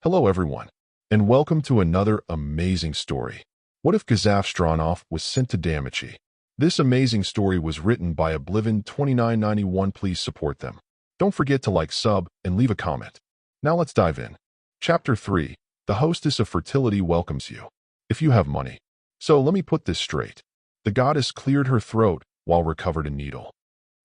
Hello everyone, and welcome to another amazing story. What if Gazaf Strawnoff was sent to DanMachi? This amazing story was written by Oblivion2991. Please support them. Don't forget to like, sub, and leave a comment. Now let's dive in. Chapter 3. The Hostess of Fertility welcomes you. If you have money. So let me put this straight. The goddess cleared her throat while recovered a needle.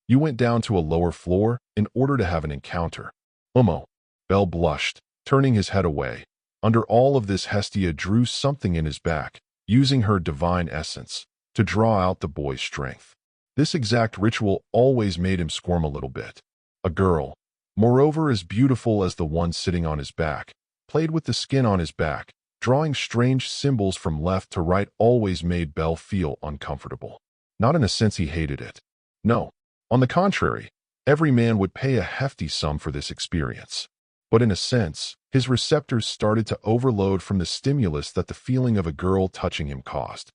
You went down to a lower floor in order to have an encounter. Bell blushed, turning his head away. Under all of this, Hestia drew something in his back, using her divine essence to draw out the boy's strength. This exact ritual always made him squirm a little bit. A girl, moreover as beautiful as the one sitting on his back, played with the skin on his back, drawing strange symbols from left to right always made Bell feel uncomfortable. Not in a sense he hated it. No, on the contrary, every man would pay a hefty sum for this experience. But in a sense, his receptors started to overload from the stimulus that the feeling of a girl touching him caused.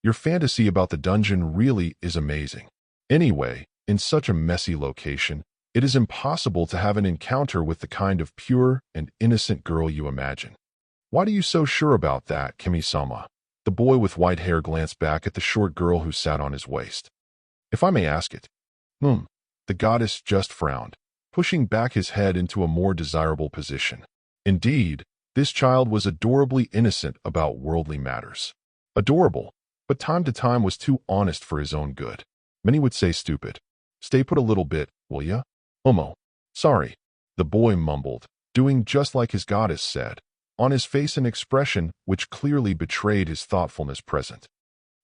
Your fantasy about the dungeon really is amazing. Anyway, in such a messy location, it is impossible to have an encounter with the kind of pure and innocent girl you imagine. Why are you so sure about that, Kimi-sama? The boy with white hair glanced back at the short girl who sat on his waist. If I may ask it. The goddess just frowned, pushing back his head into a more desirable position. Indeed, this child was adorably innocent about worldly matters. Adorable, but time to time was too honest for his own good. Many would say stupid. Stay put a little bit, will ya? Sorry. The boy mumbled, doing just like his goddess said, on his face an expression which clearly betrayed his thoughtfulness present.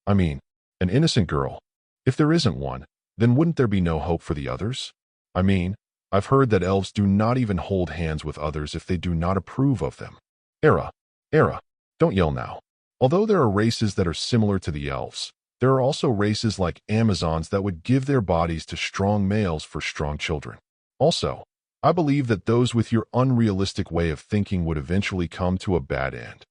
I mean, an innocent girl. If there isn't one, then wouldn't there be no hope for the others? I mean, I've heard that elves do not even hold hands with others if they do not approve of them. Era, don't yell now. Although there are races that are similar to the elves, there are also races like Amazons that would give their bodies to strong males for strong children. Also, I believe that those with your unrealistic way of thinking would eventually come to a bad end.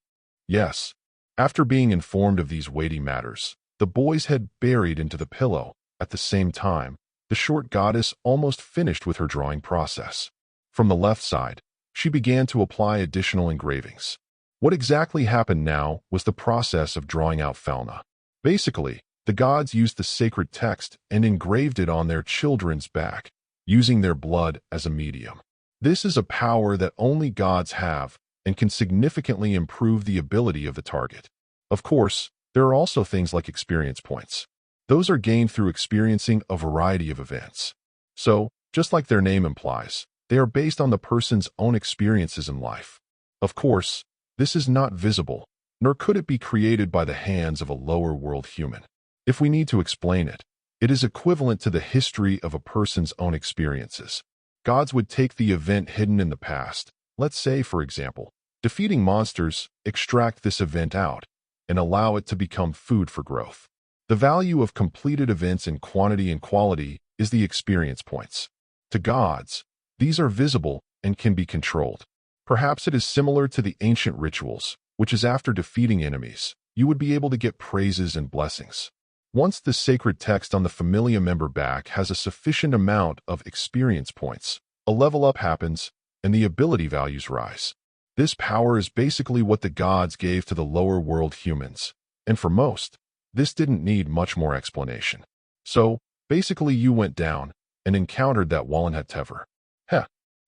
Yes, after being informed of these weighty matters, the boy's head buried into the pillow. At the same time, the short goddess almost finished with her drawing process. From the left side, she began to apply additional engravings. What exactly happened now was the process of drawing out fauna. Basically, the gods used the sacred text and engraved it on their children's back, using their blood as a medium. This is a power that only gods have and can significantly improve the ability of the target. Of course, there are also things like experience points. Those are gained through experiencing a variety of events. So, just like their name implies, they are based on the person's own experiences in life. Of course, this is not visible, nor could it be created by the hands of a lower world human. If we need to explain it, it is equivalent to the history of a person's own experiences. Gods would take the event hidden in the past, let's say, for example, defeating monsters, extract this event out, and allow it to become food for growth. The value of completed events in quantity and quality is the experience points. To gods, these are visible and can be controlled. Perhaps it is similar to the ancient rituals, which is after defeating enemies, you would be able to get praises and blessings. Once the sacred text on the familia member back has a sufficient amount of experience points, a level up happens and the ability values rise. This power is basically what the gods gave to the lower world humans, and for most, this didn't need much more explanation. So, basically you went down and encountered that Wallenhet-Tever.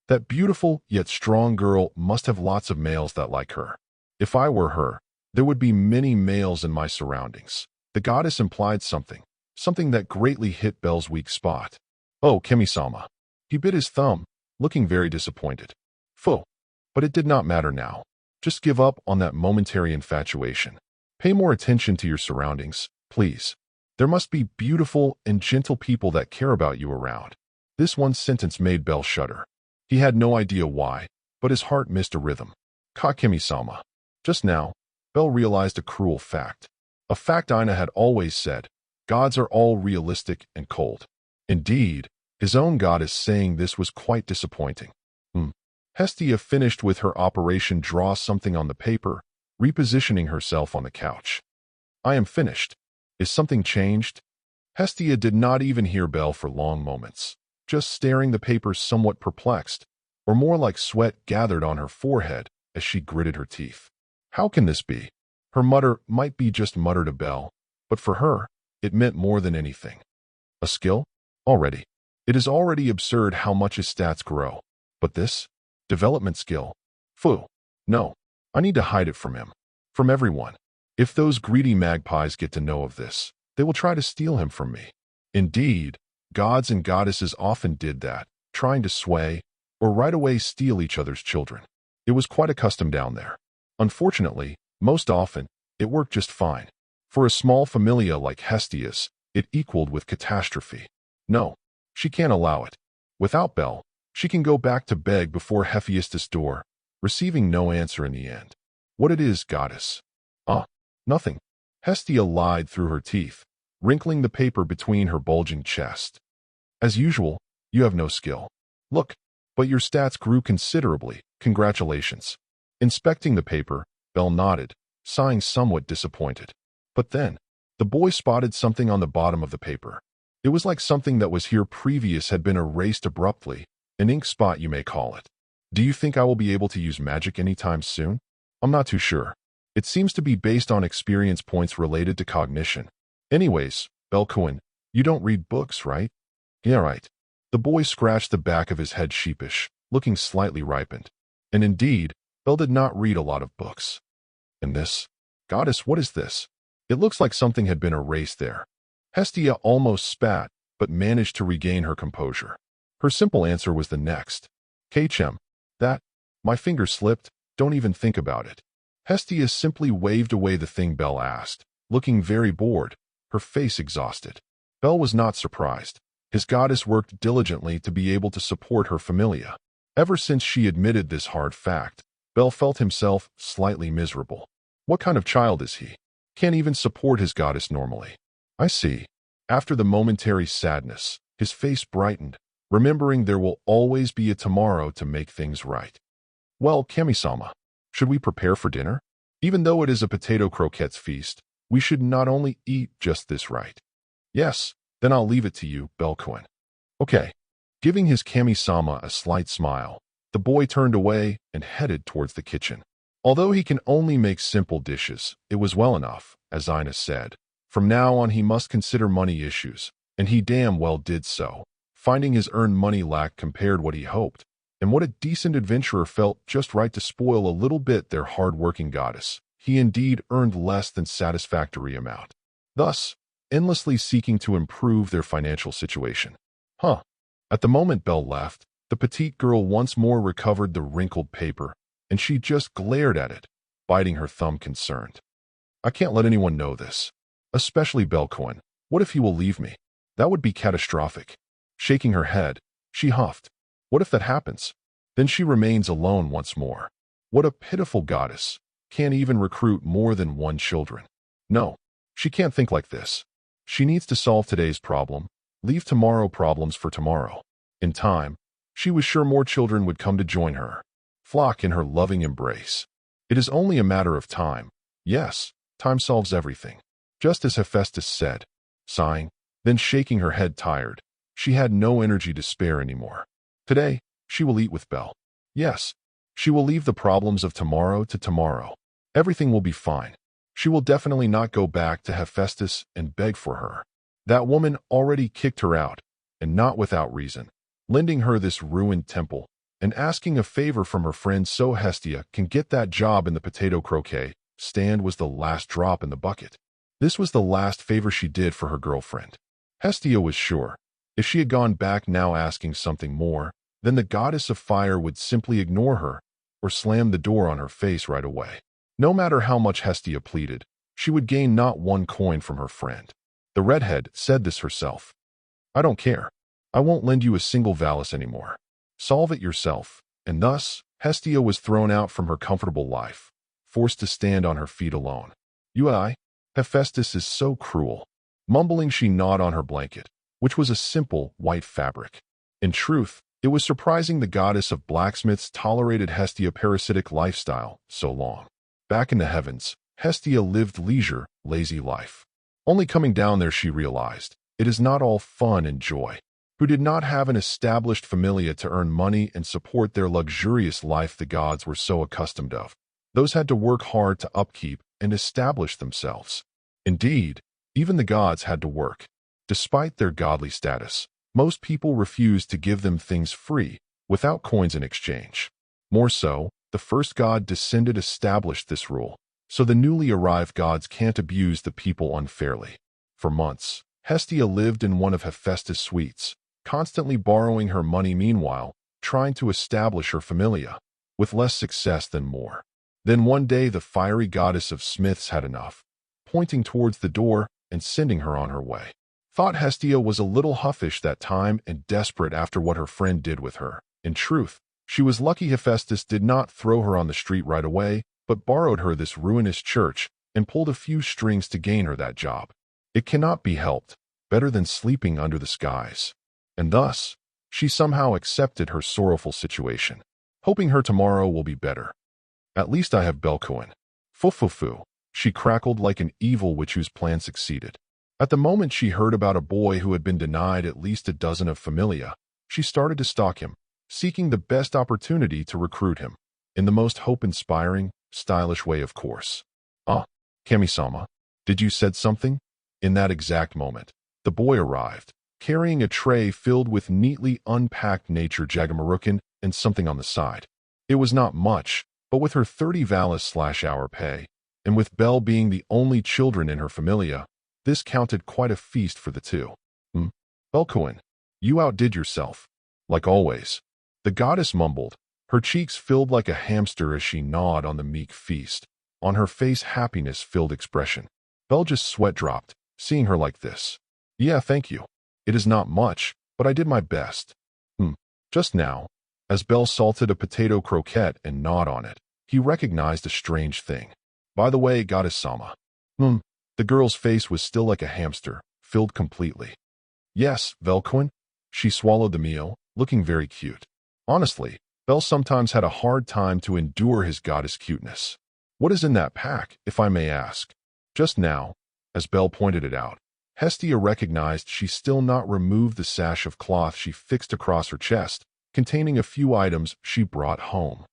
That beautiful yet strong girl must have lots of males that like her. If I were her, there would be many males in my surroundings. The goddess implied something that greatly hit Bell's weak spot. Oh, Kimi-sama. He bit his thumb, looking very disappointed. But it did not matter now. Just give up on that momentary infatuation. Pay more attention to your surroundings, please. There must be beautiful and gentle people that care about you around. This one sentence made Bell shudder. He had no idea why, but his heart missed a rhythm. Kimi-sama. Just now, Bell realized a cruel fact. A fact Ina had always said. Gods are all realistic and cold. Indeed, his own goddess saying this was quite disappointing. Hestia finished with her operation draw something on the paper, repositioning herself on the couch. I am finished. Is something changed? Hestia did not even hear Bell for long moments, just staring the paper somewhat perplexed. or more like sweat gathered on her forehead as she gritted her teeth. How can this be? Her mutter might be just mutter to Belle, but for her, it meant more than anything. A skill? Already. It is already absurd how much his stats grow. But this? Development skill? Phew. No. I need to hide it from him. From everyone. If those greedy magpies get to know of this, they will try to steal him from me. Indeed, gods and goddesses often did that, trying to sway, or right away steal each other's children. It was quite a custom down there. Unfortunately, most often, it worked just fine. For a small familia like Hestia, it equaled with catastrophe. No, she can't allow it. Without Belle, she can go back to beg before Hephaestus' door, receiving no answer in the end. What it is, goddess? Nothing. Hestia lied through her teeth, wrinkling the paper between her bulging chest. As usual, you have no skill. Look, but your stats grew considerably. Congratulations. Inspecting the paper, Belle nodded, sighing somewhat disappointed. But then, the boy spotted something on the bottom of the paper. It was like something that was here previous had been erased abruptly, an ink spot you may call it. Do you think I will be able to use magic anytime soon? I'm not too sure. It seems to be based on experience points related to cognition. Anyways, Belcoin, you don't read books, right? Yeah, right. The boy scratched the back of his head sheepish, looking slightly ripened. And indeed, Belle did not read a lot of books. And this? Goddess, what is this? It looks like something had been erased there. Hestia almost spat, but managed to regain her composure. Her simple answer was the next. Kchem. That. My finger slipped, don't even think about it. Hestia simply waved away the thing Belle asked, looking very bored, her face exhausted. Belle was not surprised. His goddess worked diligently to be able to support her familia. Ever since she admitted this hard fact, Belle felt himself slightly miserable. What kind of child is he? Can't even support his goddess normally. I see. After the momentary sadness, his face brightened, remembering there will always be a tomorrow to make things right. Well, Kami-sama, should we prepare for dinner? Even though it is a potato croquettes feast, we should not only eat just this right. Yes, then I'll leave it to you, Belcoin. Okay. Giving his Kami-sama a slight smile, the boy turned away and headed towards the kitchen. Although he can only make simple dishes, it was well enough, as Ina said. From now on he must consider money issues, and he damn well did so, finding his earned money lacked compared what he hoped. And what a decent adventurer felt just right to spoil a little bit their hard-working goddess. He indeed earned less than satisfactory amount, thus endlessly seeking to improve their financial situation. At the moment Belle left, the petite girl once more recovered the wrinkled paper, and she just glared at it, biting her thumb concerned. I can't let anyone know this, especially Belcoin. What if he will leave me? That would be catastrophic. Shaking her head, she huffed. What if that happens? Then she remains alone once more. What a pitiful goddess. Can't even recruit more than one children. No, she can't think like this. She needs to solve today's problem, leave tomorrow problems for tomorrow. In time, she was sure more children would come to join her, flock in her loving embrace. It is only a matter of time. Yes, time solves everything. Just as Hephaestus said, sighing, then shaking her head tired. She had no energy to spare anymore. Today, she will eat with Belle. Yes, she will leave the problems of tomorrow to tomorrow. Everything will be fine. She will definitely not go back to Hephaestus and beg for her. That woman already kicked her out, and not without reason, lending her this ruined temple and asking a favor from her friend so Hestia can get that job in the potato croquet stand was the last drop in the bucket. This was the last favor she did for her girlfriend. Hestia was sure, if she had gone back now asking something more, then the goddess of fire would simply ignore her or slam the door on her face right away. No matter how much Hestia pleaded, she would gain not one coin from her friend. The redhead said this herself. I don't care. I won't lend you a single valice anymore. Solve it yourself. And thus, Hestia was thrown out from her comfortable life, forced to stand on her feet alone. You and I? Hephaestus is so cruel. Mumbling, she gnawed on her blanket, which was a simple, white fabric. In truth, it was surprising the goddess of blacksmiths tolerated Hestia parasitic lifestyle so long. Back in the heavens, Hestia lived leisure, lazy life. Only coming down there she realized, it is not all fun and joy. who did not have an established familia to earn money and support their luxurious life the gods were so accustomed of. Those had to work hard to upkeep and establish themselves. Indeed, even the gods had to work. Despite their godly status, most people refused to give them things free, without coins in exchange. More so, the first god descended established this rule, so the newly arrived gods can't abuse the people unfairly. For months, Hestia lived in one of Hephaestus' suites, constantly borrowing her money meanwhile, trying to establish her familia, with less success than more. Then one day the fiery goddess of smiths had enough, pointing towards the door and sending her on her way. Thought Hestia was a little huffish that time and desperate after what her friend did with her. In truth, she was lucky Hephaestus did not throw her on the street right away, but borrowed her this ruinous church and pulled a few strings to gain her that job. It cannot be helped, better than sleeping under the skies. And thus, she somehow accepted her sorrowful situation, hoping her tomorrow will be better. At least I have Belcoin. Fu, she crackled like an evil witch whose plan succeeded. At the moment she heard about a boy who had been denied at least a dozen of familia, she started to stalk him, seeking the best opportunity to recruit him, in the most hope-inspiring, stylish way of course. Kami-sama, did you said something? In that exact moment, the boy arrived, carrying a tray filled with neatly unpacked nature jagamarukan and something on the side. It was not much, but with her 30 valis/hour pay, and with Belle being the only children in her familia, this counted quite a feast for the two. Belcoin, you outdid yourself. Like always. The goddess mumbled, her cheeks filled like a hamster as she gnawed on the meek feast. On her face happiness-filled expression. Belle just sweat dropped, seeing her like this. Yeah, thank you. It is not much, but I did my best. Just now, as Belle salted a potato croquette and gnawed on it, he recognized a strange thing. By the way, goddess-sama. The girl's face was still like a hamster, filled completely. Yes, Velcoin. She swallowed the meal, looking very cute. Honestly, Belle sometimes had a hard time to endure his goddess cuteness. What is in that pack, if I may ask? Just now, as Belle pointed it out, Hestia recognized she still not removed the sash of cloth she fixed across her chest, containing a few items she brought home.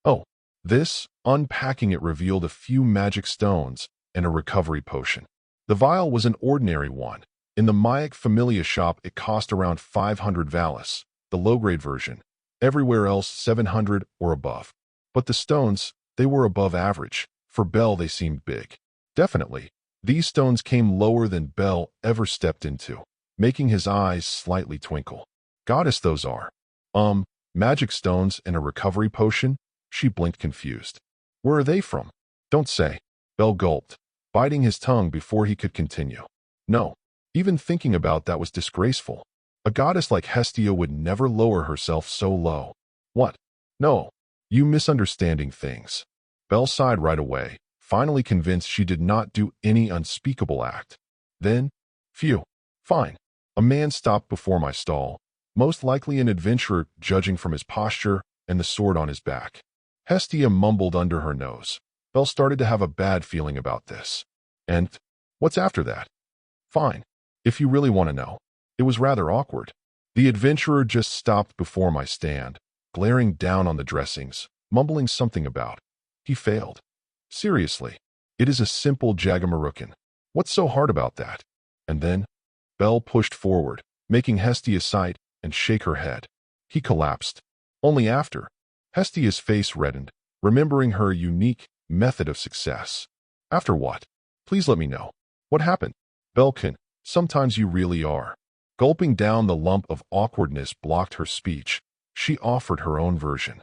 Oh, this, unpacking it revealed a few magic stones and a recovery potion. The vial was an ordinary one. In the Mayak Familia shop it cost around 500 valis, the low-grade version. Everywhere else 700 or above. But the stones, they were above average. For Belle they seemed big. Definitely, these stones came lower than Belle ever stepped into, making his eyes slightly twinkle. Goddess those are. Magic stones and a recovery potion? She blinked confused. Where are they from? Don't say. Belle gulped, biting his tongue before he could continue. No, even thinking about that was disgraceful. A goddess like Hestia would never lower herself so low. What? No, you misunderstanding things. Belle sighed right away, finally convinced she did not do any unspeakable act. Then, phew, fine. A man stopped before my stall, most likely an adventurer judging from his posture and the sword on his back. Hestia mumbled under her nose. Belle started to have a bad feeling about this. And what's after that? Fine, if you really want to know. It was rather awkward. The adventurer just stopped before my stand, glaring down on the dressings, mumbling something about. He failed. Seriously, it is a simple jagamarukan. What's so hard about that? And then, Belle pushed forward, making Hestia sight and shake her head. He collapsed. Only after. Hestia's face reddened, remembering her unique method of success. After what? Please let me know. What happened? Belkin, sometimes you really are. Gulping down the lump of awkwardness blocked her speech. She offered her own version.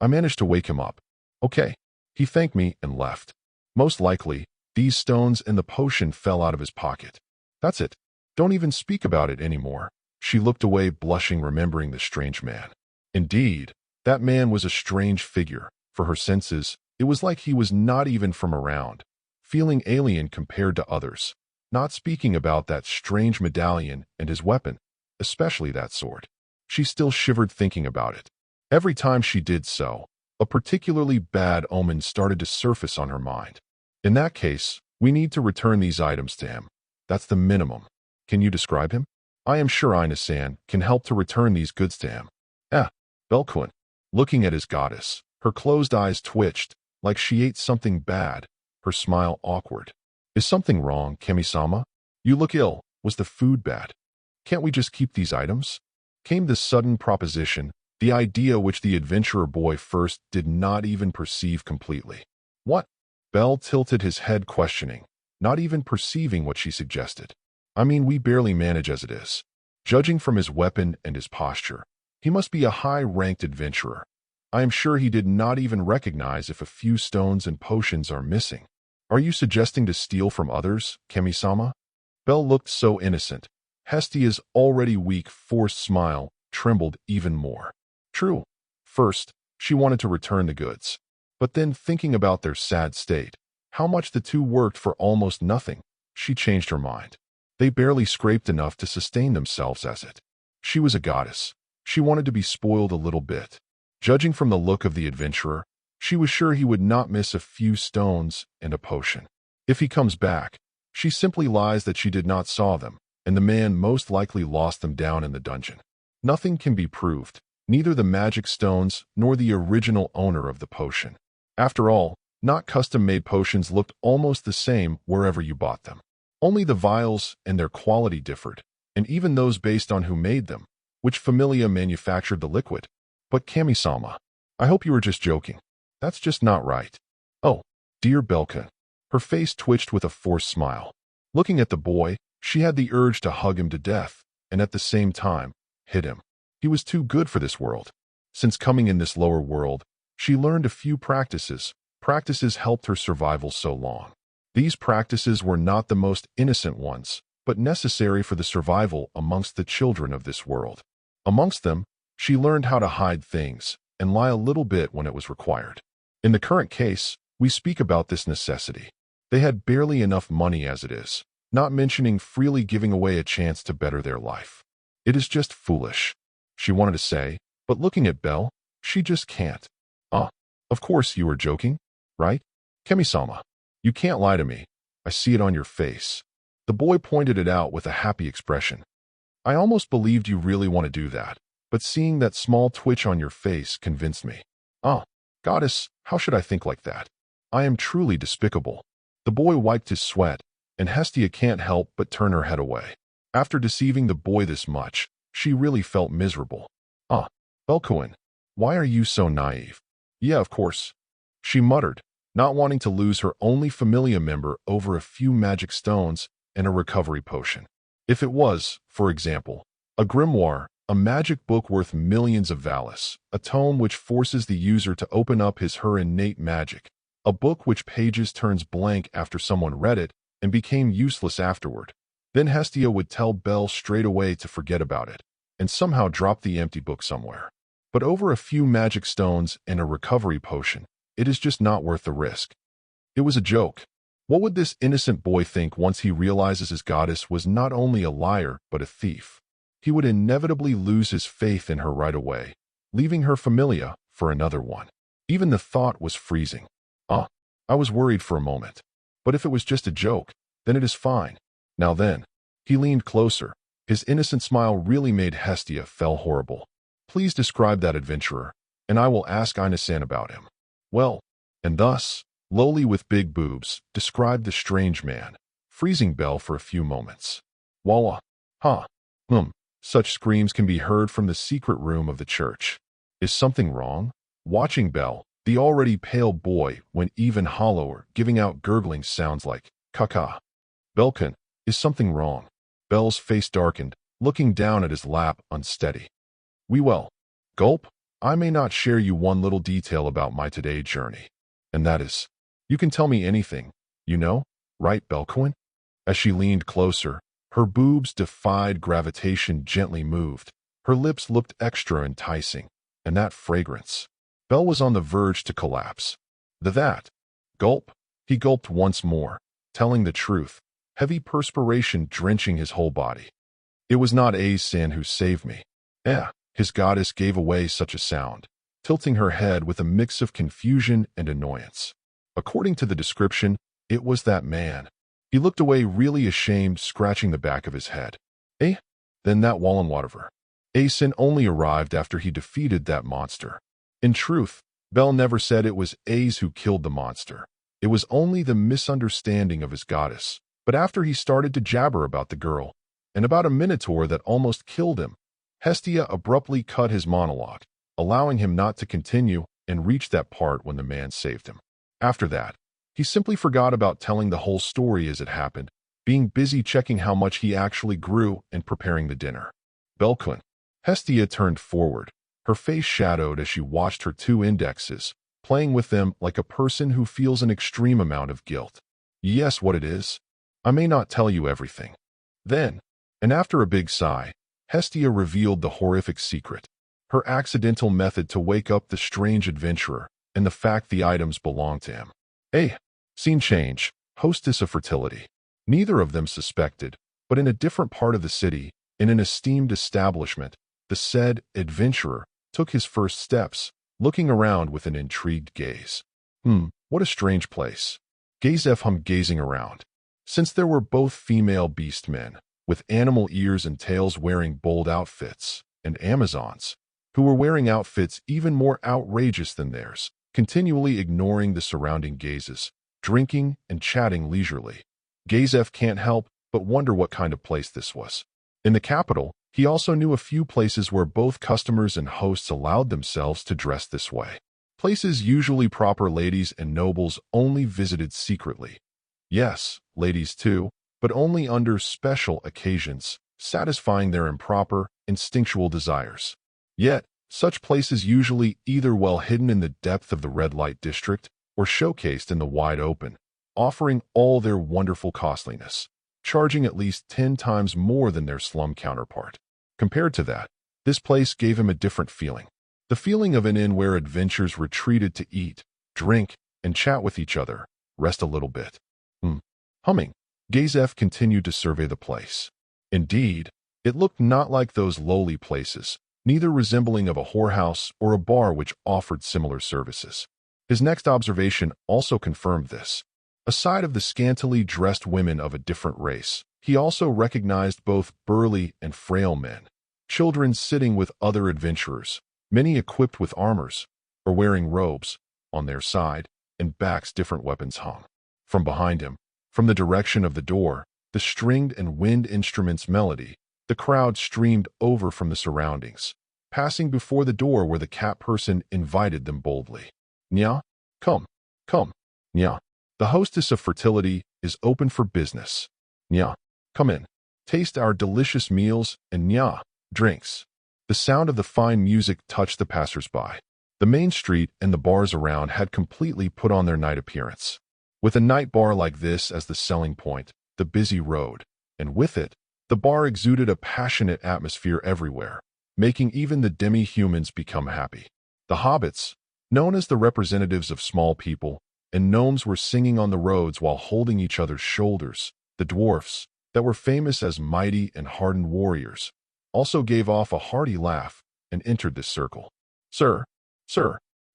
I managed to wake him up. Okay. He thanked me and left. Most likely, these stones and the potion fell out of his pocket. That's it. Don't even speak about it anymore. She looked away, blushing, remembering the strange man. Indeed, that man was a strange figure. For her senses, it was like he was not even from around, feeling alien compared to others. Not speaking about that strange medallion and his weapon, especially that sword. She still shivered thinking about it. Every time she did so, a particularly bad omen started to surface on her mind. In that case, we need to return these items to him. That's the minimum. Can you describe him? I am sure Ina-san can help to return these goods to him. Ah, Belkuin. Looking at his goddess, her closed eyes twitched, like she ate something bad, her smile awkward. Is something wrong, Kemi-sama? You look ill. Was the food bad? Can't we just keep these items? Came this sudden proposition, the idea which the adventurer boy first did not even perceive completely. What? Bell tilted his head questioning, not even perceiving what she suggested. I mean, we barely manage as it is. Judging from his weapon and his posture, he must be a high-ranked adventurer. I am sure he did not even recognize if a few stones and potions are missing. Are you suggesting to steal from others, Kemi-sama? Bell looked so innocent. Hestia's already weak, forced smile trembled even more. True. First, she wanted to return the goods. But then, thinking about their sad state, how much the two worked for almost nothing, she changed her mind. They barely scraped enough to sustain themselves as it. She was a goddess. She wanted to be spoiled a little bit. Judging from the look of the adventurer, she was sure he would not miss a few stones and a potion. If he comes back, she simply lies that she did not saw them, and the man most likely lost them down in the dungeon. Nothing can be proved, neither the magic stones nor the original owner of the potion. After all, not custom-made potions looked almost the same wherever you bought them. Only the vials and their quality differed, and even those based on who made them, which familia manufactured the liquid. But Kami-sama, I hope you were just joking. That's just not right. Oh, dear Belka. Her face twitched with a forced smile. Looking at the boy, she had the urge to hug him to death, and at the same time, hit him. He was too good for this world. Since coming in this lower world, she learned a few practices. Practices helped her survival so long. These practices were not the most innocent ones, but necessary for the survival amongst the children of this world. Amongst them, she learned how to hide things and lie a little bit when it was required. In the current case, we speak about this necessity. They had barely enough money as it is, not mentioning freely giving away a chance to better their life. It is just foolish, she wanted to say, but looking at Belle, she just can't. Of course you were joking, right? Kemi-sama, you can't lie to me. I see it on your face. The boy pointed it out with a happy expression. I almost believed you really want to do that, but seeing that small twitch on your face convinced me. Goddess, how should I think like that? I am truly despicable. The boy wiped his sweat, and Hestia can't help but turn her head away. After deceiving the boy this much, she really felt miserable. Belkuin, why are you so naive? Yeah, of course, she muttered, not wanting to lose her only familia member over a few magic stones and a recovery potion. If it was, for example, a grimoire, a magic book worth millions of valis, a tome which forces the user to open up her innate magic, a book which pages turns blank after someone read it and became useless afterward, then Hestia would tell Belle straight away to forget about it and somehow drop the empty book somewhere. But over a few magic stones and a recovery potion, it is just not worth the risk. It was a joke. What would this innocent boy think once he realizes his goddess was not only a liar but a thief? He would inevitably lose his faith in her right away, leaving her familia for another one. Even the thought was freezing. I was worried for a moment. But if it was just a joke, then it is fine. Now then, he leaned closer. His innocent smile really made Hestia feel horrible. Please describe that adventurer, and I will ask Ina-san about him. Well, and thus, lowly with big boobs, described the strange man, freezing Belle for a few moments. Walla. Such screams can be heard from the secret room of the church. Is something wrong? Watching Belle, the already pale boy went even hollower, giving out gurgling sounds like, caca. Belkin, is something wrong? Belle's face darkened, looking down at his lap, unsteady. Gulp, I may not share you one little detail about my today journey. And that is, you can tell me anything, you know, right, Belcoin? As she leaned closer, her boobs defied gravitation, gently moved. Her lips looked extra enticing, and that fragrance. Belle was on the verge to collapse. Gulp, he gulped once more, telling the truth, heavy perspiration drenching his whole body. It was not Aze-san who saved me. His goddess gave away such a sound, tilting her head with a mix of confusion and annoyance. According to the description, it was that man. He looked away, really ashamed, scratching the back of his head. Then that Wallenwater. Asin only arrived after he defeated that monster. In truth, Bel never said it was Ace who killed the monster. It was only the misunderstanding of his goddess. But after he started to jabber about the girl, and about a minotaur that almost killed him, Hestia abruptly cut his monologue, allowing him not to continue and reach that part when the man saved him. After that, he simply forgot about telling the whole story as it happened, being busy checking how much he actually grew and preparing the dinner. Belkun. Hestia turned forward, her face shadowed as she watched her two indexes, playing with them like a person who feels an extreme amount of guilt. Yes, what it is? I may not tell you everything. Then, and after a big sigh, Hestia revealed the horrific secret, her accidental method to wake up the strange adventurer, and the fact the items belonged to him. Scene change, Hostess of Fertility. Neither of them suspected, but in a different part of the city, in an esteemed establishment, the said adventurer took his first steps, looking around with an intrigued gaze. What a strange place. Gazaf hummed, gazing around. Since there were both female beast men, with animal ears and tails wearing bold outfits, and Amazons, who were wearing outfits even more outrageous than theirs, continually ignoring the surrounding gazes, drinking and chatting leisurely. Gazaf can't help but wonder what kind of place this was. In the capital, he also knew a few places where both customers and hosts allowed themselves to dress this way. Places usually proper ladies and nobles only visited secretly. Yes, ladies too, but only under special occasions, satisfying their improper, instinctual desires. Yet, such places usually either well hidden in the depth of the red light district or showcased in the wide open, offering all their wonderful costliness, charging at least 10 times more than their slum counterpart. Compared to that, this place gave him a different feeling. The feeling of an inn where adventurers retreated to eat, drink, and chat with each other, rest a little bit. Humming, Gazaf continued to survey the place. Indeed, it looked not like those lowly places, neither resembling of a whorehouse or a bar which offered similar services. His next observation also confirmed this. Aside of the scantily dressed women of a different race, he also recognized both burly and frail men, children sitting with other adventurers, many equipped with armors, or wearing robes, on their side, and backs different weapons hung. From behind him, from the direction of the door, the stringed and wind instruments' melody, the crowd streamed over from the surroundings, passing before the door where the cat person invited them boldly. Nya, come, Nya. The Hostess of Fertility is open for business. Nya, come in. Taste our delicious meals and Nya, drinks. The sound of the fine music touched the passers-by. The main street and the bars around had completely put on their night appearance. With a night bar like this as the selling point, the busy road, and with it, the bar exuded a passionate atmosphere everywhere, making even the demi-humans become happy. The hobbits, known as the representatives of small people, and gnomes were singing on the roads while holding each other's shoulders. The dwarfs, that were famous as mighty and hardened warriors, also gave off a hearty laugh and entered the circle. Sir,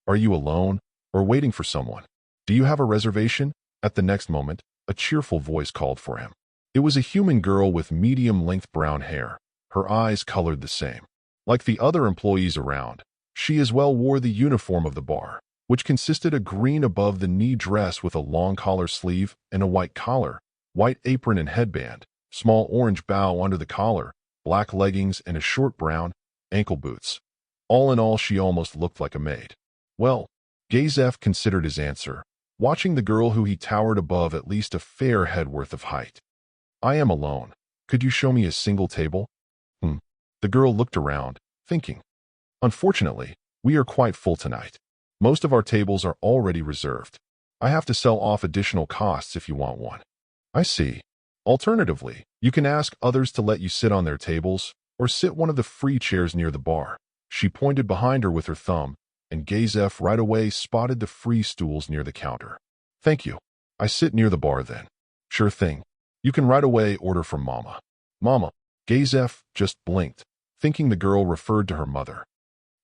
are you alone or waiting for someone? Do you have a reservation? At the next moment, a cheerful voice called for him. It was a human girl with medium-length brown hair, her eyes colored the same. Like the other employees around, she as well wore the uniform of the bar, which consisted a green above-the-knee dress with a long collar sleeve and a white collar, white apron and headband, small orange bow under the collar, black leggings and a short brown, ankle boots. All in all, she almost looked like a maid. Well, Gazaf considered his answer, watching the girl who he towered above at least a fair headworth of height. I am alone. Could you show me a single table? The girl looked around, thinking. Unfortunately, we are quite full tonight. Most of our tables are already reserved. I have to sell off additional costs if you want one. I see. Alternatively, you can ask others to let you sit on their tables, or sit one of the free chairs near the bar. She pointed behind her with her thumb, and Gazaf right away spotted the free stools near the counter. Thank you. I sit near the bar then. Sure thing. You can right away order from Mama. Mama. Gazaf just blinked, thinking the girl referred to her mother.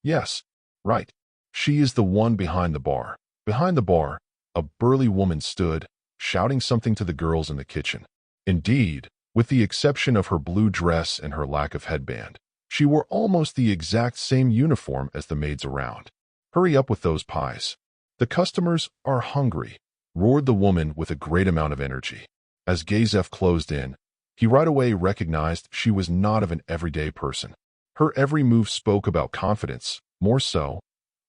Yes, right. She is the one behind the bar. Behind the bar, a burly woman stood, shouting something to the girls in the kitchen. Indeed, With the exception of her blue dress and her lack of headband, she wore almost the exact same uniform as the maids around. "Hurry up with those pies. The customers are hungry," roared the woman with a great amount of energy. As Gazaf closed in, he right away recognized she was not of an everyday person. Her every move spoke about confidence, more so,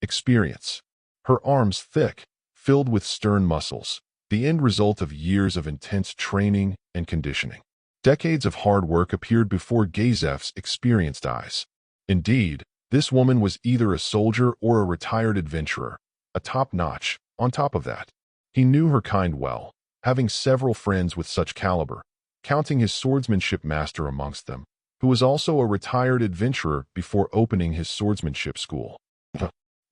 experience. Her arms thick, filled with stern muscles, the end result of years of intense training and conditioning. Decades of hard work appeared before Gazaf's experienced eyes. Indeed, this woman was either a soldier or a retired adventurer, a top-notch. On top of that, he knew her kind well, having several friends with such caliber, counting his swordsmanship master amongst them, who was also a retired adventurer before opening his swordsmanship school.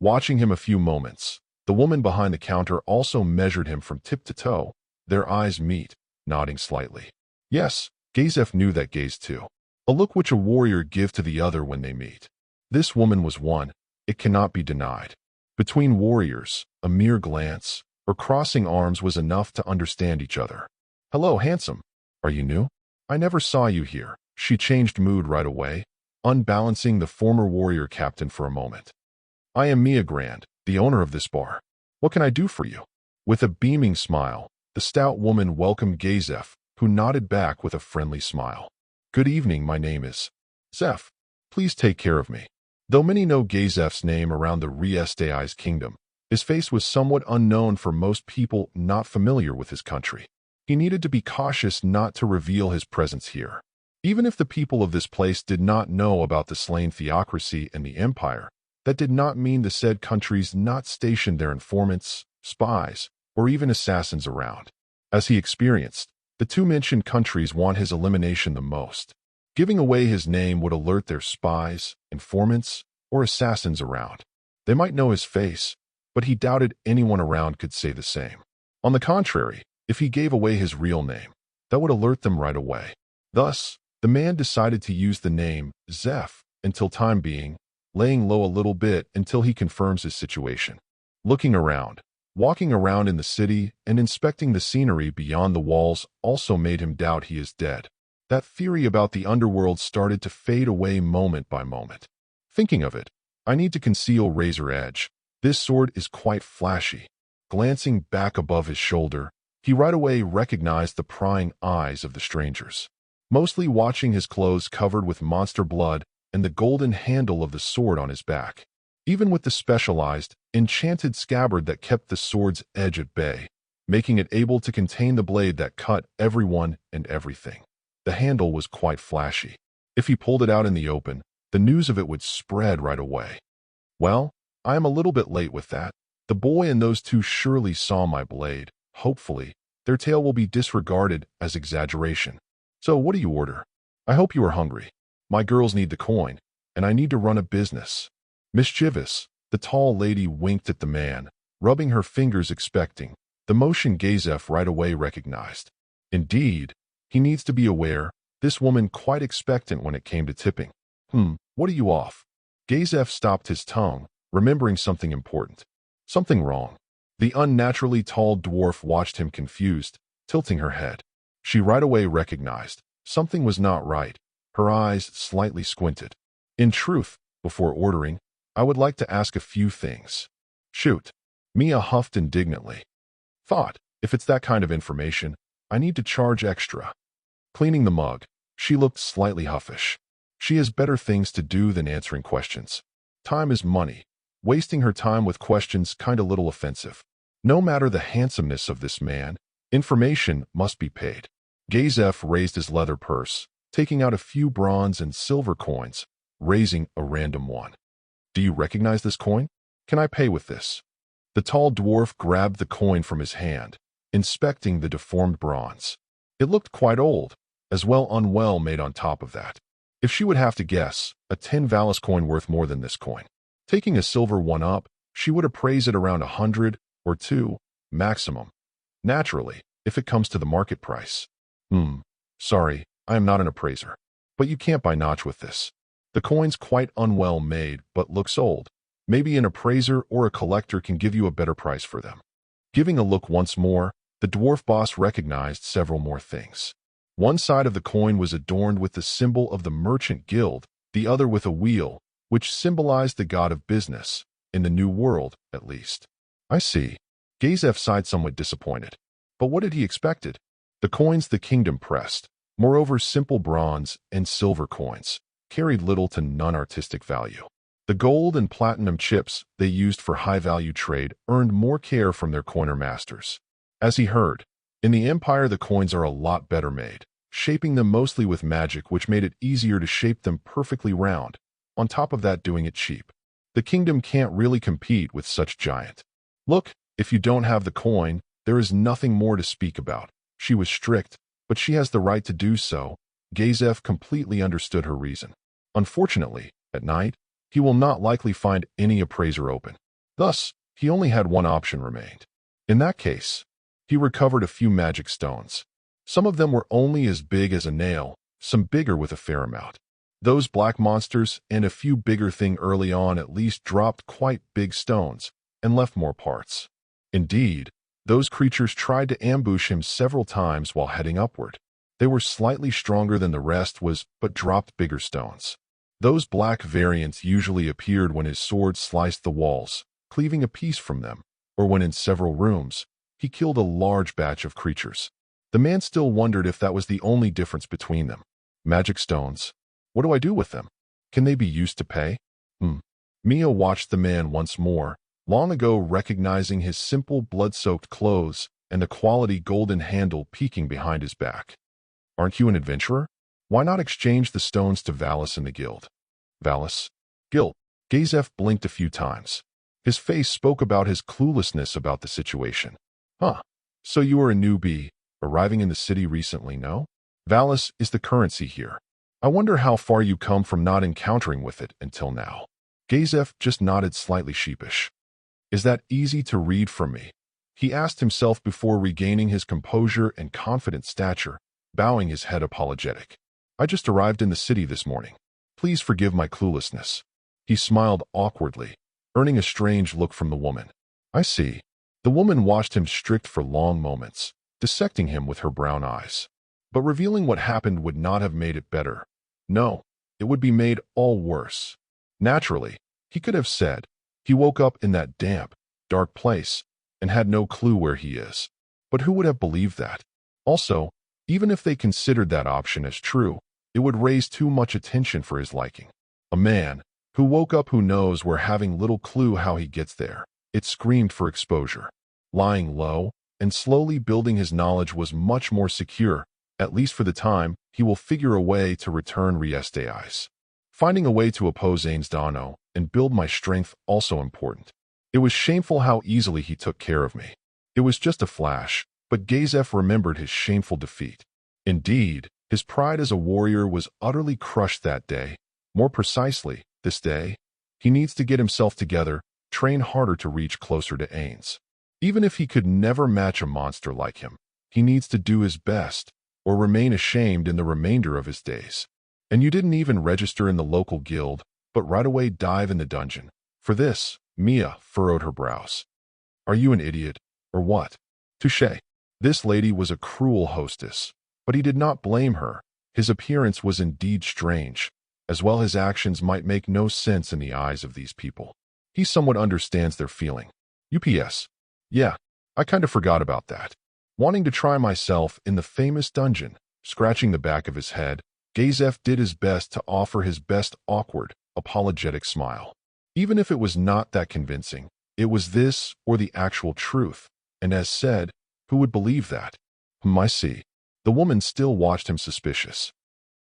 Watching him a few moments, the woman behind the counter also measured him from tip to toe, their eyes meet, nodding slightly. Yes, Gazaf knew that gaze too. A look which a warrior gives to the other when they meet. This woman was one, it cannot be denied. Between warriors, a mere glance, or crossing arms was enough to understand each other. "Hello, handsome. Are you new? I never saw you here." She changed mood right away, unbalancing the former warrior captain for a moment. "I am Mia Grand, the owner of this bar. What can I do for you?" With a beaming smile, the stout woman welcomed Gazaf, who nodded back with a friendly smile. "Good evening, my name is Zeph. Please take care of me." Though many know Gazaf's name around the Riestai's kingdom, his face was somewhat unknown for most people not familiar with his country. He needed to be cautious not to reveal his presence here. Even if the people of this place did not know about the slain theocracy and the empire, that did not mean the said countries not stationed their informants, spies, or even assassins around. As he experienced, the two mentioned countries want his elimination the most. Giving away his name would alert their spies, informants, or assassins around. They might know his face, but he doubted anyone around could say the same. On the contrary, if he gave away his real name, that would alert them right away. Thus, the man decided to use the name Zeph until time being, laying low a little bit until he confirms his situation. Looking around, walking around in the city and inspecting the scenery beyond the walls also made him doubt he is dead. That theory about the underworld started to fade away moment by moment. Thinking of it, I need to conceal razor edge. This sword is quite flashy. Glancing back above his shoulder, he right away recognized the prying eyes of the strangers. Mostly watching his clothes covered with monster blood and the golden handle of the sword on his back. Even with the specialized, enchanted scabbard that kept the sword's edge at bay, making it able to contain the blade that cut everyone and everything. The handle was quite flashy. If he pulled it out in the open, the news of it would spread right away. Well, I am a little bit late with that. The boy and those two surely saw my blade. Hopefully, their tale will be disregarded as exaggeration. So what do you order? I hope you are hungry. My girls need the coin, and I need to run a business. Mischievous, the tall lady winked at the man, rubbing her fingers expecting. The motion Gazaf right away recognized. Indeed, he needs to be aware, this woman quite expectant when it came to tipping. What are you off? Gazaf stopped his tongue, remembering something important. Something wrong. The unnaturally tall dwarf watched him confused, tilting her head. She right away recognized something was not right. Her eyes slightly squinted. In truth, before ordering, I would like to ask a few things. Shoot. Mia huffed indignantly. Thought, if it's that kind of information, I need to charge extra. Cleaning the mug, she looked slightly huffish. She has better things to do than answering questions. Time is money. Wasting her time with questions kinda little offensive. No matter the handsomeness of this man, information must be paid. Gazaf raised his leather purse, taking out a few bronze and silver coins, raising a random one. Do you recognize this coin? Can I pay with this? The tall dwarf grabbed the coin from his hand, inspecting the deformed bronze. It looked quite old, as well unwell made on top of that. If she would have to guess, a 10 Valis coin worth more than this coin. Taking a silver one up, she would appraise it around 100 or 2, maximum. Naturally, if it comes to the market price. Sorry, I am not an appraiser. But you can't buy notch with this. The coin's quite unwell made, but looks old. Maybe an appraiser or a collector can give you a better price for them. Giving a look once more, the dwarf boss recognized several more things. One side of the coin was adorned with the symbol of the merchant guild, the other with a wheel, which symbolized the god of business, in the New World, at least. I see. Gazaf sighed, somewhat disappointed. But what had he expected? The coins the kingdom pressed, moreover simple bronze and silver coins, carried little to none artistic value. The gold and platinum chips they used for high-value trade earned more care from their coiner masters. As he heard, in the Empire the coins are a lot better made, shaping them mostly with magic, which made it easier to shape them perfectly round, on top of that doing it cheap. The kingdom can't really compete with such giant. Look, if you don't have the coin, there is nothing more to speak about. She was strict, but she has the right to do so. Gazaf completely understood her reason. Unfortunately, at night, he will not likely find any appraiser open. Thus, he only had one option remained. In that case, he recovered a few magic stones. Some of them were only as big as a nail, some bigger with a fair amount. Those black monsters and a few bigger things early on at least dropped quite big stones and left more parts. Indeed, those creatures tried to ambush him several times while heading upward. They were slightly stronger than the rest but dropped bigger stones. Those black variants usually appeared when his sword sliced the walls, cleaving a piece from them, or when in several rooms, he killed a large batch of creatures. The man still wondered if that was the only difference between them. Magic stones. What do I do with them? Can they be used to pay? Mia watched the man once more, long ago recognizing his simple blood-soaked clothes and the quality golden handle peeking behind his back. Aren't you an adventurer? Why not exchange the stones to Valis in the guild? Valis? Guild. Gazaf blinked a few times. His face spoke about his cluelessness about the situation. So you are a newbie, arriving in the city recently, no? Valis is the currency here. I wonder how far you come from not encountering with it until now. Gazaf just nodded, slightly sheepish. Is that easy to read from me? He asked himself before regaining his composure and confident stature, bowing his head apologetic. I just arrived in the city this morning. Please forgive my cluelessness. He smiled awkwardly, earning a strange look from the woman. I see. The woman watched him strict for long moments, dissecting him with her brown eyes. But revealing what happened would not have made it better. No, it would be made all worse. Naturally, he could have said, he woke up in that damp, dark place and had no clue where he is. But who would have believed that? Also, even if they considered that option as true, it would raise too much attention for his liking. A man who woke up who knows where, having little clue how he gets there. It screamed for exposure. Lying low and slowly building his knowledge was much more secure, at least for the time. He will figure a way to return Riestais. Finding a way to oppose Ainsdano and build my strength also important. It was shameful how easily he took care of me. It was just a flash, but Gazaf remembered his shameful defeat. Indeed, his pride as a warrior was utterly crushed that day. More precisely, this day, he needs to get himself together, train harder to reach closer to Ains. Even if he could never match a monster like him, he needs to do his best, or remain ashamed in the remainder of his days. And you didn't even register in the local guild, but right away dive in the dungeon. For this, Mia furrowed her brows. Are you an idiot, or what? Touché. This lady was a cruel hostess, but he did not blame her. His appearance was indeed strange, as well his actions might make no sense in the eyes of these people. He somewhat understands their feeling. UPS. Yeah, I kind of forgot about that. Wanting to try myself in the famous dungeon, scratching the back of his head, Gazaf did his best to offer his best awkward, apologetic smile. Even if it was not that convincing, it was this or the actual truth, and as said, who would believe that? I see. The woman still watched him suspicious.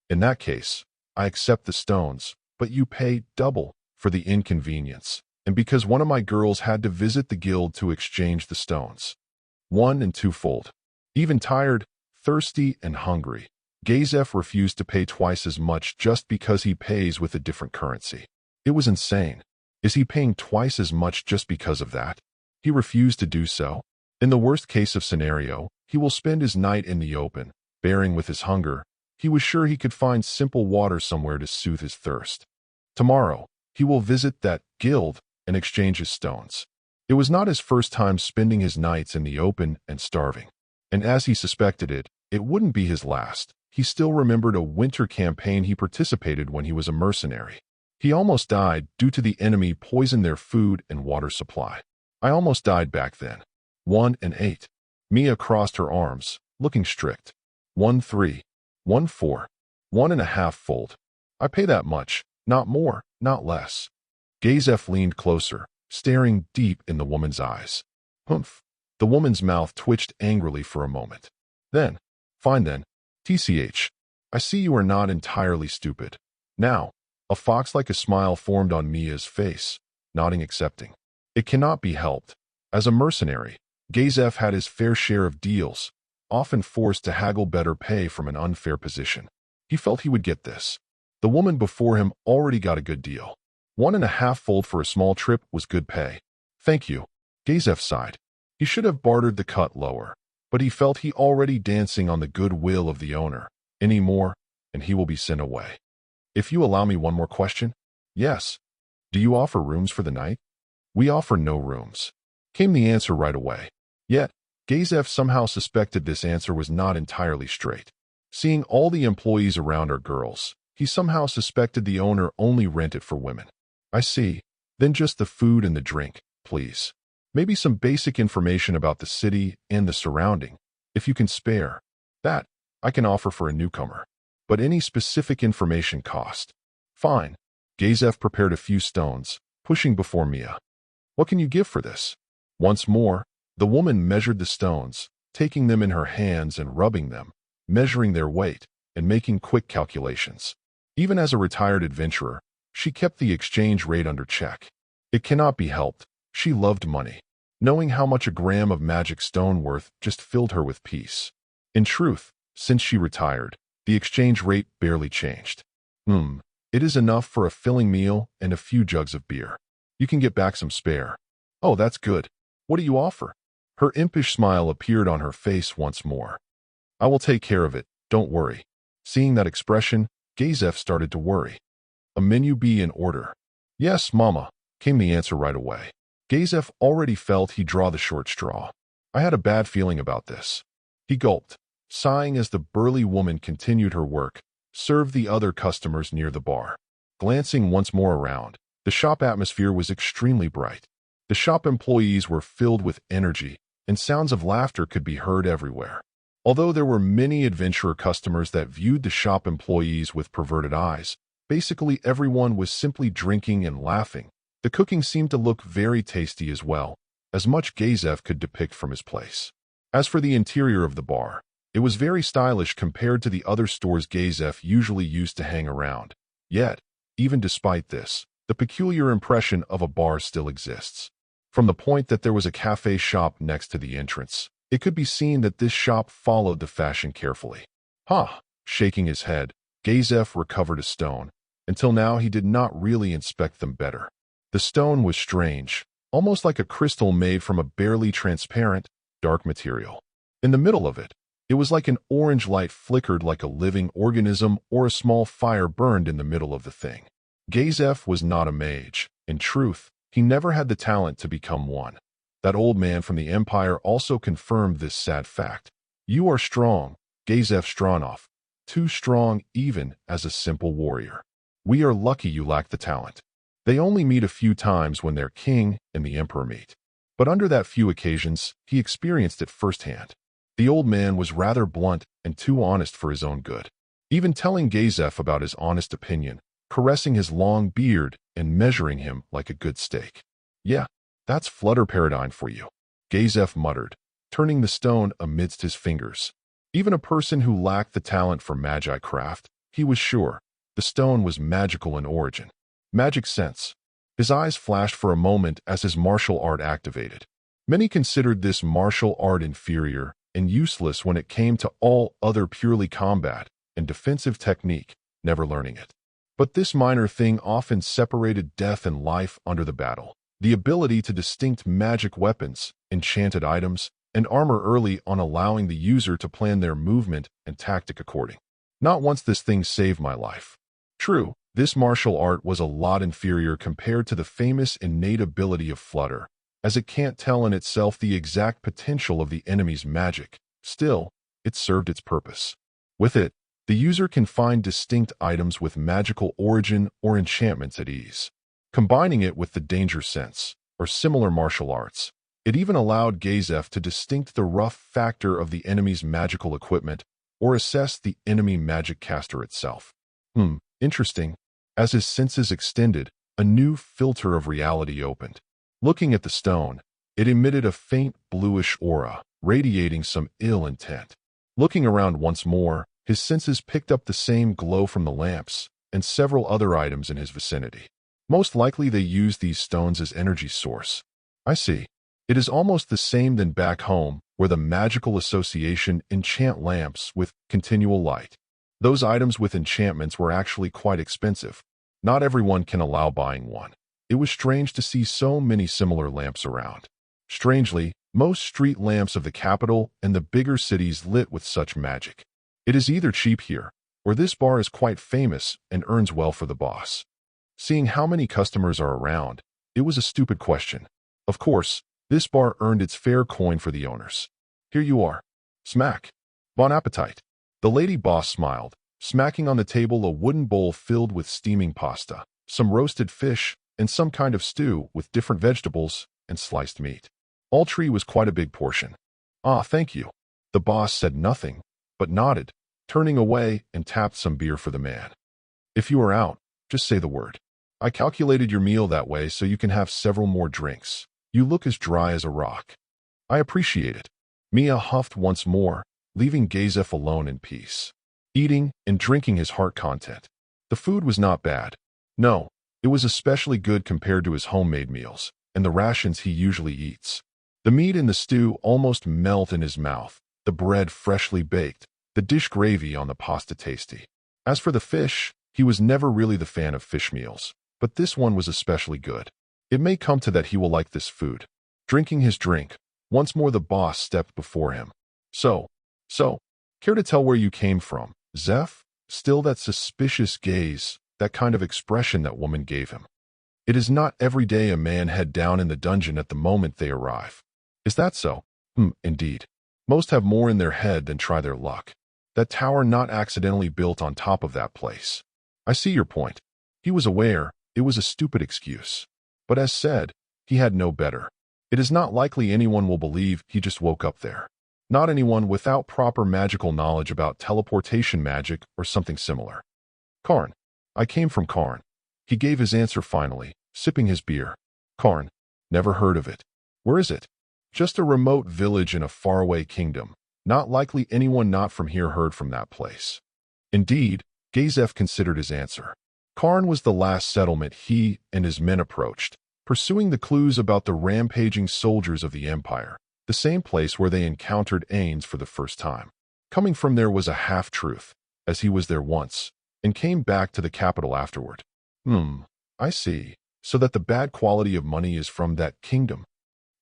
In that case, I accept the stones, but you pay double for the inconvenience, and because one of my girls had to visit the guild to exchange the stones. 1 and 2-fold. Even tired, thirsty, and hungry, Gazaf refused to pay twice as much just because he pays with a different currency. It was insane. Is he paying twice as much just because of that? He refused to do so. In the worst case of scenario, he will spend his night in the open, bearing with his hunger. He was sure he could find simple water somewhere to soothe his thirst. Tomorrow, he will visit that guild and exchange his stones. It was not his first time spending his nights in the open and starving. And as he suspected it, it wouldn't be his last. he still remembered a winter campaign he participated when he was a mercenary. He almost died due to the enemy poisoned their food and water supply. I almost died back then. 1 and 8. Mia crossed her arms, looking strict. 1 3. 1 4. 1.5 fold. I pay that much, not more, not less. Gazaf leaned closer, staring deep in the woman's eyes. Humph. The woman's mouth twitched angrily for a moment. Then, fine then, TCH. I see you are not entirely stupid. Now, a fox-like a smile formed on Mia's face, nodding accepting. It cannot be helped. As a mercenary, Gazaf had his fair share of deals, often forced to haggle better pay from an unfair position. He felt he would get this. The woman before him already got a good deal. 1.5 fold for a small trip was good pay. Thank you. Gazaf sighed. He should have bartered the cut lower, but he felt he already dancing on the goodwill of the owner. Any more, and he will be sent away. If you allow me one more question? Yes. Do you offer rooms for the night? We offer no rooms. Came the answer right away. Yet, Gazaf somehow suspected this answer was not entirely straight. Seeing all the employees around are girls, he somehow suspected the owner only rented for women. I see. Then just the food and the drink, please. Maybe some basic information about the city and the surrounding, if you can spare. That, I can offer for a newcomer. But any specific information cost. Fine. Gazaf prepared a few stones, pushing before Mia. What can you give for this? Once more, the woman measured the stones, taking them in her hands and rubbing them, measuring their weight, and making quick calculations. Even as a retired adventurer, she kept the exchange rate under check. It cannot be helped. She loved money. Knowing how much a gram of magic stone worth just filled her with peace. In truth, since she retired, the exchange rate barely changed. It is enough for a filling meal and a few jugs of beer. You can get back some spare. Oh, that's good. What do you offer? Her impish smile appeared on her face once more. I will take care of it, don't worry. Seeing that expression, Gazaf started to worry. A menu be in order. Yes, Mama, came the answer right away. Gazaf already felt he'd draw the short straw. I had a bad feeling about this. He gulped, sighing as the burly woman continued her work, served the other customers near the bar. Glancing once more around, the shop atmosphere was extremely bright. The shop employees were filled with energy, and sounds of laughter could be heard everywhere. Although there were many adventurer customers that viewed the shop employees with perverted eyes, basically everyone was simply drinking and laughing. The cooking seemed to look very tasty as well, as much Gazaf could depict from his place. As for the interior of the bar, it was very stylish compared to the other stores Gazaf usually used to hang around. Yet, even despite this, the peculiar impression of a bar still exists. From the point that there was a cafe shop next to the entrance, it could be seen that this shop followed the fashion carefully. Shaking his head, Gazaf recovered a stone. Until now he did not really inspect them better. The stone was strange, almost like a crystal made from a barely transparent, dark material. In the middle of it, it was like an orange light flickered like a living organism or a small fire burned in the middle of the thing. Gazaf was not a mage. In truth, he never had the talent to become one. That old man from the Empire also confirmed this sad fact. You are strong, Gazaf Strawnoff, too strong even as a simple warrior. We are lucky you lack the talent. They only meet a few times when their king and the emperor meet. But under that few occasions, he experienced it firsthand. The old man was rather blunt and too honest for his own good. Even telling Gazaf about his honest opinion, caressing his long beard and measuring him like a good steak. Yeah, that's Flutter Paradigm for you, Gazaf muttered, turning the stone amidst his fingers. Even a person who lacked the talent for magi craft, he was sure, the stone was magical in origin. Magic sense. His eyes flashed for a moment as his martial art activated. Many considered this martial art inferior and useless when it came to all other purely combat and defensive technique, never learning it. But this minor thing often separated death and life under the battle. The ability to distinct magic weapons, enchanted items, and armor early on, allowing the user to plan their movement and tactic according. Not once this thing saved my life. True, this martial art was a lot inferior compared to the famous innate ability of Flutter, as it can't tell in itself the exact potential of the enemy's magic. Still, it served its purpose. With it, The user can find distinct items with magical origin or enchantments at ease. Combining it with the danger sense, or similar martial arts, it even allowed Gazaf to distinct the rough factor of the enemy's magical equipment or assess the enemy magic caster itself. Interesting. As his senses extended, a new filter of reality opened. Looking at the stone, it emitted a faint bluish aura, radiating some ill intent. Looking around once more, his senses picked up the same glow from the lamps and several other items in his vicinity. Most likely they used these stones as energy source. I see. It is almost the same than back home, where the magical association enchant lamps with continual light. Those items with enchantments were actually quite expensive. Not everyone can allow buying one. It was strange to see so many similar lamps around. Strangely, most street lamps of the capital and the bigger cities lit with such magic. It is either cheap here, or this bar is quite famous and earns well for the boss. Seeing how many customers are around, it was a stupid question. Of course, this bar earned its fair coin for the owners. Here you are. Smack. Bon appetit. The lady boss smiled, smacking on the table a wooden bowl filled with steaming pasta, some roasted fish, and some kind of stew with different vegetables and sliced meat. All three was quite a big portion. Ah, thank you. The boss said nothing, but nodded, turning away and tapped some beer for the man. If you are out, just say the word. I calculated your meal that way so you can have several more drinks. You look as dry as a rock. I appreciate it. Mia huffed once more, leaving Gazaf alone in peace, eating and drinking his heart content. The food was not bad. No, it was especially good compared to his homemade meals and the rations he usually eats. The meat in the stew almost melt in his mouth, the bread freshly baked, the dish gravy on the pasta tasty. As for the fish, he was never really the fan of fish meals, but this one was especially good. It may come to that he will like this food. Drinking his drink, once more the boss stepped before him. So, care to tell where you came from, Zeph? Still that suspicious gaze, that kind of expression that woman gave him. It is not every day a man head down in the dungeon at the moment they arrive. Is that so? Indeed. Most have more in their head than try their luck. That tower not accidentally built on top of that place. I see your point. He was aware it was a stupid excuse. But as said, he had no better. It is not likely anyone will believe he just woke up there. Not anyone without proper magical knowledge about teleportation magic or something similar. Karn. I came from Karn. He gave his answer finally, sipping his beer. Karn. Never heard of it. Where is it? Just a remote village in a faraway kingdom. Not likely anyone not from here heard from that place. Indeed, Gazaf considered his answer. Karn was the last settlement he and his men approached, pursuing the clues about the rampaging soldiers of the Empire, the same place where they encountered Ains for the first time. Coming from there was a half-truth, as he was there once, and came back to the capital afterward. I see. So that the bad quality of money is from that kingdom.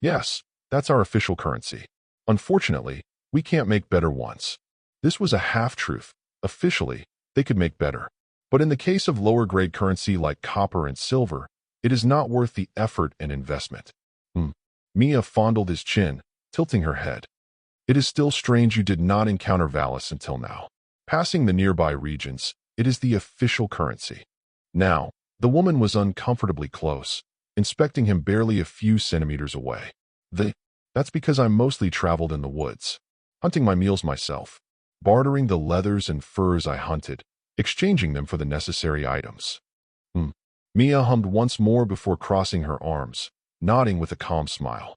Yes, that's our official currency. Unfortunately, we can't make better ones. This was a half-truth. Officially, they could make better. But in the case of lower-grade currency like copper and silver, it is not worth the effort and investment. Mia fondled his chin, tilting her head. It is still strange you did not encounter Valis until now. Passing the nearby regions, it is the official currency. Now, the woman was uncomfortably close, inspecting him barely a few centimeters away. That's because I mostly traveled in the woods, hunting my meals myself, bartering the leathers and furs I hunted, exchanging them for the necessary items. Mia hummed once more before crossing her arms, nodding with a calm smile.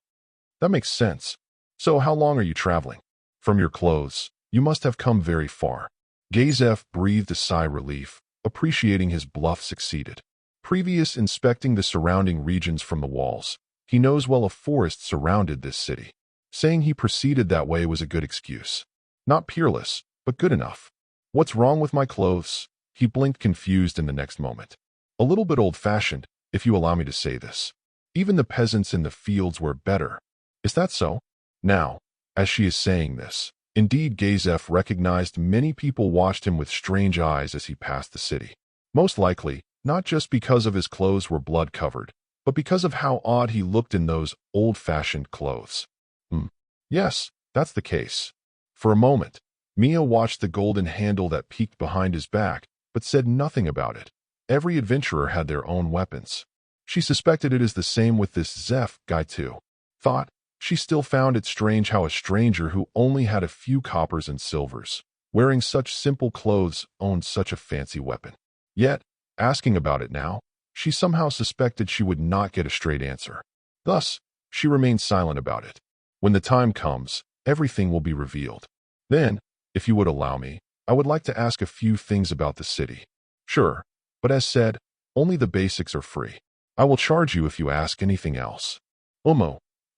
That makes sense. So how long are you traveling? From your clothes, you must have come very far. Gazaf breathed a sigh of relief, appreciating his bluff succeeded. Previous inspecting the surrounding regions from the walls, he knows well a forest surrounded this city. Saying he proceeded that way was a good excuse. Not peerless, but good enough. What's wrong with my clothes? He blinked confused in the next moment. A little bit old-fashioned, if you allow me to say this. Even the peasants in the fields were better. Is that so? Now, as she is saying this, indeed Gazaf recognized many people watched him with strange eyes as he passed the city. Most likely, not just because of his clothes were blood-covered, but because of how odd he looked in those old-fashioned clothes. Yes, that's the case. For a moment, Mia watched the golden handle that peeked behind his back, but said nothing about it. Every adventurer had their own weapons. She suspected it is the same with this Zeph guy too. Thought, she still found it strange how a stranger who only had a few coppers and silvers, wearing such simple clothes, owned such a fancy weapon. Yet, asking about it now, she somehow suspected she would not get a straight answer. Thus, she remained silent about it. When the time comes, everything will be revealed. Then, if you would allow me, I would like to ask a few things about the city. Sure, but as said, only the basics are free. I will charge you if you ask anything else.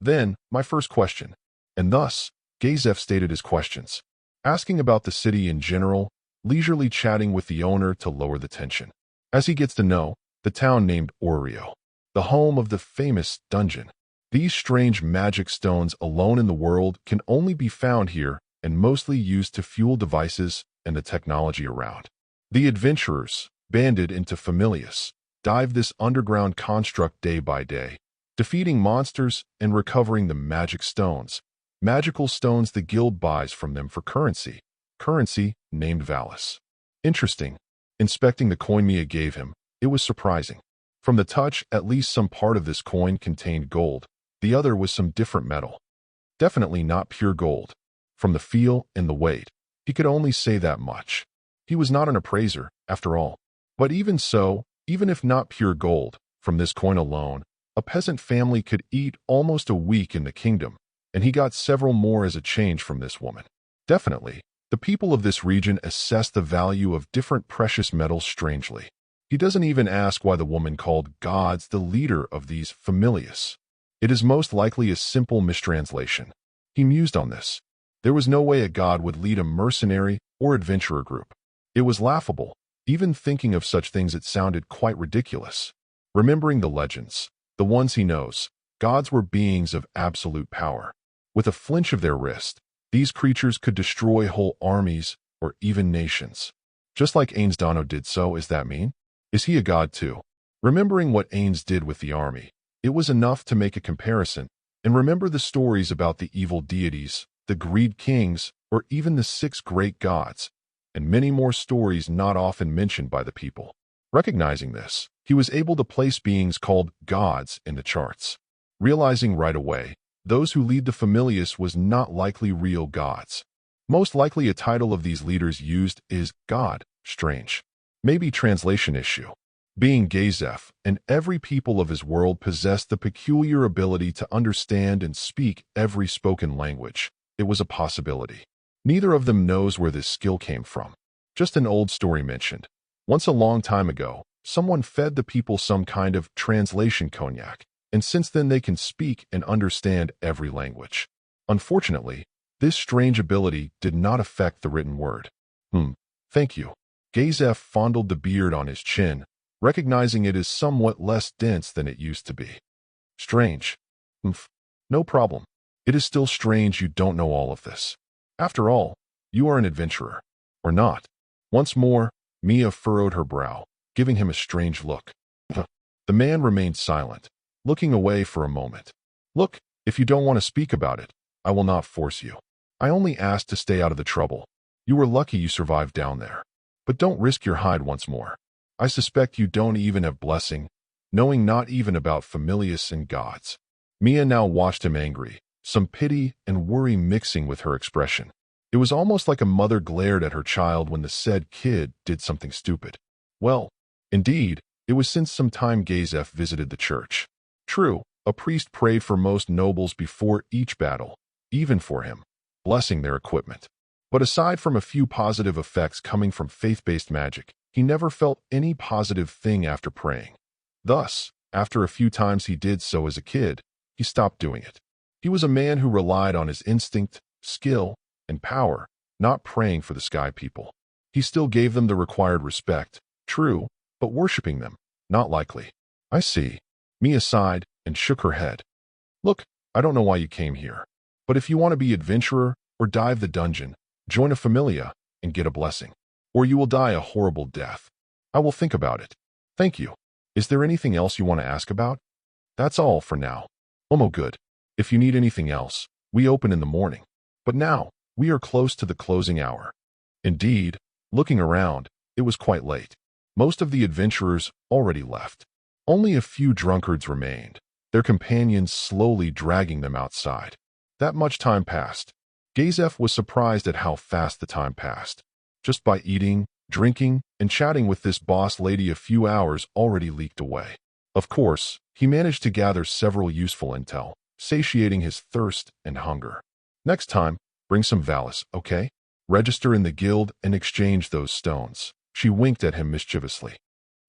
Then, my first question. And thus, Gazaf stated his questions, asking about the city in general, leisurely chatting with the owner to lower the tension. As he gets to know, the town named Oreo, the home of the famous dungeon. These strange magic stones alone in the world can only be found here and mostly used to fuel devices and the technology around. The adventurers, banded into familias, dive this underground construct day by day, defeating monsters and recovering the magic stones the guild buys from them for currency named Valis. Interesting. Inspecting the coin Mia gave him, it was surprising. From the touch, at least some part of this coin contained gold, the other was some different metal. Definitely not pure gold. From the feel and the weight, he could only say that much. He was not an appraiser, after all. But even so, even if not pure gold, from this coin alone, a peasant family could eat almost a week in the kingdom, and he got several more as a change from this woman. Definitely, the people of this region assess the value of different precious metals strangely. He doesn't even ask why the woman called gods the leader of these familias. It is most likely a simple mistranslation. He mused on this. There was no way a god would lead a mercenary or adventurer group. It was laughable. Even thinking of such things, it sounded quite ridiculous. Remembering the legends, the ones he knows, gods were beings of absolute power. With a flinch of their wrist, these creatures could destroy whole armies or even nations. Just like Ain's Dono did so, is that mean? Is he a god too? Remembering what Ain's did with the army, it was enough to make a comparison and remember the stories about the evil deities, the greed kings, or even the 6 great gods, and many more stories not often mentioned by the people. Recognizing this, he was able to place beings called gods in the charts. Realizing right away, those who lead the familias was not likely real gods. Most likely a title of these leaders used is God. Strange. Maybe translation issue. Being Gazaf and every people of his world possessed the peculiar ability to understand and speak every spoken language. It was a possibility. Neither of them knows where this skill came from. Just an old story mentioned. Once a long time ago, someone fed the people some kind of translation cognac, and since then they can speak and understand every language. Unfortunately, this strange ability did not affect the written word. Thank you. Gazaf fondled the beard on his chin, recognizing it is somewhat less dense than it used to be. Strange. No problem. It is still strange you don't know all of this. After all, you are an adventurer. Or not. Once more, Mia furrowed her brow, giving him a strange look. The man remained silent, looking away for a moment. Look, if you don't want to speak about it, I will not force you. I only asked to stay out of the trouble. You were lucky you survived down there. But don't risk your hide once more. I suspect you don't even have blessing, knowing not even about familias and gods. Mia now watched him angry, some pity and worry mixing with her expression. It was almost like a mother glared at her child when the said kid did something stupid. Well, indeed, it was since some time Gazaf visited the church. True, a priest prayed for most nobles before each battle, even for him, blessing their equipment. But aside from a few positive effects coming from faith-based magic, he never felt any positive thing after praying. Thus, after a few times he did so as a kid, he stopped doing it. He was a man who relied on his instinct, skill, and power, not praying for the sky people. He still gave them the required respect, true, but worshipping them, not likely. I see. Mia sighed and shook her head. Look, I don't know why you came here, but if you want to be adventurer or dive the dungeon, join a familia and get a blessing, or you will die a horrible death. I will think about it. Thank you. Is there anything else you want to ask about? That's all for now. Good. If you need anything else, we open in the morning. But now, We are close to the closing hour. Indeed, looking around, it was quite late. Most of the adventurers already left. Only a few drunkards remained, their companions slowly dragging them outside. That much time passed. Gazaf was surprised at how fast the time passed. Just by eating, drinking, and chatting with this boss lady, a few hours already leaked away. Of course, he managed to gather several useful intel, satiating his thirst and hunger. Next time, bring some Valis, okay? Register in the guild and exchange those stones. She winked at him mischievously.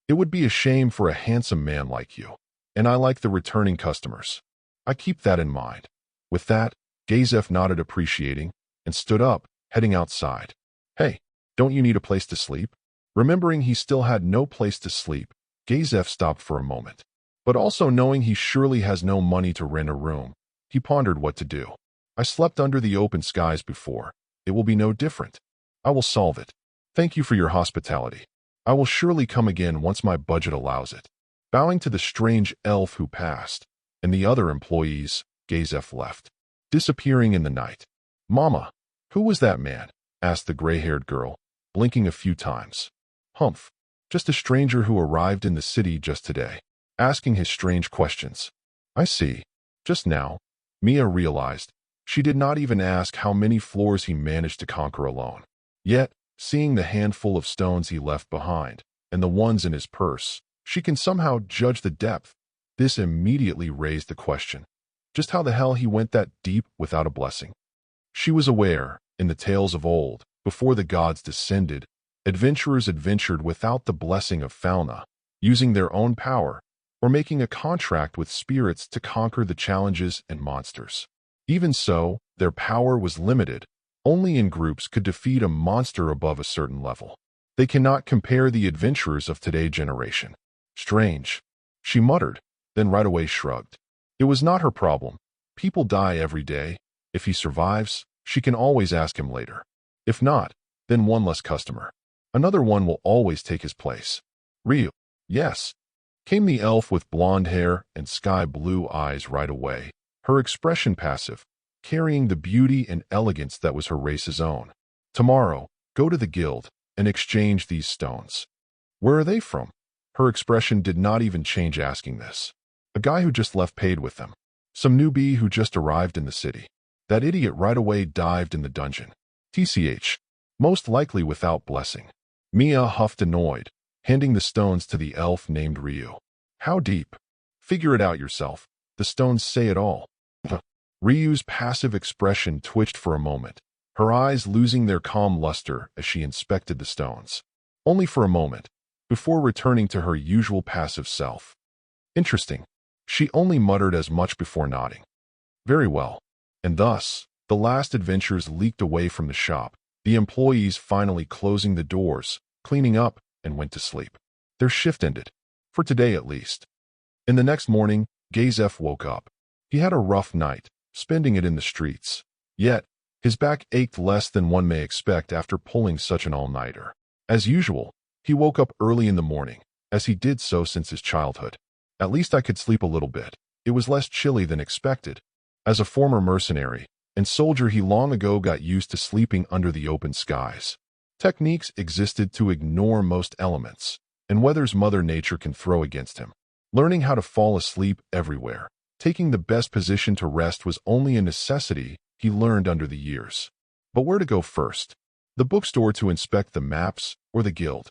It would be a shame for a handsome man like you. And I like the returning customers. I keep that in mind. With that, Gazaf nodded appreciating and stood up, heading outside. Hey, don't you need a place to sleep? Remembering he still had no place to sleep, Gazaf stopped for a moment. But also knowing he surely has no money to rent a room, he pondered what to do. I slept under the open skies before. It will be no different. I will solve it. Thank you for your hospitality. I will surely come again once my budget allows it. Bowing to the strange elf who passed, and the other employees, Gazaf left, disappearing in the night. Mama, who was that man? Asked the gray-haired girl, blinking a few times. Humph, just a stranger who arrived in the city just today, asking his strange questions. I see. Just now, Mia realized she did not even ask how many floors he managed to conquer alone. Yet, seeing the handful of stones he left behind, and the ones in his purse, she can somehow judge the depth. This immediately raised the question, just how the hell he went that deep without a blessing. She was aware, in the tales of old, before the gods descended, adventurers adventured without the blessing of Fauna, using their own power, or making a contract with spirits to conquer the challenges and monsters. Even so, their power was limited. Only in groups could defeat a monster above a certain level. They cannot compare the adventurers of today's generation. Strange, she muttered, then right away shrugged. It was not her problem. People die every day. If he survives, she can always ask him later. If not, then one less customer. Another one will always take his place. Ryu. Yes. Came the elf with blonde hair and sky-blue eyes right away, her expression passive, carrying the beauty and elegance that was her race's own. Tomorrow, go to the guild and exchange these stones. Where are they from? Her expression did not even change asking this. A guy who just left paid with them. Some newbie who just arrived in the city. That idiot right away dived in the dungeon. TCH. Most likely without blessing. Mia huffed annoyed, handing the stones to the elf named Ryu. How deep? Figure it out yourself. The stones say it all. Ryu's passive expression twitched for a moment, her eyes losing their calm luster as she inspected the stones. Only for a moment, before returning to her usual passive self. Interesting. She only muttered as much before nodding. Very well. And thus, the last adventures leaked away from the shop, the employees finally closing the doors, cleaning up, and went to sleep. Their shift ended. For today at least. In the next morning, Gazaf woke up. He had a rough night, spending it in the streets. Yet, his back ached less than one may expect after pulling such an all-nighter. As usual, he woke up early in the morning, as he did so since his childhood. At least I could sleep a little bit. It was less chilly than expected. As a former mercenary and soldier, he long ago got used to sleeping under the open skies. Techniques existed to ignore most elements, and weather's Mother Nature can throw against him. Learning how to fall asleep everywhere, taking the best position to rest was only a necessity he learned under the years. But where to go first? The bookstore to inspect the maps, or the guild?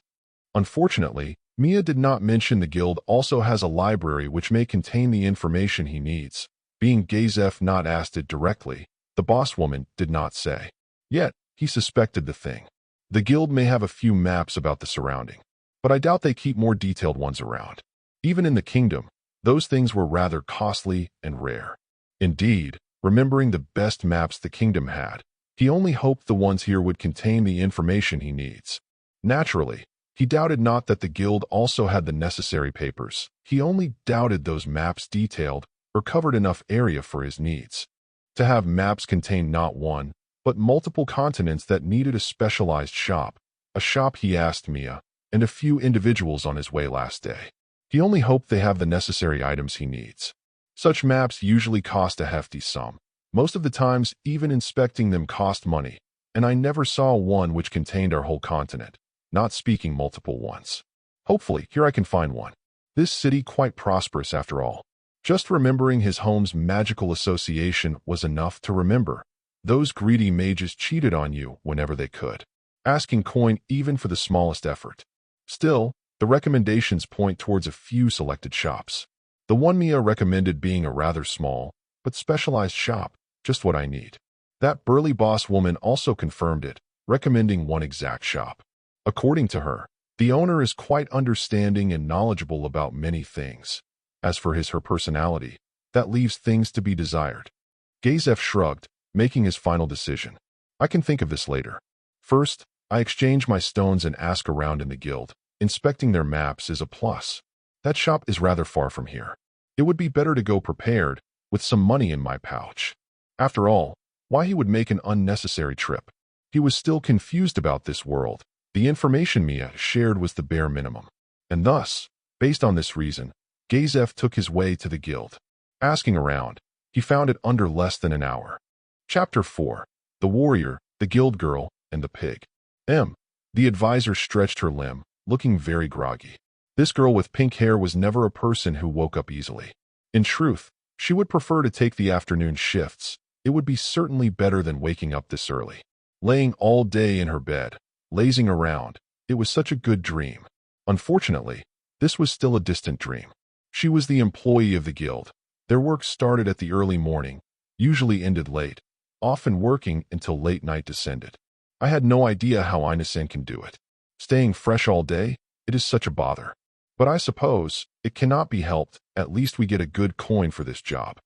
Unfortunately, Mia did not mention the guild also has a library which may contain the information he needs. Being Gazaf not asked it directly, the boss woman did not say. Yet, he suspected the thing. The guild may have a few maps about the surrounding, but I doubt they keep more detailed ones around. Even in the kingdom, those things were rather costly and rare. Indeed, remembering the best maps the kingdom had, he only hoped the ones here would contain the information he needs. Naturally, he doubted not that the guild also had the necessary papers. He only doubted those maps detailed or covered enough area for his needs. To have maps contain not one, but multiple continents that needed a specialized shop, a shop he asked Mia, and a few individuals on his way last day. He only hoped they have the necessary items he needs. Such maps usually cost a hefty sum. Most of the times, even inspecting them cost money, and I never saw one which contained our whole continent, not speaking multiple ones. Hopefully, here I can find one. This city quite prosperous after all. Just remembering his home's magical association was enough to remember. Those greedy mages cheated on you whenever they could, asking coin even for the smallest effort. Still, the recommendations point towards a few selected shops. The one Mia recommended being a rather small, but specialized shop, just what I need. That burly boss woman also confirmed it, recommending one exact shop. According to her, the owner is quite understanding and knowledgeable about many things. As for her personality, that leaves things to be desired. Gazaf shrugged, making his final decision. I can think of this later. First, I exchange my stones and ask around in the guild. Inspecting their maps is a plus. That shop is rather far from here. It would be better to go prepared, with some money in my pouch. After all, why he would make an unnecessary trip? He was still confused about this world. The information Mia shared was the bare minimum. And thus, based on this reason, Gazaf took his way to the guild. Asking around, he found it under less than an hour. Chapter 4. The Warrior, the Guild Girl, and the Pig. The advisor stretched her limb, looking very groggy. This girl with pink hair was never a person who woke up easily. In truth, she would prefer to take the afternoon shifts. It would be certainly better than waking up this early. Laying all day in her bed, lazing around, it was such a good dream. Unfortunately, this was still a distant dream. She was the employee of the guild. Their work started at the early morning, usually ended late, often working until late night descended. I had no idea how Inasen can do it. Staying fresh all day, it is such a bother. But I suppose it cannot be helped, at least we get a good coin for this job.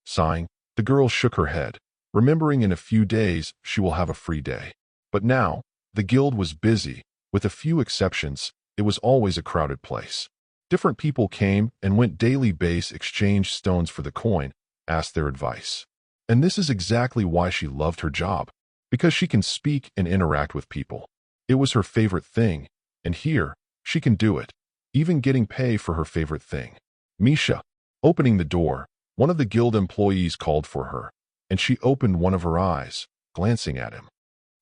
Sighing, the girl shook her head, remembering in a few days she will have a free day. But now, the guild was busy. With a few exceptions, it was always a crowded place. Different people came and went daily base, exchanged stones for the coin, asked their advice. And this is exactly why she loved her job, because she can speak and interact with people. It was her favorite thing, and here, she can do it, even getting pay for her favorite thing. Misha. Opening the door, one of the guild employees called for her, and she opened one of her eyes, glancing at him.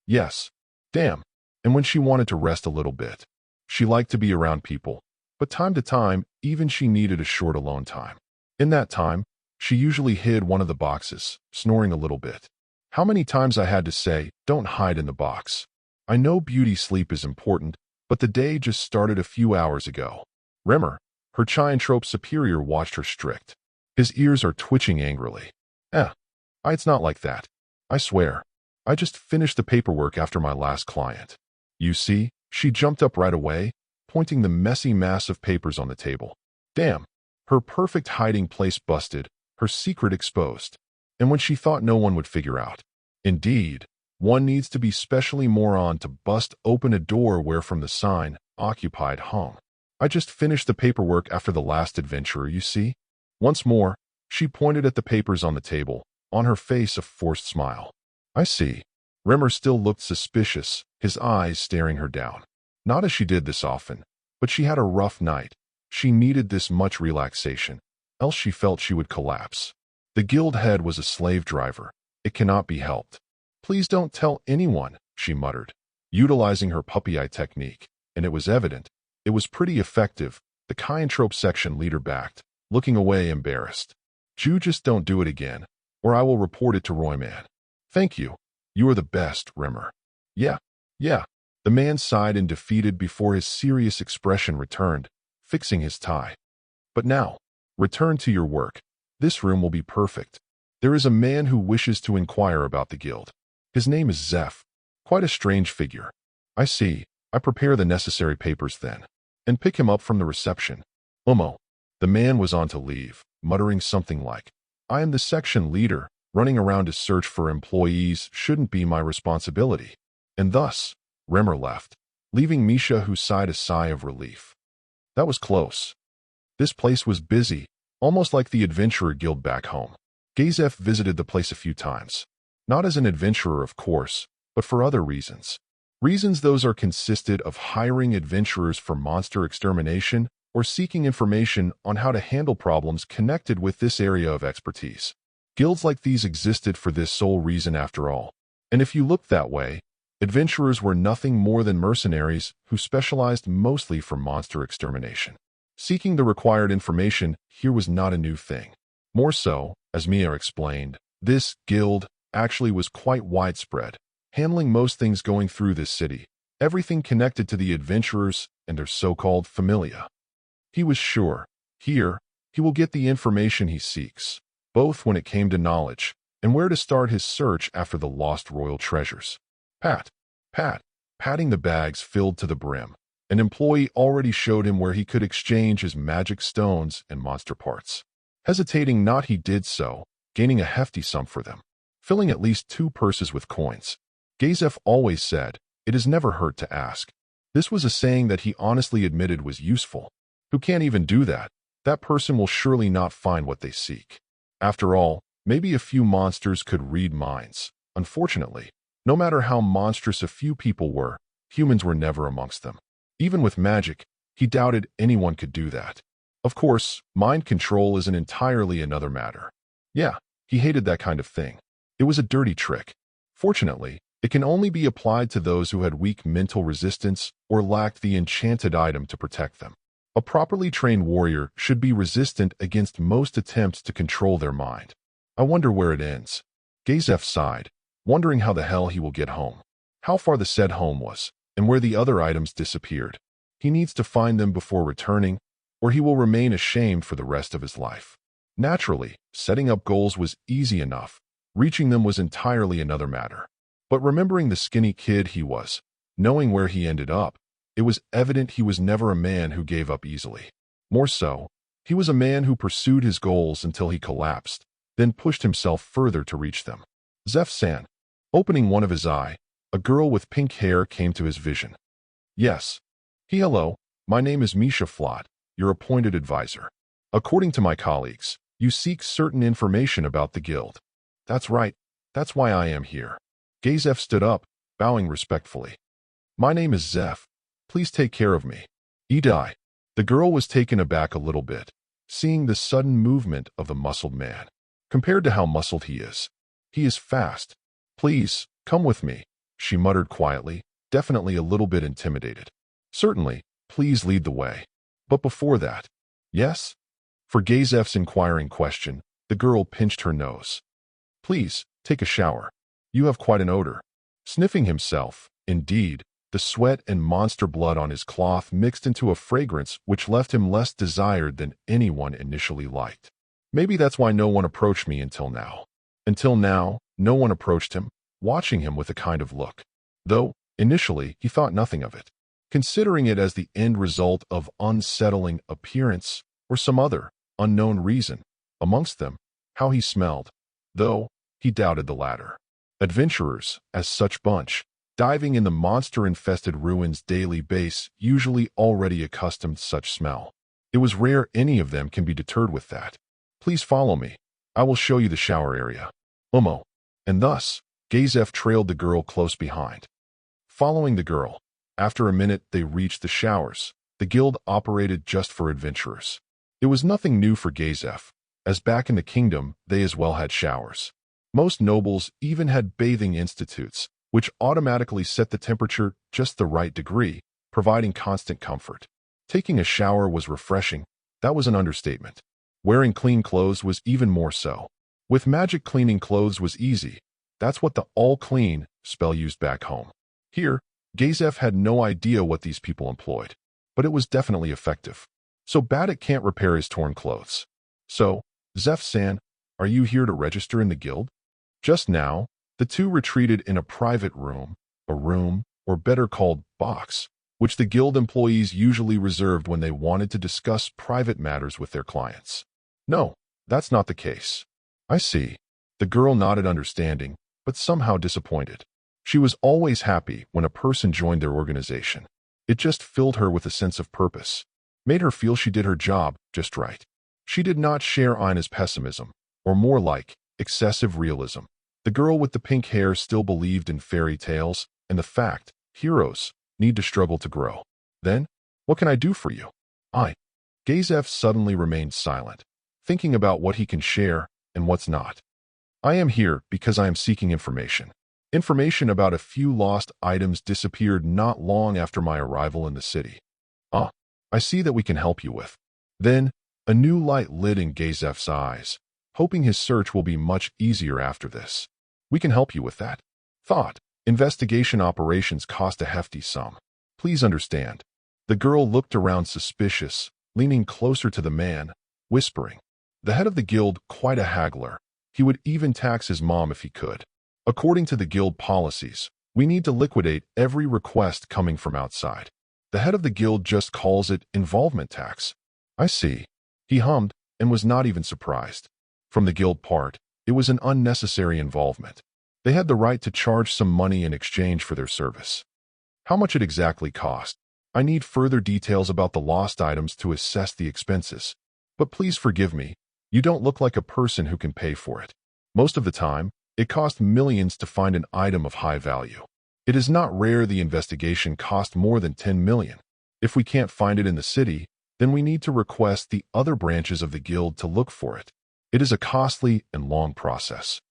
Yes, damn. And when she wanted to rest a little bit, she liked to be around people, but time to time, even she needed a short alone time. In that time, she usually hid one of the boxes, snoring a little bit. How many times I had to say, don't hide in the box. I know beauty sleep is important, but the day just started a few hours ago. Remmer, her Chiantrope superior, watched her strict. His ears are twitching angrily. It's not like that. I swear. I just finished the paperwork after my last client. You see, she jumped up right away, pointing the messy mass of papers on the table. Damn. Her perfect hiding place busted, her secret exposed. And when she thought no one would figure out. Indeed, one needs to be specially moron to bust open a door where from the sign, occupied, hung. I just finished the paperwork after the last adventurer, you see? Once more, she pointed at the papers on the table, on her face a forced smile. I see. Remmer still looked suspicious, his eyes staring her down. Not as she did this often, but she had a rough night. She needed this much relaxation, else she felt she would collapse. The guild head was a slave driver. It cannot be helped. Please don't tell anyone, she muttered, utilizing her puppy eye technique, and it was evident. It was pretty effective. The Chiantrope section leader backed, looking away embarrassed. Just don't do it again, or I will report it to Royman. Thank you. You are the best, Remmer. Yeah. The man sighed and defeated before his serious expression returned, fixing his tie. But now, return to your work. This room will be perfect. There is a man who wishes to inquire about the guild. His name is Zeph. Quite a strange figure. I see. I prepare the necessary papers then, and pick him up from the reception. The man was on to leave, muttering something like, I am the section leader. Running around to search for employees shouldn't be my responsibility. And thus, Remmer left, leaving Misha, who sighed a sigh of relief. That was close. This place was busy, almost like the Adventurer Guild back home. Gazaf visited the place a few times. Not as an adventurer, of course, but for other reasons. Reasons those are consisted of hiring adventurers for monster extermination or seeking information on how to handle problems connected with this area of expertise. Guilds like these existed for this sole reason after all. And if you look that way, Adventurers were nothing more than mercenaries who specialized mostly for monster extermination. Seeking the required information here was not a new thing. More so, as Mia explained, this guild actually was quite widespread, handling most things going through this city, everything connected to the adventurers and their so-called familia. He was sure, here, he will get the information he seeks, both when it came to knowledge and where to start his search after the lost royal treasures. Patting the bags filled to the brim. An employee already showed him where he could exchange his magic stones and monster parts. Hesitating not, he did so, gaining a hefty sum for them, filling at least 2 purses with coins. Gazaf always said, "It has never hurt to ask." This was a saying that he honestly admitted was useful. Who can't even do that? That person will surely not find what they seek. After all, maybe a few monsters could read minds. Unfortunately, no matter how monstrous a few people were, humans were never amongst them. Even with magic, he doubted anyone could do that. Of course, mind control is an entirely another matter. Yeah, he hated that kind of thing. It was a dirty trick. Fortunately, it can only be applied to those who had weak mental resistance or lacked the enchanted item to protect them. A properly trained warrior should be resistant against most attempts to control their mind. I wonder where it ends. Gazaf sighed, wondering how the hell he will get home. How far the said home was, and where the other items disappeared. He needs to find them before returning, or he will remain ashamed for the rest of his life. Naturally, setting up goals was easy enough. Reaching them was entirely another matter. But remembering the skinny kid he was, knowing where he ended up, it was evident he was never a man who gave up easily. More so, he was a man who pursued his goals until he collapsed, then pushed himself further to reach them. Zef-san. Opening one of his eye, a girl with pink hair came to his vision. Yes. Hello, my name is Misha Flott, your appointed advisor. According to my colleagues, you seek certain information about the guild. That's right, that's why I am here. Gazaf stood up, bowing respectfully. My name is Zef. Please take care of me. Edai. The girl was taken aback a little bit, seeing the sudden movement of the muscled man. Compared to how muscled he is fast. Please, come with me, she muttered quietly, definitely a little bit intimidated. Certainly, please lead the way. But before that, yes? For Gazaf's inquiring question, the girl pinched her nose. Please, take a shower. You have quite an odor. Sniffing himself, indeed, the sweat and monster blood on his cloth mixed into a fragrance which left him less desired than anyone initially liked. Maybe that's why no one approached me until now. Until now, no one approached him, watching him with a kind of look. Though, initially, he thought nothing of it, considering it as the end result of unsettling appearance or some other, unknown reason. Amongst them, how he smelled, though he doubted the latter. Adventurers, as such bunch, diving in the monster-infested ruins daily base, usually already accustomed to such smell. It was rare any of them can be deterred with that. Please follow me. I will show you the shower area. Umo. And thus, Gazaf trailed the girl close behind. Following the girl, after a minute they reached the showers. The guild operated just for adventurers. It was nothing new for Gazaf, as back in the kingdom they as well had showers. Most nobles even had bathing institutes, which automatically set the temperature just the right degree, providing constant comfort. Taking a shower was refreshing, that was an understatement. Wearing clean clothes was even more so. With magic, cleaning clothes was easy. That's what the all-clean spell used back home. Here, Gazaf had no idea what these people employed, but it was definitely effective. So bad it can't repair his torn clothes. So, Zef-san, are you here to register in the guild? Just now, the two retreated in a private room, or better called box, which the guild employees usually reserved when they wanted to discuss private matters with their clients. No, that's not the case. I see. The girl nodded understanding, but somehow disappointed. She was always happy when a person joined their organization. It just filled her with a sense of purpose, made her feel she did her job just right. She did not share Ina's pessimism, or more like, excessive realism. The girl with the pink hair still believed in fairy tales and the fact heroes need to struggle to grow. Then, what can I do for you? Gazaf suddenly remained silent, thinking about what he can share and what's not. I am here because I am seeking information. Information about a few lost items disappeared not long after my arrival in the city. Ah, I see that we can help you with. Then, a new light lit in Gazaf's eyes, hoping his search will be much easier after this. We can help you with that. Thought. Investigation operations cost a hefty sum. Please understand. The girl looked around suspicious, leaning closer to the man, whispering. The head of the guild, quite a haggler. He would even tax his mom if he could. According to the guild policies, we need to liquidate every request coming from outside. The head of the guild just calls it involvement tax. I see. He hummed and was not even surprised. From the guild part, it was an unnecessary involvement. They had the right to charge some money in exchange for their service. How much it exactly cost? I need further details about the lost items to assess the expenses. But please forgive me, you don't look like a person who can pay for it. Most of the time, it costs millions to find an item of high value. It is not rare the investigation cost more than 10 million. If we can't find it in the city, then we need to request the other branches of the guild to look for it. It is a costly and long process.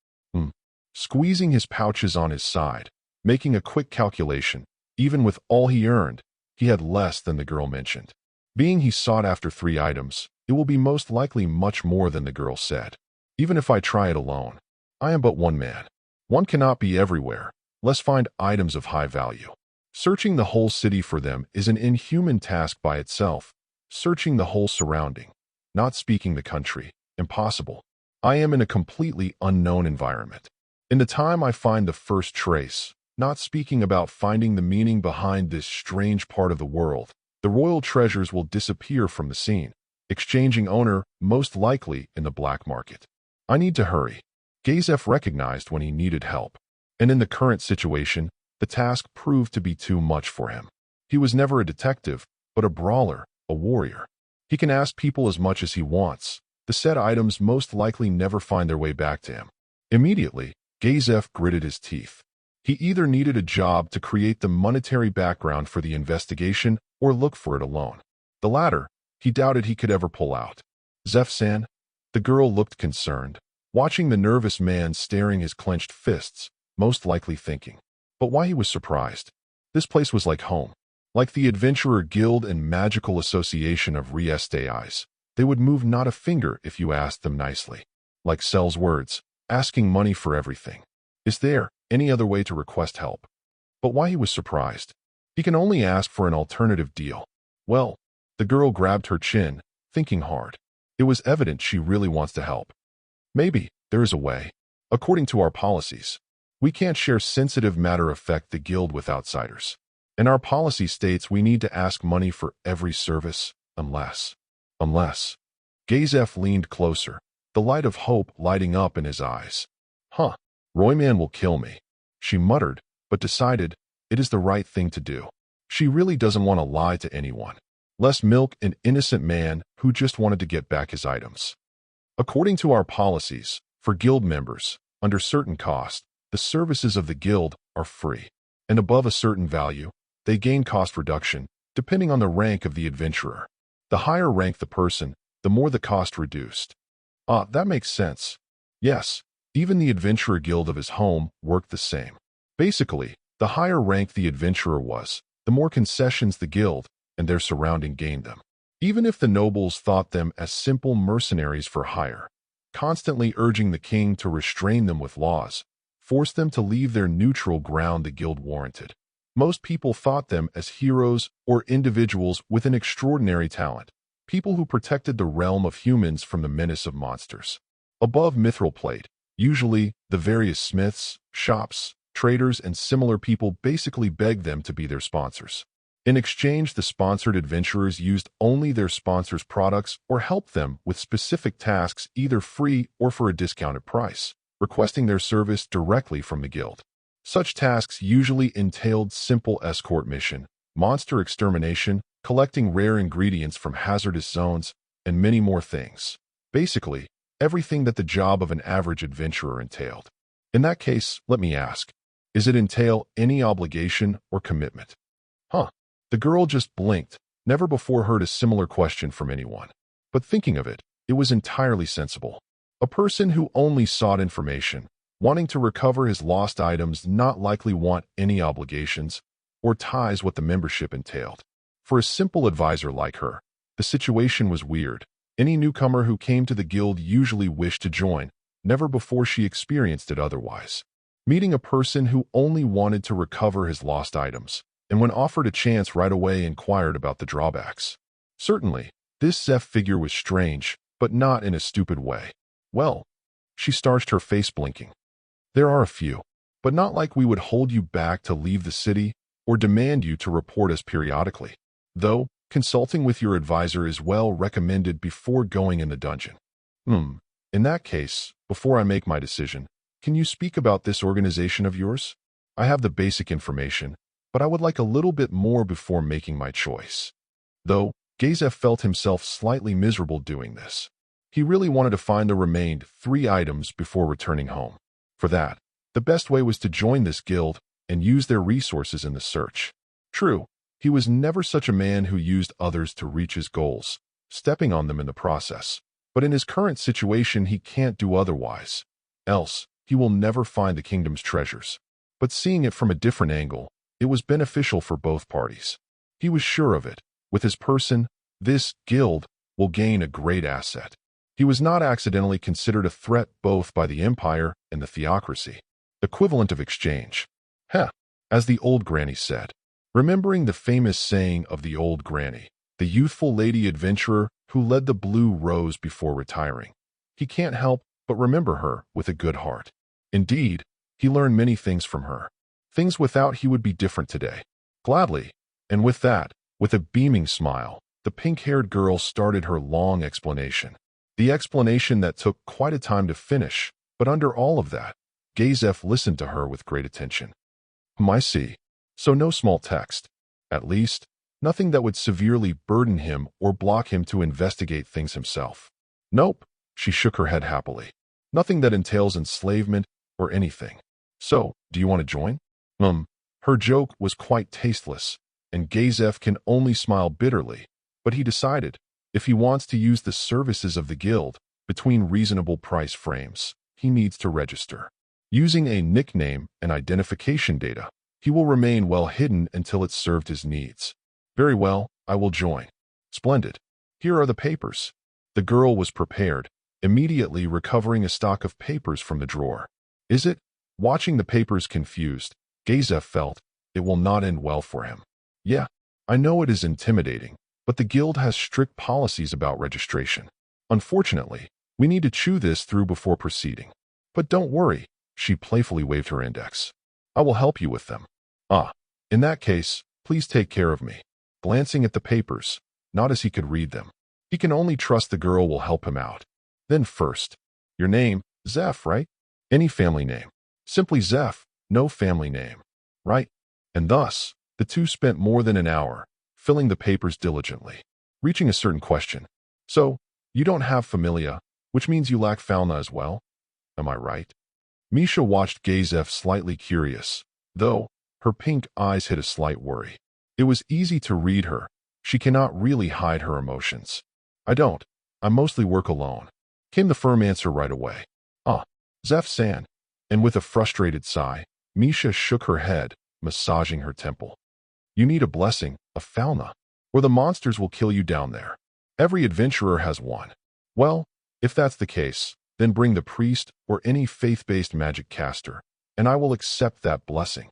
Squeezing his pouches on his side, making a quick calculation, even with all he earned, he had less than the girl mentioned. Being he sought after 3 items, it will be most likely much more than the girl said. Even if I try it alone, I am but one man. One cannot be everywhere. Let's find items of high value. Searching the whole city for them is an inhuman task by itself. Searching the whole surrounding, not speaking the country, impossible. I am in a completely unknown environment. In the time I find the first trace, not speaking about finding the meaning behind this strange part of the world, the royal treasures will disappear from the scene, exchanging owner most likely in the black market. I need to hurry. Gazaf recognized when he needed help, and in the current situation, the task proved to be too much for him. He was never a detective, but a brawler, a warrior. He can ask people as much as he wants. The said items most likely never find their way back to him. Immediately, Gazaf gritted his teeth. He either needed a job to create the monetary background for the investigation or look for it alone. The latter, he doubted he could ever pull out. Zef-san? The girl looked concerned, watching the nervous man staring his clenched fists, most likely thinking. But why he was surprised. This place was like home. Like the Adventurer Guild and Magical Association of Riestais, they would move not a finger if you asked them nicely. Like Cell's words, asking money for everything. Is there any other way to request help? But why he was surprised? He can only ask for an alternative deal. Well, the girl grabbed her chin, thinking hard. It was evident she really wants to help. Maybe there is a way. According to our policies, we can't share sensitive matter affect the guild with outsiders. And our policy states we need to ask money for every service, unless. Gazaf leaned closer, the light of hope lighting up in his eyes. Royman will kill me, she muttered, but decided it is the right thing to do. She really doesn't want to lie to anyone. Less milk an innocent man who just wanted to get back his items. According to our policies, for guild members, under certain cost, the services of the guild are free, and above a certain value, they gain cost reduction, depending on the rank of the adventurer. The higher rank the person, the more the cost reduced. That makes sense. Yes, even the adventurer guild of his home worked the same. Basically, the higher rank the adventurer was, the more concessions the guild and their surrounding gained them. Even if the nobles thought them as simple mercenaries for hire, constantly urging the king to restrain them with laws, forced them to leave their neutral ground the guild warranted. Most people thought them as heroes or individuals with an extraordinary talent, people who protected the realm of humans from the menace of monsters. Above mithril plate, usually the various smiths, shops, traders, and similar people basically begged them to be their sponsors. In exchange, the sponsored adventurers used only their sponsors' products or helped them with specific tasks either free or for a discounted price, requesting their service directly from the guild. Such tasks usually entailed simple escort mission, monster extermination, collecting rare ingredients from hazardous zones, and many more things. Basically, everything that the job of an average adventurer entailed. In that case, let me ask, does it entail any obligation or commitment? The girl just blinked, never before heard a similar question from anyone. But thinking of it, it was entirely sensible. A person who only sought information, wanting to recover his lost items, not likely want any obligations or ties what the membership entailed. For a simple advisor like her, the situation was weird. Any newcomer who came to the guild usually wished to join, never before she experienced it otherwise. Meeting a person who only wanted to recover his lost items, and when offered a chance right away inquired about the drawbacks. Certainly, this Zeph figure was strange, but not in a stupid way. Well, she starched her face blinking. There are a few, but not like we would hold you back to leave the city or demand you to report us periodically. Though, consulting with your advisor is well recommended before going in the dungeon. In that case, before I make my decision, can you speak about this organization of yours? I have the basic information, but I would like a little bit more before making my choice. Though, Gazaf felt himself slightly miserable doing this. He really wanted to find the remained 3 items before returning home. For that, the best way was to join this guild and use their resources in the search. True, he was never such a man who used others to reach his goals, stepping on them in the process. But in his current situation, he can't do otherwise. Else, he will never find the kingdom's treasures. But seeing it from a different angle, it was beneficial for both parties. He was sure of it. With his person, this guild will gain a great asset. He was not accidentally considered a threat both by the empire and the theocracy. Equivalent of exchange. As the old granny said. Remembering the famous saying of the old granny, the youthful lady adventurer who led the Blue Rose before retiring. He can't help but remember her with a good heart. Indeed, he learned many things from her. Things without he would be different today. Gladly, and with that, with a beaming smile, the pink-haired girl started her long explanation. The explanation that took quite a time to finish, but under all of that, Gazaf listened to her with great attention. I see. So no small text. At least, nothing that would severely burden him or block him to investigate things himself. Nope, she shook her head happily. Nothing that entails enslavement or anything. So, do you want to join? Her joke was quite tasteless, and Gazaf can only smile bitterly, but he decided, if he wants to use the services of the guild, between reasonable price frames, he needs to register. Using a nickname and identification data, he will remain well hidden until it served his needs. Very well, I will join. Splendid. Here are the papers. The girl was prepared, immediately recovering a stock of papers from the drawer. Is it? Watching the papers confused, Gazaf felt it will not end well for him. Yeah, I know it is intimidating, but the guild has strict policies about registration. Unfortunately, we need to chew this through before proceeding. But don't worry, she playfully waved her index. I will help you with them. In that case, please take care of me. Glancing at the papers, not as he could read them. He can only trust the girl will help him out. Then first, your name, Zeph, right? Any family name. Simply Zeph, no family name. Right? And thus, the two spent more than an hour, filling the papers diligently, reaching a certain question. So, you don't have familia, which means you lack fauna as well? Am I right? Misha watched Gazaf slightly curious, though her pink eyes hid a slight worry. It was easy to read her. She cannot really hide her emotions. I don't. I mostly work alone. Came the firm answer right away. Zeph-san. And with a frustrated sigh, Misha shook her head, massaging her temple. You need a blessing, a fauna, or the monsters will kill you down there. Every adventurer has one. Well, if that's the case, then bring the priest or any faith-based magic caster, and I will accept that blessing.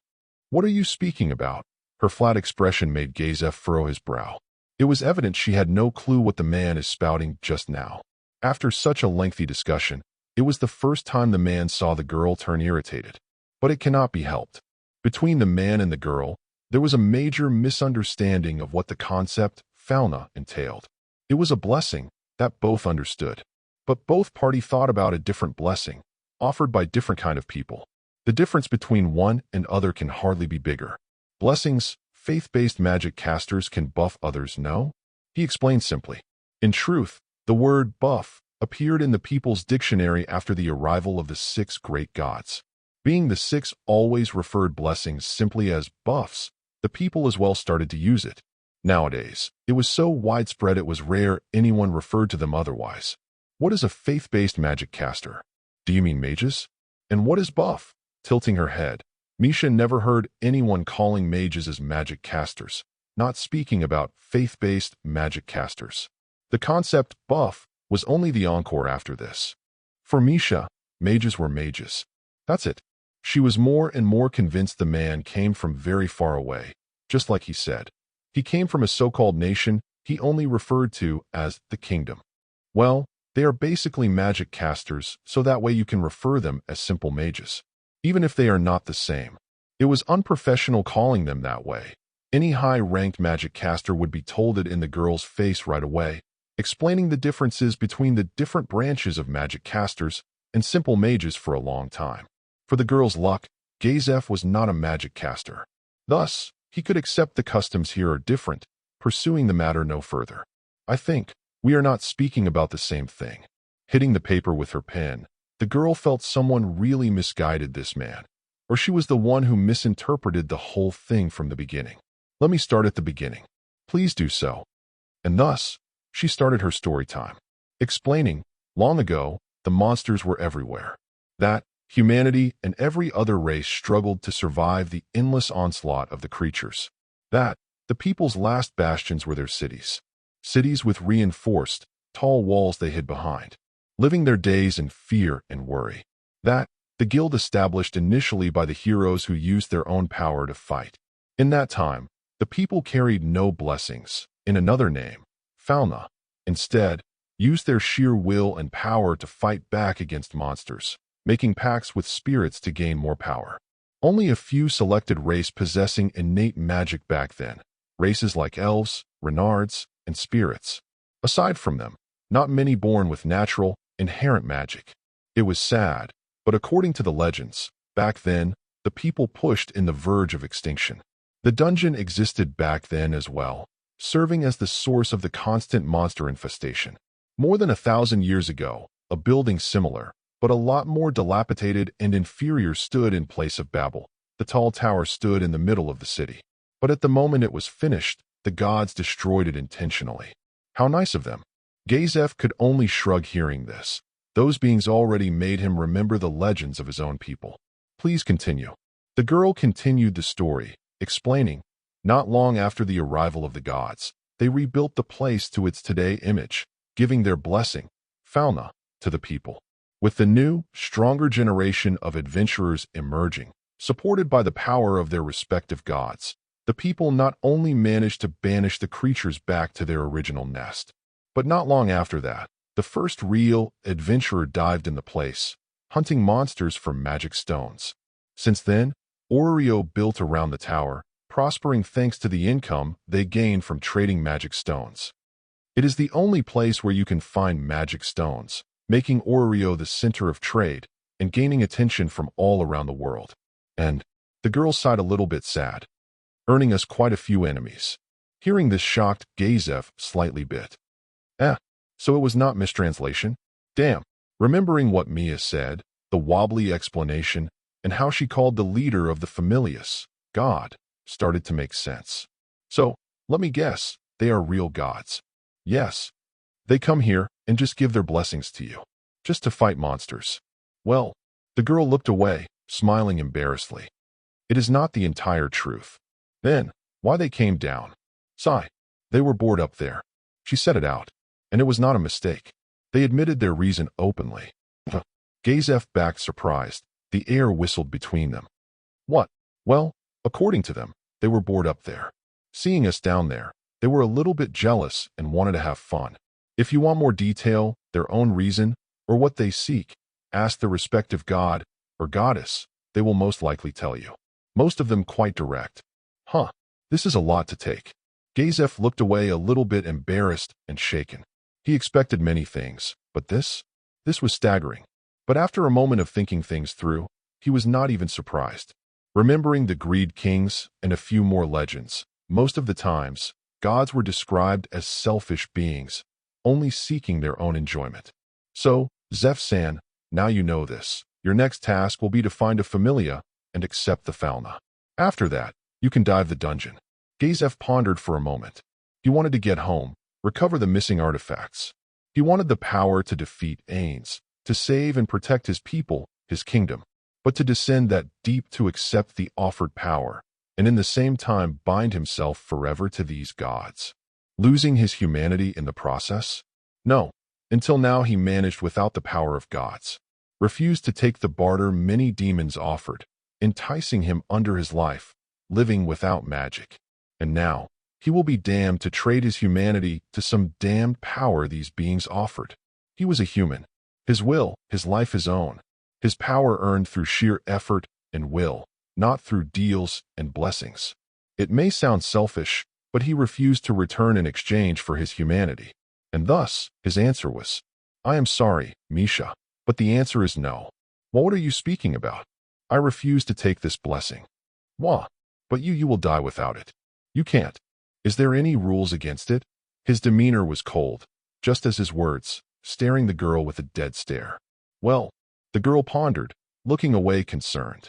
What are you speaking about? Her flat expression made Gazaf furrow his brow. It was evident she had no clue what the man is spouting just now. After such a lengthy discussion, it was the first time the man saw the girl turn irritated. But it cannot be helped. Between the man and the girl, there was a major misunderstanding of what the concept, fauna, entailed. It was a blessing that both understood. But both parties thought about a different blessing, offered by different kind of people. The difference between one and other can hardly be bigger. Blessings, faith-based magic casters can buff others, no? He explained simply. In truth, the word buff appeared in the people's dictionary after the arrival of the 6 great gods. Being the 6 always referred blessings simply as buffs, the people as well started to use it. Nowadays, it was so widespread it was rare anyone referred to them otherwise. What is a faith-based magic caster? Do you mean mages? And what is buff? Tilting her head. Misha never heard anyone calling mages as magic casters, not speaking about faith-based magic casters. The concept buff was only the encore after this. For Misha, mages were mages. That's it. She was more and more convinced the man came from very far away, just like he said. He came from a so-called nation he only referred to as the kingdom. Well, they are basically magic casters, so that way you can refer them as simple mages, even if they are not the same. It was unprofessional calling them that way. Any high-ranked magic caster would be told it in the girl's face right away, explaining the differences between the different branches of magic casters and simple mages for a long time. For the girl's luck, Gazaf was not a magic caster. Thus, he could accept the customs here are different, pursuing the matter no further. I think we are not speaking about the same thing. Hitting the paper with her pen, the girl felt someone really misguided this man, or she was the one who misinterpreted the whole thing from the beginning. Let me start at the beginning. Please do so. And thus, she started her story time, explaining, long ago, the monsters were everywhere. That humanity and every other race struggled to survive the endless onslaught of the creatures. That the people's last bastions were their cities. Cities with reinforced, tall walls they hid behind, living their days in fear and worry. That the guild established initially by the heroes who used their own power to fight. In that time, the people carried no blessings, in another name, fauna. Instead, used their sheer will and power to fight back against monsters, making pacts with spirits to gain more power. Only a few selected race possessing innate magic back then, races like elves, renards, and spirits. Aside from them, not many born with natural, inherent magic. It was sad, but according to the legends, back then, the people pushed in the verge of extinction. The dungeon existed back then as well, serving as the source of the constant monster infestation. More than 1,000 years ago, a building similar, but a lot more dilapidated and inferior stood in place of Babel. The tall tower stood in the middle of the city. But at the moment it was finished, the gods destroyed it intentionally. How nice of them. Gazaf could only shrug hearing this. Those beings already made him remember the legends of his own people. Please continue. The girl continued the story, explaining, not long after the arrival of the gods, they rebuilt the place to its today image, giving their blessing, fauna, to the people. With the new, stronger generation of adventurers emerging, supported by the power of their respective gods, the people not only managed to banish the creatures back to their original nest, but not long after that, the first real adventurer dived in the place, hunting monsters for magic stones. Since then, Oreo built around the tower, prospering thanks to the income they gained from trading magic stones. It is the only place where you can find magic stones, making Oreo the center of trade and gaining attention from all around the world. And the girl sighed a little bit sad, earning us quite a few enemies. Hearing this shocked Gazaf slightly bit. So it was not mistranslation? Damn. Remembering what Mia said, the wobbly explanation, and how she called the leader of the Familius, God, started to make sense. So, let me guess, they are real gods. Yes. They come here and just give their blessings to you. Just to fight monsters. Well, the girl looked away, smiling embarrassedly. It is not the entire truth. Then, why they came down? Sigh. They were bored up there. She said it out. And it was not a mistake. They admitted their reason openly. Gazaf backed surprised. The air whistled between them. What? Well, according to them, they were bored up there. Seeing us down there, they were a little bit jealous and wanted to have fun. If you want more detail, their own reason, or what they seek, ask the respective god or goddess. They will most likely tell you. Most of them quite direct. This is a lot to take. Gazaf looked away a little bit embarrassed and shaken. He expected many things, but this was staggering. But after a moment of thinking things through, he was not even surprised. Remembering the Greed Kings and a few more legends, most of the times, gods were described as selfish beings, only seeking their own enjoyment. So, Zef-san, now you know this. Your next task will be to find a familia and accept the fauna. After that, you can dive the dungeon. Gazaf pondered for a moment. He wanted to get home, recover the missing artifacts. He wanted the power to defeat Ains, to save and protect his people, his kingdom. but to descend that deep to accept the offered power, and in the same time bind himself forever to these gods, losing his humanity in the process? No, until now he managed without the power of gods, refused to take the barter many demons offered, enticing him under his life, living without magic. And now, he will be damned to trade his humanity to some damned power these beings offered. He was a human. His will, his life his own. His power earned through sheer effort and will, not through deals and blessings. It may sound selfish, but he refused to return in exchange for his humanity. And thus, his answer was, I am sorry, Misha, but the answer is no. Well, what are you speaking about? I refuse to take this blessing. Wah, but you will die without it. You can't. Is there any rules against it? His demeanor was cold, just as his words, staring the girl with a dead stare. Well, the girl pondered, looking away concerned.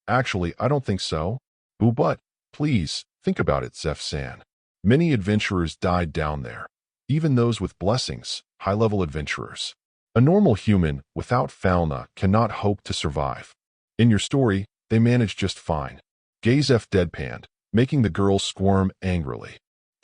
Actually, I don't think so. Boo, but, please, think about it, Zef-san. Many adventurers died down there. Even those with blessings, high-level adventurers. A normal human, without fauna, cannot hope to survive. In your story, they managed just fine. Gazaf deadpanned, making the girl squirm angrily.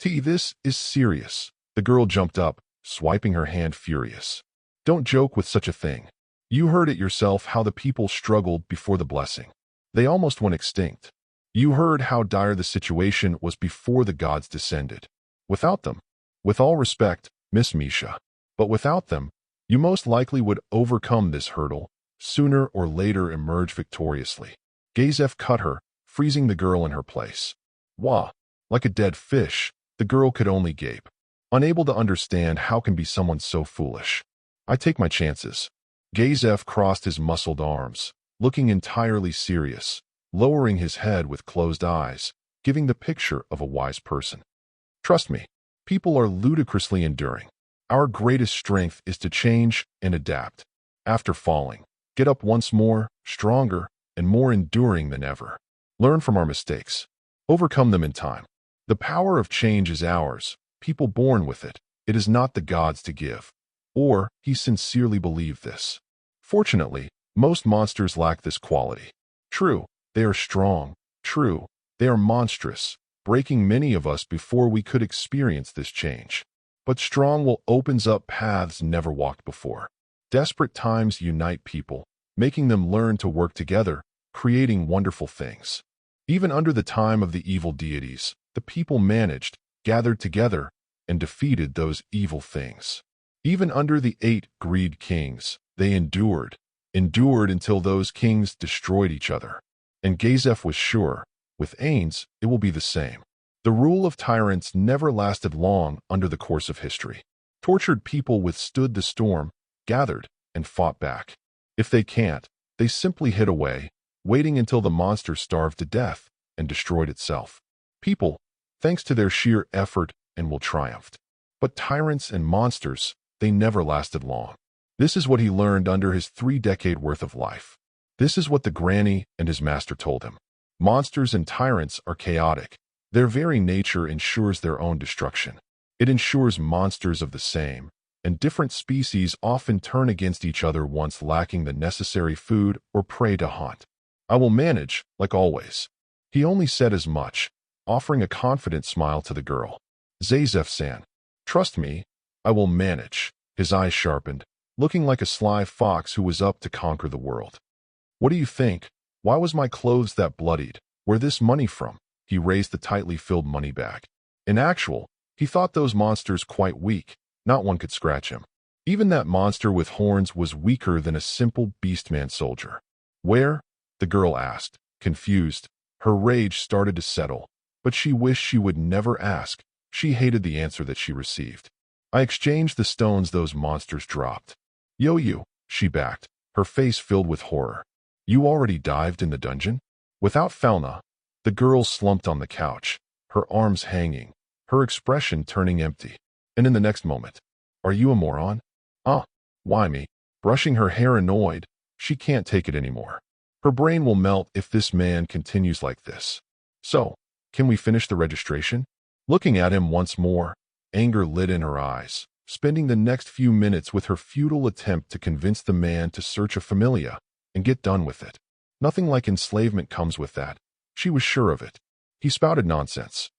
This is serious. The girl jumped up, swiping her hand furious. Don't joke with such a thing. You heard it yourself how the people struggled before the blessing. They almost went extinct. You heard how dire the situation was before the gods descended. Without them, with all respect, Miss Misha, but without them, you most likely would overcome this hurdle, sooner or later emerge victoriously. Gazaf cut her, freezing the girl in her place. Wah, like a dead fish, the girl could only gape, unable to understand how can be someone so foolish. I take my chances. Gazaf crossed his muscled arms, looking entirely serious, lowering his head with closed eyes, giving the picture of a wise person. Trust me, people are ludicrously enduring. Our greatest strength is to change and adapt. After falling, get up once more, stronger, and more enduring than ever. Learn from our mistakes. Overcome them in time. The power of change is ours, people born with it. It is not the gods to give. Or, he sincerely believed this. Fortunately, most monsters lack this quality. True, they are strong. True, they are monstrous, breaking many of us before we could experience this change. But strong will opens up paths never walked before. Desperate times unite people, making them learn to work together, creating wonderful things. Even under the time of the evil deities, the people managed, gathered together, and defeated those evil things. Even under the 8 greed kings, they endured until those kings destroyed each other. And Gazaf was sure, with Ains, it will be the same. The rule of tyrants never lasted long under the course of history. Tortured people withstood the storm, gathered, and fought back. If they can't, they simply hid away, waiting until the monster starved to death and destroyed itself. People, thanks to their sheer effort and will triumphed. But tyrants and monsters, they never lasted long. This is what he learned under his 3-decade worth of life. This is what the granny and his master told him. Monsters and tyrants are chaotic. Their very nature ensures their own destruction. It ensures monsters of the same, and different species often turn against each other once lacking the necessary food or prey to haunt. I will manage, like always. He only said as much, offering a confident smile to the girl. Zazef-san, trust me, I will manage. His eyes sharpened, looking like a sly fox who was up to conquer the world. What do you think? Why was my clothes that bloodied? Where this money from? He raised the tightly filled money bag. In actual, he thought those monsters quite weak. Not one could scratch him. Even that monster with horns was weaker than a simple beastman soldier. Where? The girl asked, confused. Her rage started to settle, but she wished she would never ask. She hated the answer that she received. I exchanged the stones those monsters dropped. You, she backed, her face filled with horror. You already dived in the dungeon? Without fauna, the girl slumped on the couch, her arms hanging, her expression turning empty. And in the next moment, are you a moron? Why me? Brushing her hair annoyed, she can't take it anymore. Her brain will melt if this man continues like this. So, can we finish the registration? Looking at him once more, anger lit in her eyes, spending the next few minutes with her futile attempt to convince the man to search a familia, and get done with it. Nothing like enslavement comes with that. She was sure of it. He spouted nonsense,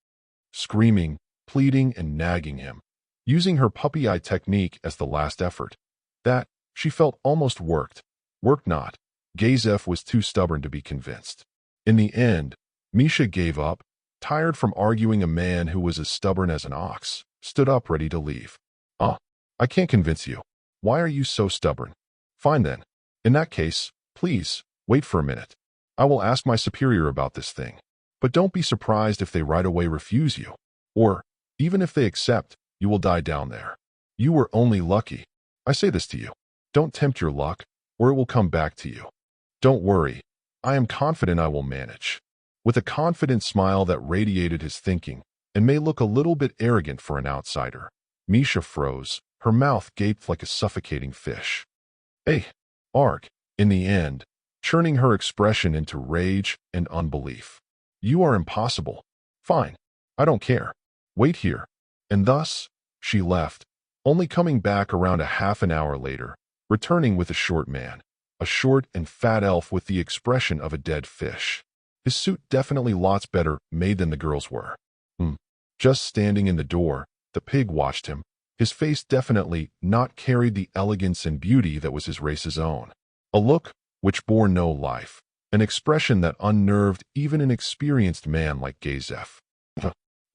screaming, pleading, and nagging him, using her puppy eye technique as the last effort. That, she felt, almost worked. Worked not. Gazaf was too stubborn to be convinced. In the end, Misha gave up, tired from arguing. A man who was as stubborn as an ox stood up ready to leave. I can't convince you. Why are you so stubborn? Fine then. In that case, please, wait for a minute. I will ask my superior about this thing. But don't be surprised if they right away refuse you. Or, even if they accept, you will die down there. You were only lucky. I say this to you. Don't tempt your luck, or it will come back to you. Don't worry. I am confident I will manage. With a confident smile that radiated his thinking, and may look a little bit arrogant for an outsider, Misha froze, her mouth gaped like a suffocating fish. Arg, in the end, churning her expression into rage and unbelief. You are impossible. Fine. I don't care. Wait here. And thus, she left, only coming back around a half an hour later, returning with a short man, a short and fat elf with the expression of a dead fish. His suit definitely lots better made than the girls were. Just standing in the door, the pig watched him. His face definitely not carried the elegance and beauty that was his race's own. A look which bore no life, an expression that unnerved even an experienced man like Gazaf.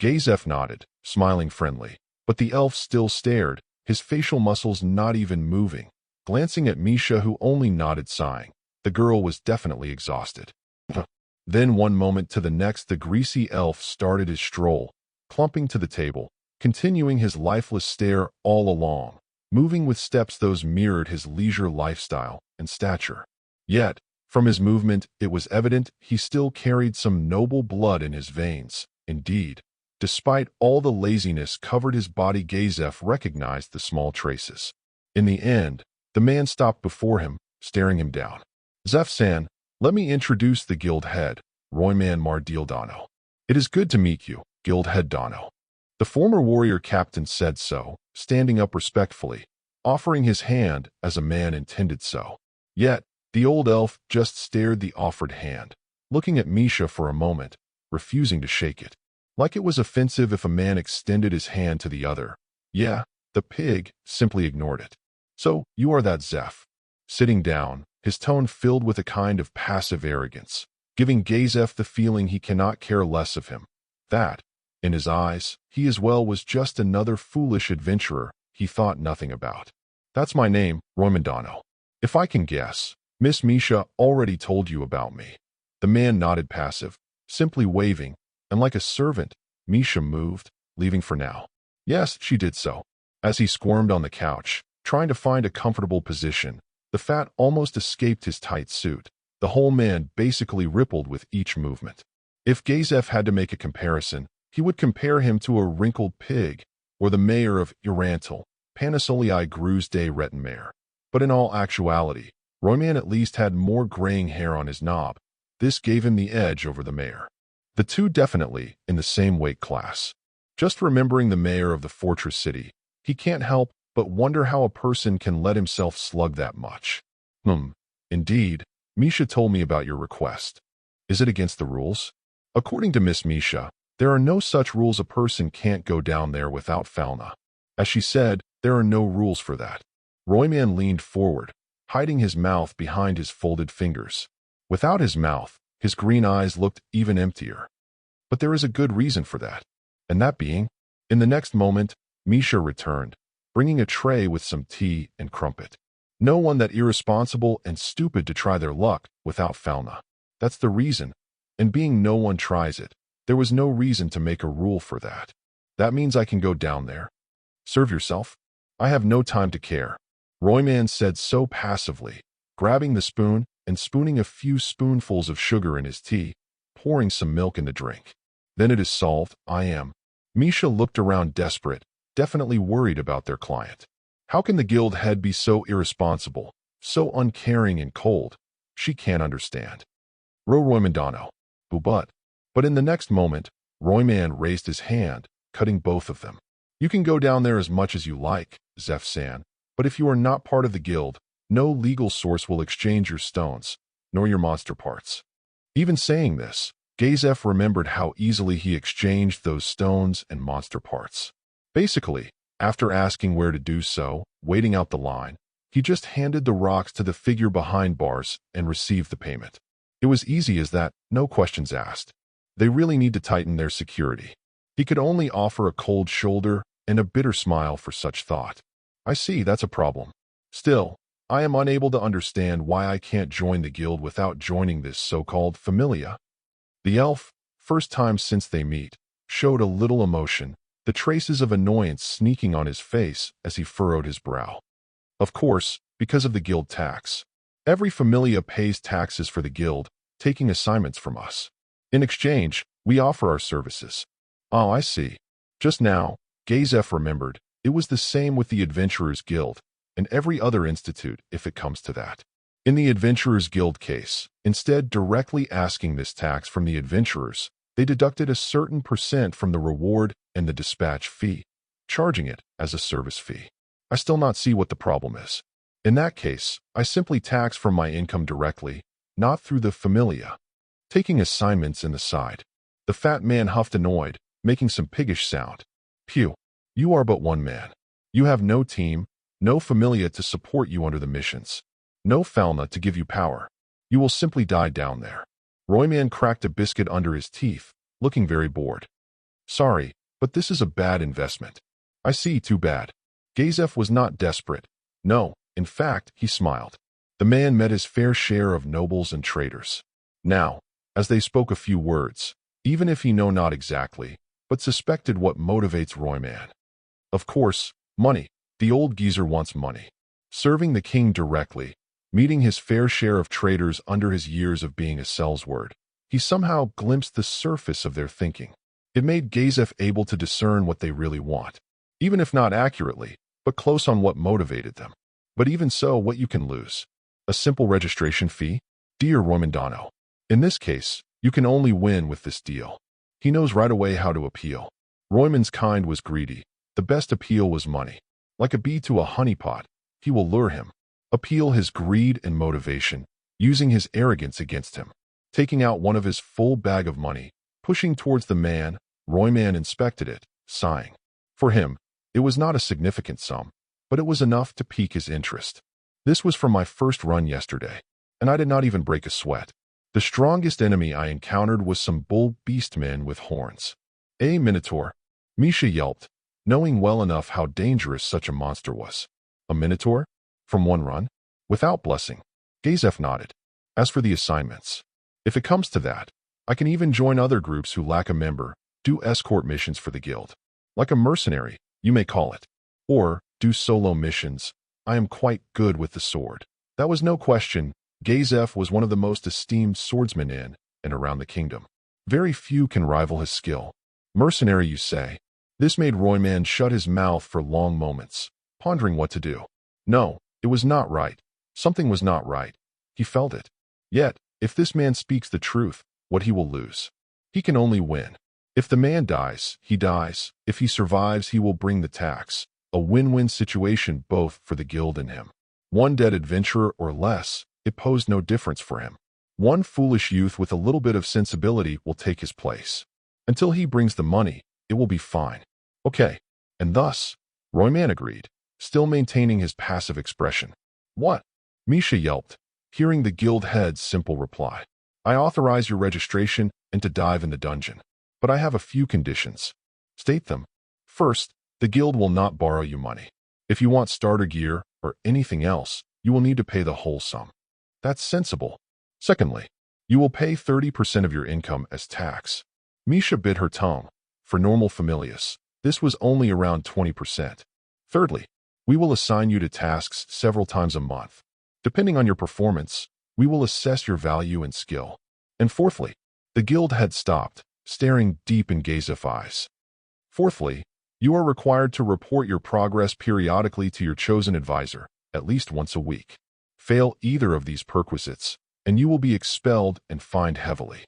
Gazaf nodded, smiling friendly, but the elf still stared, his facial muscles not even moving, glancing at Misha, who only nodded, sighing. The girl was definitely exhausted. Then one moment to the next, the greasy elf started his stroll, clumping to the table, continuing his lifeless stare all along, moving with steps those mirrored his leisure lifestyle and stature. Yet, from his movement, it was evident he still carried some noble blood in his veins. Indeed, despite all the laziness covered his body, Gazaf recognized the small traces. In the end, the man stopped before him, staring him down. Zef-san, let me introduce the guild head, Royman Mardil Dono. It is good to meet you, guild head Dono. The former warrior captain said so, standing up respectfully, offering his hand as a man intended so. Yet, the old elf just stared the offered hand, looking at Misha for a moment, refusing to shake it. Like it was offensive if a man extended his hand to the other. Yeah, the pig simply ignored it. So, you are that Zef. Sitting down, his tone filled with a kind of passive arrogance, giving Gazaf the feeling he cannot care less of him. That, in his eyes, he as well was just another foolish adventurer he thought nothing about. That's my name, Roymandano. If I can guess, Miss Misha already told you about me. The man nodded passive, simply waving, and like a servant, Misha moved, leaving for now. Yes, she did so. As he squirmed on the couch, trying to find a comfortable position, the fat almost escaped his tight suit. The whole man basically rippled with each movement. If Gazaf had to make a comparison, he would compare him to a wrinkled pig, or the mayor of Irantal, Panasolii Gruz de Rettenmare. But in all actuality, Royman at least had more graying hair on his knob. This gave him the edge over the mayor. The two definitely in the same weight class. Just remembering the mayor of the fortress city, he can't help but wonder how a person can let himself slug that much. Indeed, Misha told me about your request. Is it against the rules? According to Miss Misha, there are no such rules. A person can't go down there without Falna. As she said, there are no rules for that. Royman leaned forward, hiding his mouth behind his folded fingers. Without his mouth, his green eyes looked even emptier. But there is a good reason for that. And that being, in the next moment, Misha returned, bringing a tray with some tea and crumpet. No one that irresponsible and stupid to try their luck without Falna. That's the reason. And being no one tries it, there was no reason to make a rule for that. That means I can go down there. Serve yourself. I have no time to care. Royman said so passively, grabbing the spoon and spooning a few spoonfuls of sugar in his tea, pouring some milk in the drink. Then it is solved, I am. Misha looked around desperate, definitely worried about their client. How can the guild head be so irresponsible, so uncaring and cold? She can't understand. Roymandano. But in the next moment, Royman raised his hand, cutting both of them. You can go down there as much as you like, Zef-san, but if you are not part of the guild, No legal source will exchange your stones, nor your monster parts. Even saying this, Gazaf remembered how easily he exchanged those stones and monster parts. Basically, after asking where to do so, waiting out the line, he just handed the rocks to the figure behind bars and received the payment. It was easy as that, no questions asked. They really need to tighten their security. He could only offer a cold shoulder and a bitter smile for such thought. I see, that's a problem. Still, I am unable to understand why I can't join the guild without joining this so-called familia. The elf, first time since they meet, showed a little emotion, the traces of annoyance sneaking on his face as he furrowed his brow. Of course, because of the guild tax. Every familia pays taxes for the guild, taking assignments from us. In exchange, we offer our services. Oh, I see. Just now, Gazaf remembered, it was the same with the Adventurers Guild, and every other institute if it comes to that. In the Adventurers Guild case, instead directly asking this tax from the adventurers, they deducted a certain percent from the reward and the dispatch fee, charging it as a service fee. I still not see what the problem is. In that case, I simply tax from my income directly, not through the familia. Taking assignments in the side. The fat man huffed annoyed, making some piggish sound. Phew, you are but one man. You have no team, no familia to support you under the missions. No Falna to give you power. You will simply die down there. Royman cracked a biscuit under his teeth, looking very bored. Sorry, but this is a bad investment. I see, too bad. Gazaf was not desperate. No, in fact, he smiled. The man met his fair share of nobles and traitors. Now, as they spoke a few words, even if he know not exactly, but suspected what motivates Royman. Of course, money. The old geezer wants money. Serving the king directly, meeting his fair share of traitors under his years of being a sellsword, he somehow glimpsed the surface of their thinking. It made Gazaf able to discern what they really want, even if not accurately, but close on what motivated them. But even so, what you can lose. A simple registration fee? Dear Roymandano. In this case, you can only win with this deal. He knows right away how to appeal. Royman's kind was greedy. The best appeal was money. Like a bee to a honeypot, he will lure him. Appeal his greed and motivation, using his arrogance against him. Taking out one of his full bag of money, pushing towards the man, Royman inspected it, sighing. For him, it was not a significant sum, but it was enough to pique his interest. This was from my first run yesterday, and I did not even break a sweat. The strongest enemy I encountered was some bull beastmen with horns. A minotaur. Misha yelped, knowing well enough how dangerous such a monster was. A minotaur? From one run? Without blessing. Gazaf nodded. As for the assignments, if it comes to that, I can even join other groups who lack a member, do escort missions for the guild. Like a mercenary, you may call it. Or, do solo missions. I am quite good with the sword. That was no question. Gazaf was one of the most esteemed swordsmen in and around the kingdom. Very few can rival his skill. Mercenary, you say? This made Royman shut his mouth for long moments, pondering what to do. No, it was not right. Something was not right. He felt it. Yet, if this man speaks the truth, what he will lose? He can only win. If the man dies, he dies. If he survives, he will bring the tax. A win-win situation both for the guild and him. One dead adventurer or less, it posed no difference for him. One foolish youth with a little bit of sensibility will take his place. Until he brings the money, it will be fine. Okay. And thus, Royman agreed, still maintaining his passive expression. What? Misha yelped, hearing the guild head's simple reply. I authorize your registration and to dive in the dungeon. But I have a few conditions. State them. First, the guild will not borrow you money. If you want starter gear or anything else, you will need to pay the whole sum. That's sensible. Secondly, you will pay 30% of your income as tax. Misha bit her tongue. For normal familias, this was only around 20%. Thirdly, we will assign you to tasks several times a month. Depending on your performance, we will assess your value and skill. And fourthly, the guild had stopped, staring deep in Gazaf's eyes. Fourthly, you are required to report your progress periodically to your chosen advisor, at least once a week. Fail either of these perquisites, and you will be expelled and fined heavily.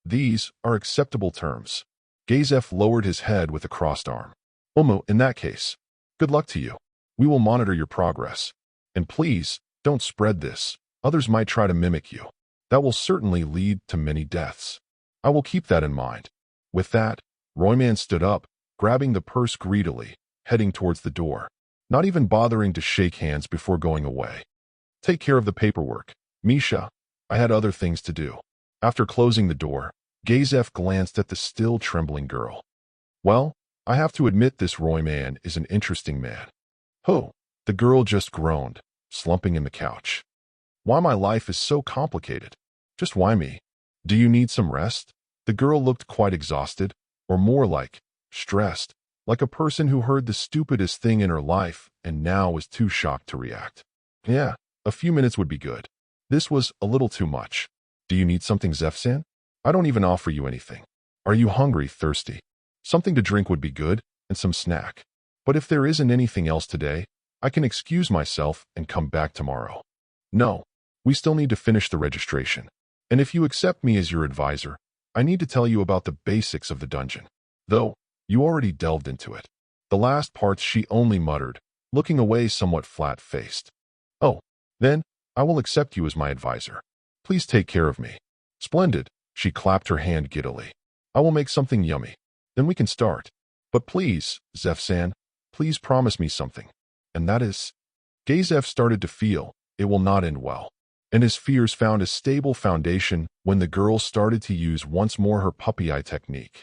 These are acceptable terms. Gazaf lowered his head with a crossed arm. In that case, good luck to you. We will monitor your progress. And please, don't spread this. Others might try to mimic you. That will certainly lead to many deaths. I will keep that in mind. With that, Royman stood up, grabbing the purse greedily, heading towards the door, not even bothering to shake hands before going away. Take care of the paperwork, Misha. I had other things to do. After closing the door, Gazaf glanced at the still trembling girl. Well, I have to admit this Royman is an interesting man. Oh, the girl just groaned, slumping in the couch. Why my life is so complicated? Just why me? Do you need some rest? The girl looked quite exhausted, or more like stressed, like a person who heard the stupidest thing in her life and now was too shocked to react. Yeah, a few minutes would be good. This was a little too much. Do you need something, Zefsan? I don't even offer you anything. Are you hungry, thirsty? Something to drink would be good, and some snack. But if there isn't anything else today, I can excuse myself and come back tomorrow. No, we still need to finish the registration. And if you accept me as your advisor, I need to tell you about the basics of the dungeon. Though, you already delved into it. The last parts she only muttered, looking away somewhat flat-faced. Oh, then, I will accept you as my advisor. Please take care of me. Splendid, she clapped her hand giddily. I will make something yummy. Then we can start. But please, Zefsan, please promise me something. And that is... Gazaf started to feel it will not end well. And his fears found a stable foundation when the girl started to use once more her puppy eye technique.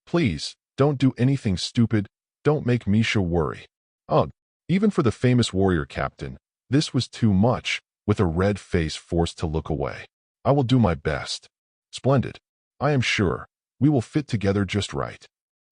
Please, don't do anything stupid. Don't make Misha worry. Ugh, even for the famous warrior captain, this was too much, with a red face forced to look away. I will do my best. Splendid. I am sure. We will fit together just right.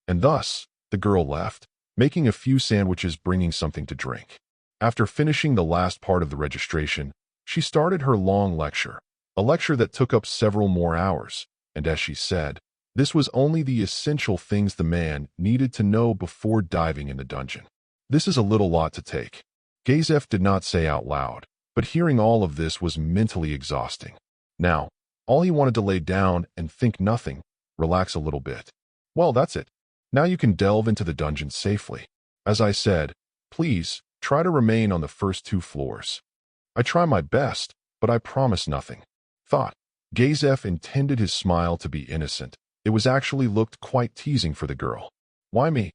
And thus, the girl left, making a few sandwiches, bringing something to drink. After finishing the last part of the registration, she started her long lecture, a lecture that took up several more hours, and as she said, this was only the essential things the man needed to know before diving in the dungeon. This is a little lot to take. Gazaf did not say out loud, but hearing all of this was mentally exhausting. Now, all he wanted to lay down and think nothing, relax a little bit. Well, that's it. Now you can delve into the dungeon safely. As I said, please, try to remain on the first 2 floors. I try my best, but I promise nothing. Thought. Gazaf intended his smile to be innocent. It was actually looked quite teasing for the girl. Why me?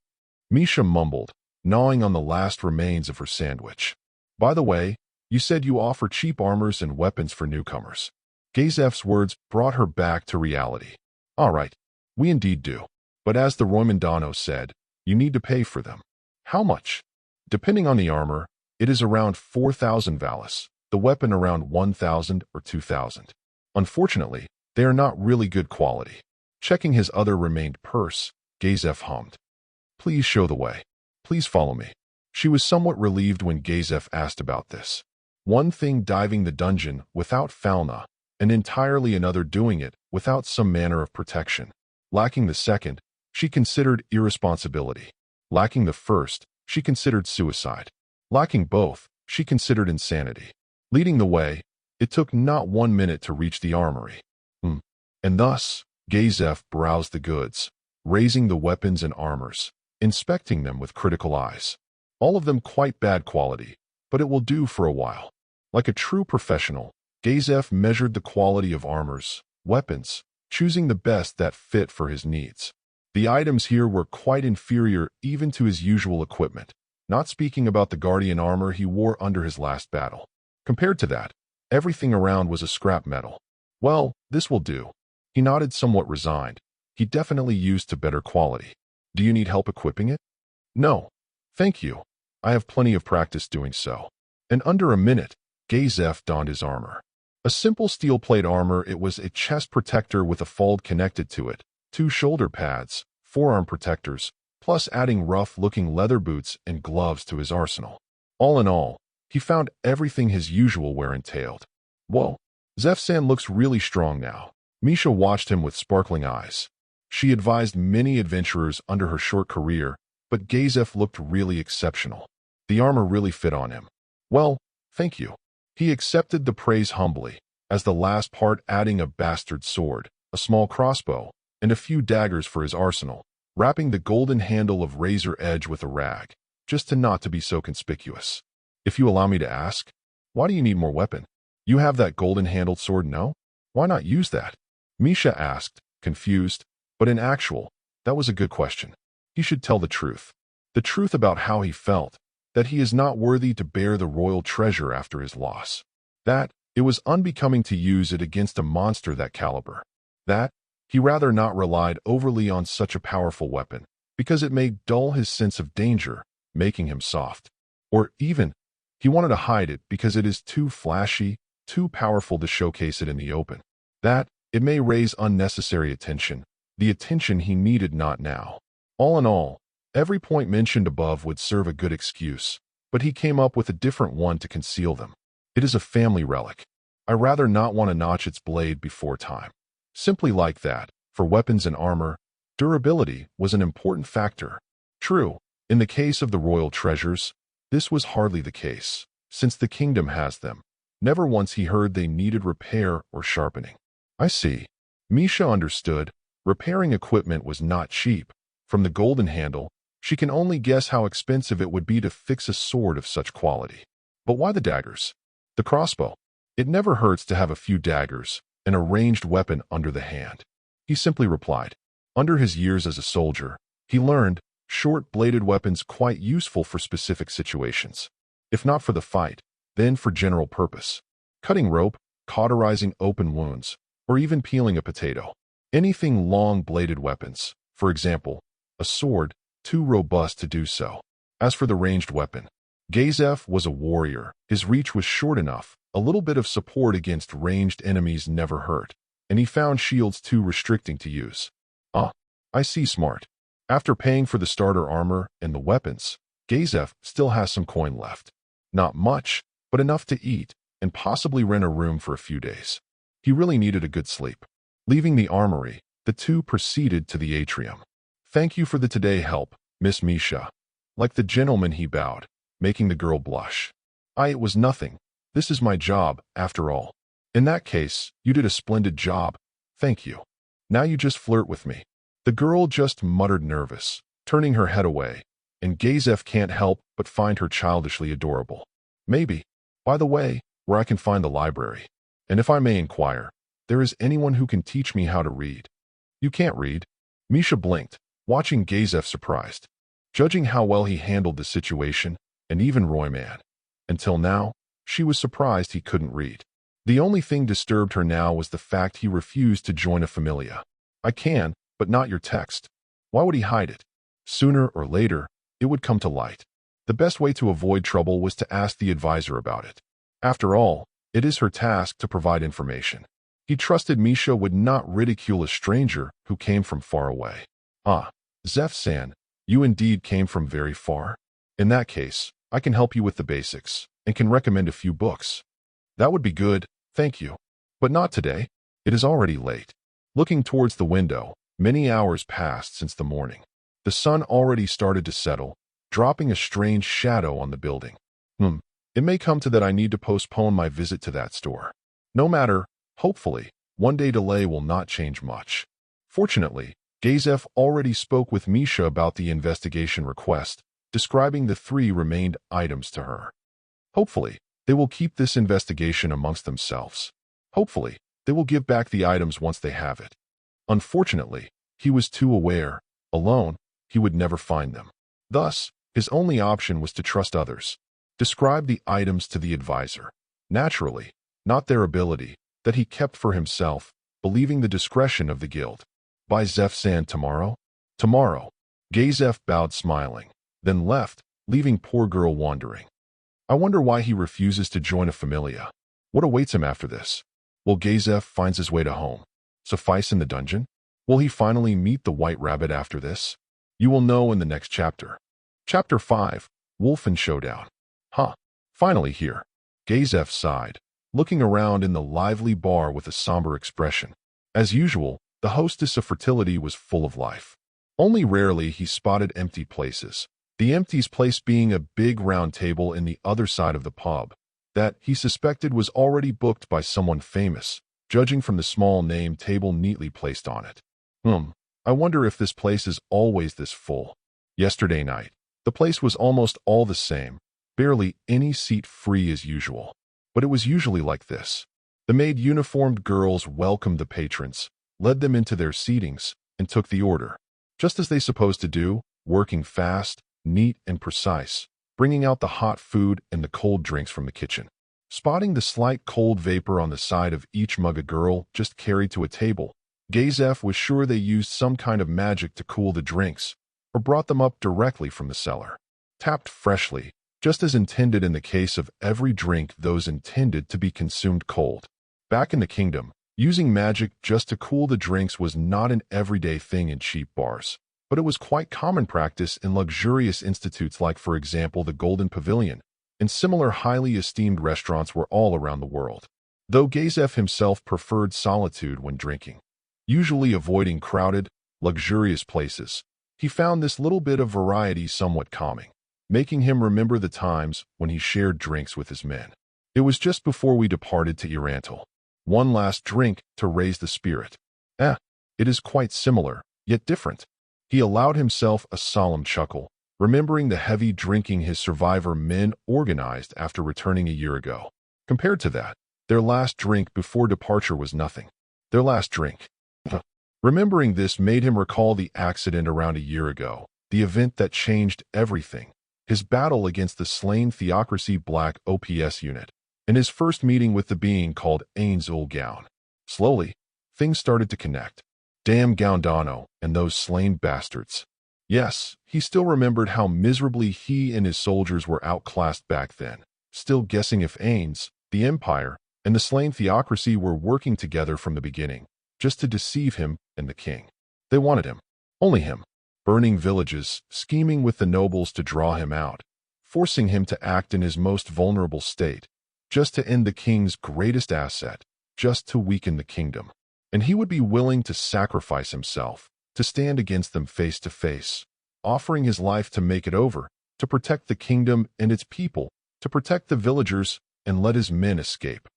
Misha mumbled, gnawing on the last remains of her sandwich. By the way, you said you offer cheap armors and weapons for newcomers. Gazaf's words brought her back to reality. All right, we indeed do. But as the Roymandano said, you need to pay for them. How much? Depending on the armor, it is around 4,000 valis, the weapon around 1,000 or 2,000. Unfortunately, they are not really good quality. Checking his other remained purse, Gazaf hummed. Please show the way. Please follow me. She was somewhat relieved when Gazaf asked about this. One thing diving the dungeon without fauna, and entirely another doing it without some manner of protection. Lacking the second, she considered irresponsibility. Lacking the first, she considered suicide. Lacking both, she considered insanity. Leading the way, it took not 1 minute to reach the armory. And thus, Gazaf browsed the goods, raising the weapons and armors, inspecting them with critical eyes. All of them quite bad quality, but it will do for a while. Like a true professional, Gazaf measured the quality of armors, weapons, choosing the best that fit for his needs. The items here were quite inferior even to his usual equipment, not speaking about the guardian armor he wore under his last battle. Compared to that, everything around was a scrap metal. Well, this will do. He nodded somewhat resigned. He definitely used to better quality. Do you need help equipping it? No. Thank you. I have plenty of practice doing so. In under a minute, Gazaf donned his armor. A simple steel plate armor, it was a chest protector with a fold connected to it, 2 shoulder pads, forearm protectors, plus adding rough-looking leather boots and gloves to his arsenal. All in all, he found everything his usual wear entailed. Whoa, Zefsan looks really strong now. Misha watched him with sparkling eyes. She advised many adventurers under her short career, but Gazaf looked really exceptional. The armor really fit on him. Well, thank you. He accepted the praise humbly, as the last part adding a bastard sword, a small crossbow, and a few daggers for his arsenal, wrapping the golden handle of razor edge with a rag, just to not to be so conspicuous. If you allow me to ask, why do you need more weapon? You have that golden-handled sword, no? Why not use that? Misha asked, confused, but in actual, that was a good question. He should tell the truth. The truth about how he felt, that he is not worthy to bear the royal treasure after his loss. That it was unbecoming to use it against a monster that caliber. That he rather not relied overly on such a powerful weapon, because it may dull his sense of danger, making him soft. Or even, he wanted to hide it because it is too flashy, too powerful to showcase it in the open. That it may raise unnecessary attention, the attention he needed not now. All in all, every point mentioned above would serve a good excuse, but he came up with a different one to conceal them. It is a family relic. I rather not want to notch its blade before time. Simply like that, for weapons and armor, durability was an important factor. True, in the case of the royal treasures, this was hardly the case, since the kingdom has them. Never once he heard they needed repair or sharpening. I see. Misha understood. Repairing equipment was not cheap. From the golden handle, she can only guess how expensive it would be to fix a sword of such quality. But why the daggers? The crossbow. It never hurts to have a few daggers, and a ranged weapon under the hand. He simply replied. Under his years as a soldier, he learned short-bladed weapons quite useful for specific situations. If not for the fight, then for general purpose. Cutting rope, cauterizing open wounds, or even peeling a potato. Anything long-bladed weapons, for example, a sword, too robust to do so. As for the ranged weapon, Gazaf was a warrior. His reach was short enough. A little bit of support against ranged enemies never hurt, and he found shields too restricting to use. I see, smart. After paying for the starter armor and the weapons, Gazaf still has some coin left. Not much, but enough to eat, and possibly rent a room for a few days. He really needed a good sleep. Leaving the armory, the two proceeded to the atrium. Thank you for the today help, Miss Misha. Like the gentleman, he bowed, making the girl blush. It was nothing. This is my job, after all. In that case, you did a splendid job. Thank you. Now you just flirt with me. The girl just muttered nervous, turning her head away, and Gazaf can't help but find her childishly adorable. Maybe, by the way, where I can find the library. And if I may inquire, there is anyone who can teach me how to read. You can't read? Misha blinked, watching Gazaf surprised. Judging how well he handled the situation, and even Royman. Until now, she was surprised he couldn't read. The only thing disturbed her now was the fact he refused to join a familia. I can, but not your text. Why would he hide it? Sooner or later, it would come to light. The best way to avoid trouble was to ask the advisor about it. After all, it is her task to provide information. He trusted Misha would not ridicule a stranger who came from far away. Zef-san, you indeed came from very far? In that case, I can help you with the basics, and can recommend a few books. That would be good, thank you. But not today. It is already late. Looking towards the window, many hours passed since the morning. The sun already started to settle, dropping a strange shadow on the building. It may come to that I need to postpone my visit to that store. No matter, hopefully, one day delay will not change much. Fortunately, Gazaf already spoke with Misha about the investigation request, describing the 3 remained items to her. Hopefully, they will keep this investigation amongst themselves. Hopefully, they will give back the items once they have it. Unfortunately, he was too aware, alone, he would never find them. Thus, his only option was to trust others. Describe the items to the advisor. Naturally, not their ability, that he kept for himself, believing the discretion of the guild. By Zef-san tomorrow? Tomorrow. Gazaf bowed smiling, then left, leaving poor girl wandering. I wonder why he refuses to join a familia. What awaits him after this? Will Gazaf find his way to home? Suffice in the dungeon? Will he finally meet the White Rabbit after this? You will know in the next chapter. Chapter 5, Wolfen Showdown. Finally here. Gazaf sighed, looking around in the lively bar with a somber expression. As usual, the Hostess of Fertility was full of life. Only rarely he spotted empty places, the emptiest place being a big round table in the other side of the pub, that he suspected was already booked by someone famous, judging from the small name table neatly placed on it. I wonder if this place is always this full. Yesterday night, the place was almost all the same, barely any seat free as usual. But it was usually like this. The maid-uniformed girls welcomed the patrons, led them into their seatings, and took the order, just as they supposed to do, working fast, neat, and precise, bringing out the hot food and the cold drinks from the kitchen. Spotting the slight cold vapor on the side of each mug a girl just carried to a table, Gazaf was sure they used some kind of magic to cool the drinks, or brought them up directly from the cellar, tapped freshly, just as intended in the case of every drink those intended to be consumed cold. Back in the kingdom, using magic just to cool the drinks was not an everyday thing in cheap bars, but it was quite common practice in luxurious institutes like, for example, the Golden Pavilion, and similar highly esteemed restaurants were all around the world. Though Gazaf himself preferred solitude when drinking, usually avoiding crowded, luxurious places, he found this little bit of variety somewhat calming, making him remember the times when he shared drinks with his men. It was just before we departed to Irantal. One last drink to raise the spirit. It is quite similar, yet different. He allowed himself a solemn chuckle, remembering the heavy drinking his survivor men organized after returning a year ago. Compared to that, their last drink before departure was nothing. Their last drink. Remembering this made him recall the accident around a year ago, the event that changed everything, his battle against the slain Theocracy Black OPS unit, and his first meeting with the being called Ains ul Gown. Slowly, things started to connect. Damn Goundano and those slain bastards. Yes, he still remembered how miserably he and his soldiers were outclassed back then, still guessing if Ains, the Empire, and the slain Theocracy were working together from the beginning, just to deceive him and the king. They wanted him. Only him. Burning villages, scheming with the nobles to draw him out, forcing him to act in his most vulnerable state, just to end the king's greatest asset, just to weaken the kingdom. And he would be willing to sacrifice himself, to stand against them face to face, offering his life to make it over, to protect the kingdom and its people, to protect the villagers and let his men escape,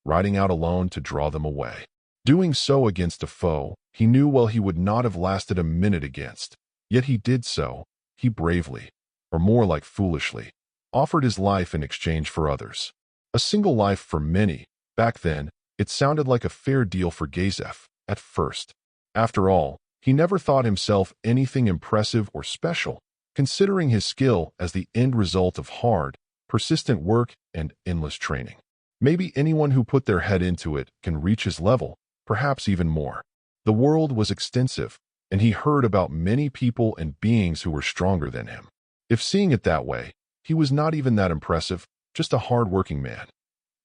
riding out alone to draw them away. Doing so against a foe he knew well he would not have lasted a minute against. Yet he did so. He bravely, or more like foolishly, offered his life in exchange for others. A single life for many. Back then, it sounded like a fair deal for Gazaf, at first. After all, he never thought himself anything impressive or special, considering his skill as the end result of hard, persistent work and endless training. Maybe anyone who put their head into it can reach his level, perhaps even more. The world was extensive, and he heard about many people and beings who were stronger than him. If seeing it that way, he was not even that impressive, just a hard-working man.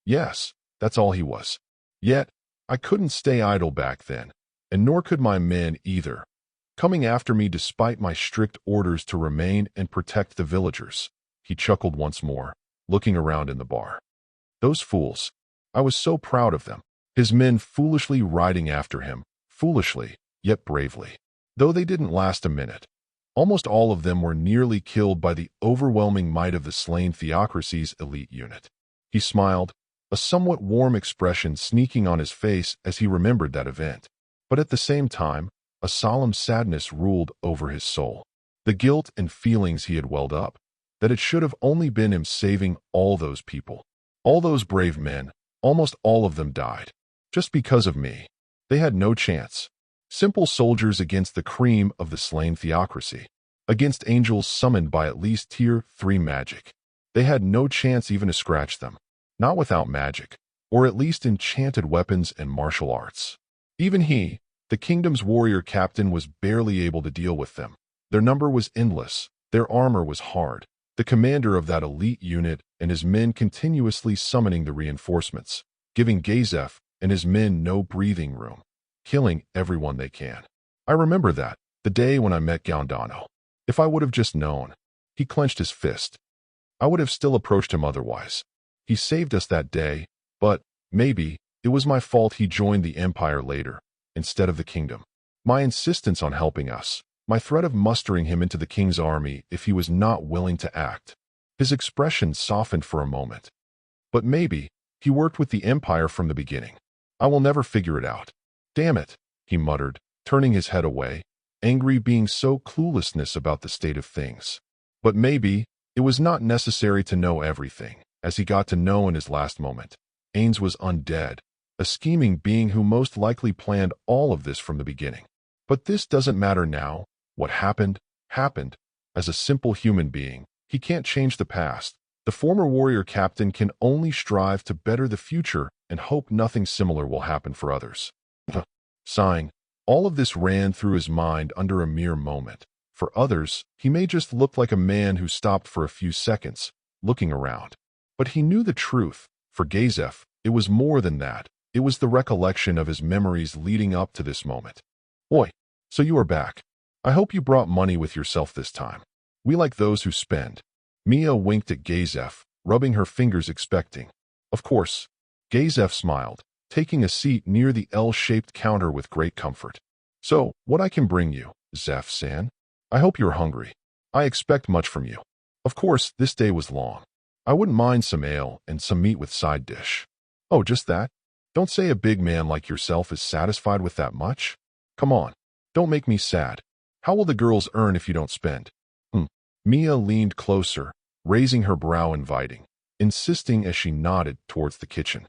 Yes, that's all he was. Yet, I couldn't stay idle back then, and nor could my men either, coming after me despite my strict orders to remain and protect the villagers. He chuckled once more, looking around in the bar. Those fools. I was so proud of them. His men foolishly riding after him, foolishly, yet bravely. Though they didn't last a minute. Almost all of them were nearly killed by the overwhelming might of the slain Theocracy's elite unit. He smiled, a somewhat warm expression sneaking on his face as he remembered that event. But at the same time, a solemn sadness ruled over his soul. The guilt and feelings he had welled up, that it should have only been him saving all those people. All those brave men, almost all of them died. Just because of me. They had no chance. Simple soldiers against the cream of the slain Theocracy. Against angels summoned by at least Tier 3 magic. They had no chance even to scratch them. Not without magic, or at least enchanted weapons and martial arts. Even he, the kingdom's warrior captain, was barely able to deal with them. Their number was endless. Their armor was hard. The commander of that elite unit and his men continuously summoning the reinforcements, giving Gazaf and his men no breathing room, killing everyone they can. I remember that, the day when I met Goundano. If I would have just known. He clenched his fist. I would have still approached him otherwise. He saved us that day, but, maybe, it was my fault he joined the Empire later, instead of the kingdom. My insistence on helping us, my threat of mustering him into the king's army if he was not willing to act. His expression softened for a moment. But maybe, he worked with the Empire from the beginning. I will never figure it out. Damn it, he muttered, turning his head away, angry being so cluelessness about the state of things. But maybe, It was not necessary to know everything, as he got to know in his last moment. Ains was undead, a scheming being who most likely planned all of this from the beginning. But this doesn't matter now. What happened, happened. As a simple human being, he can't change the past. The former warrior captain can only strive to better the future and hope nothing similar will happen for others. Sighing, all of this ran through his mind under a mere moment. For others, he may just look like a man who stopped for a few seconds, looking around. But he knew the truth. For Gazaf, it was more than that. It was the recollection of his memories leading up to this moment. Oi, so you are back. I hope you brought money with yourself this time. We like those who spend. Mia winked at Gazaf, rubbing her fingers expecting. Of course. Gazaf smiled, taking a seat near the L-shaped counter with great comfort. So, what I can bring you, Zaf-san? I hope you're hungry. I expect much from you. Of course, this day was long. I wouldn't mind some ale and some meat with side dish. Oh, just that? Don't say a big man like yourself is satisfied with that much. Come on, don't make me sad. How will the girls earn if you don't spend? Mia leaned closer, raising her brow inviting, insisting as she nodded towards the kitchen.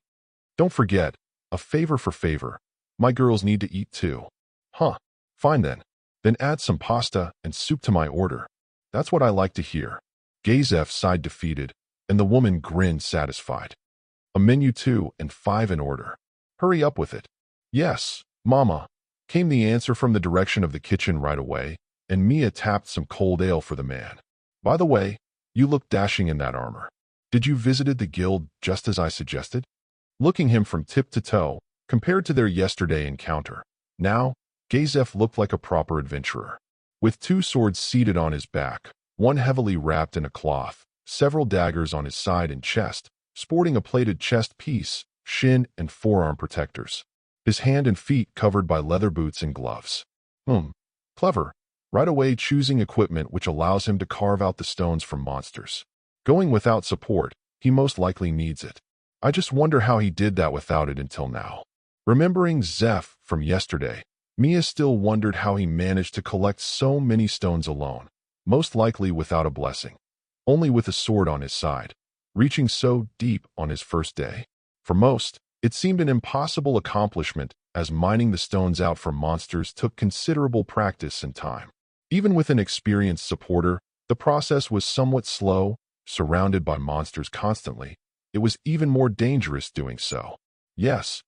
Don't forget, a favor for favor. My girls need to eat too. Huh, fine then. Then add some pasta and soup to my order. That's what I like to hear. Gazaf sighed defeated, and the woman grinned satisfied. A menu too, and 5 in order. Hurry up with it. Yes, Mama, came the answer from the direction of the kitchen right away, and Mia tapped some cold ale for the man. By the way, you look dashing in that armor. Did you visited the guild just as I suggested? Looking him from tip to toe, compared to their yesterday encounter, now, Gazaf looked like a proper adventurer. With 2 swords seated on his back, one heavily wrapped in a cloth, several daggers on his side and chest, sporting a plated chest piece, shin and forearm protectors. His hand and feet covered by leather boots and gloves. Clever. Right away choosing equipment which allows him to carve out the stones from monsters. Going without support, he most likely needs it. I just wonder how he did that without it until now. Remembering Zeph from yesterday, Mia still wondered how he managed to collect so many stones alone, most likely without a blessing. Only with a sword on his side, reaching so deep on his first day. For most, it seemed an impossible accomplishment, as mining the stones out from monsters took considerable practice and time. Even with an experienced supporter, the process was somewhat slow. Surrounded by monsters constantly, it was even more dangerous doing so. Yes,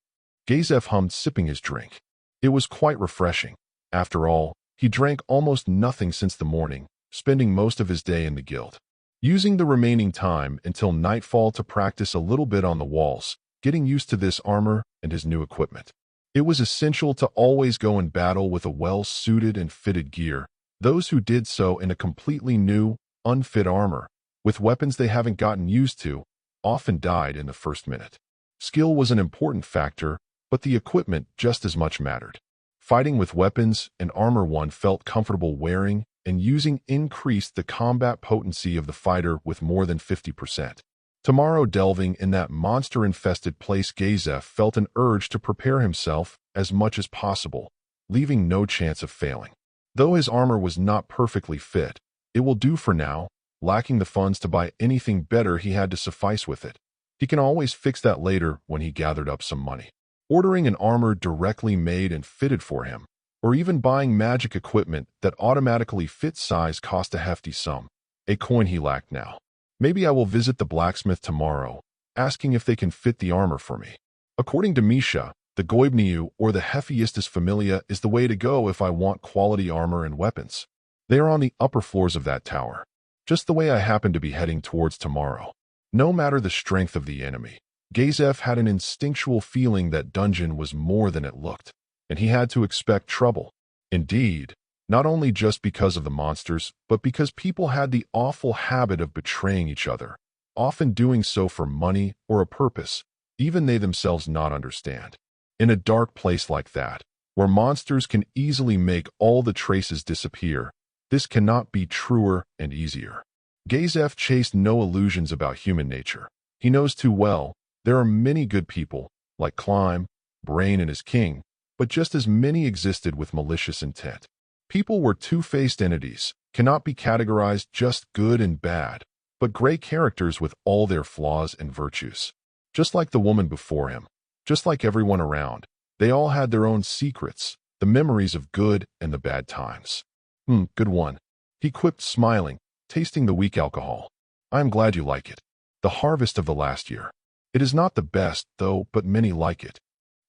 Gazaf hummed, sipping his drink. It was quite refreshing. After all, he drank almost nothing since the morning, spending most of his day in the guild. Using the remaining time until nightfall to practice a little bit on the walls, getting used to this armor and his new equipment. It was essential to always go in battle with a well-suited and fitted gear. Those who did so in a completely new, unfit armor, with weapons they haven't gotten used to, often died in the first minute. Skill was an important factor, but the equipment just as much mattered. Fighting with weapons and armor one felt comfortable wearing and using increased the combat potency of the fighter with more than 50%. Tomorrow delving in that monster-infested place, Gazaf felt an urge to prepare himself as much as possible, leaving no chance of failing. Though his armor was not perfectly fit, it will do for now. Lacking the funds to buy anything better, he had to suffice with it. He can always fix that later when he gathered up some money. Ordering an armor directly made and fitted for him, or even buying magic equipment that automatically fits size cost a hefty sum, a coin he lacked now. Maybe I will visit the blacksmith tomorrow, asking if they can fit the armor for me. According to Misha, the Goibniu or the Hephaestus Familia is the way to go if I want quality armor and weapons. They are on the upper floors of that tower, just the way I happen to be heading towards tomorrow. No matter the strength of the enemy, Gazaf had an instinctual feeling that dungeon was more than it looked, and he had to expect trouble. Indeed, not only just because of the monsters, but because people had the awful habit of betraying each other, often doing so for money or a purpose, even they themselves not understand. In a dark place like that, where monsters can easily make all the traces disappear, this cannot be truer and easier. Gazaf chased no illusions about human nature. He knows too well, there are many good people, like Climb, Brain and his king, but just as many existed with malicious intent. People were two-faced entities, cannot be categorized just good and bad. but great characters with all their flaws and virtues. Just like the woman before him, just like everyone around, they all had their own secrets, the memories of good and the bad times. Good one, he quipped, smiling, tasting the weak alcohol. I am glad you like it. The harvest of the last year. It is not the best, though, but many like it.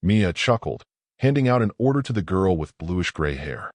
Mia chuckled, handing out an order to the girl with bluish-gray hair.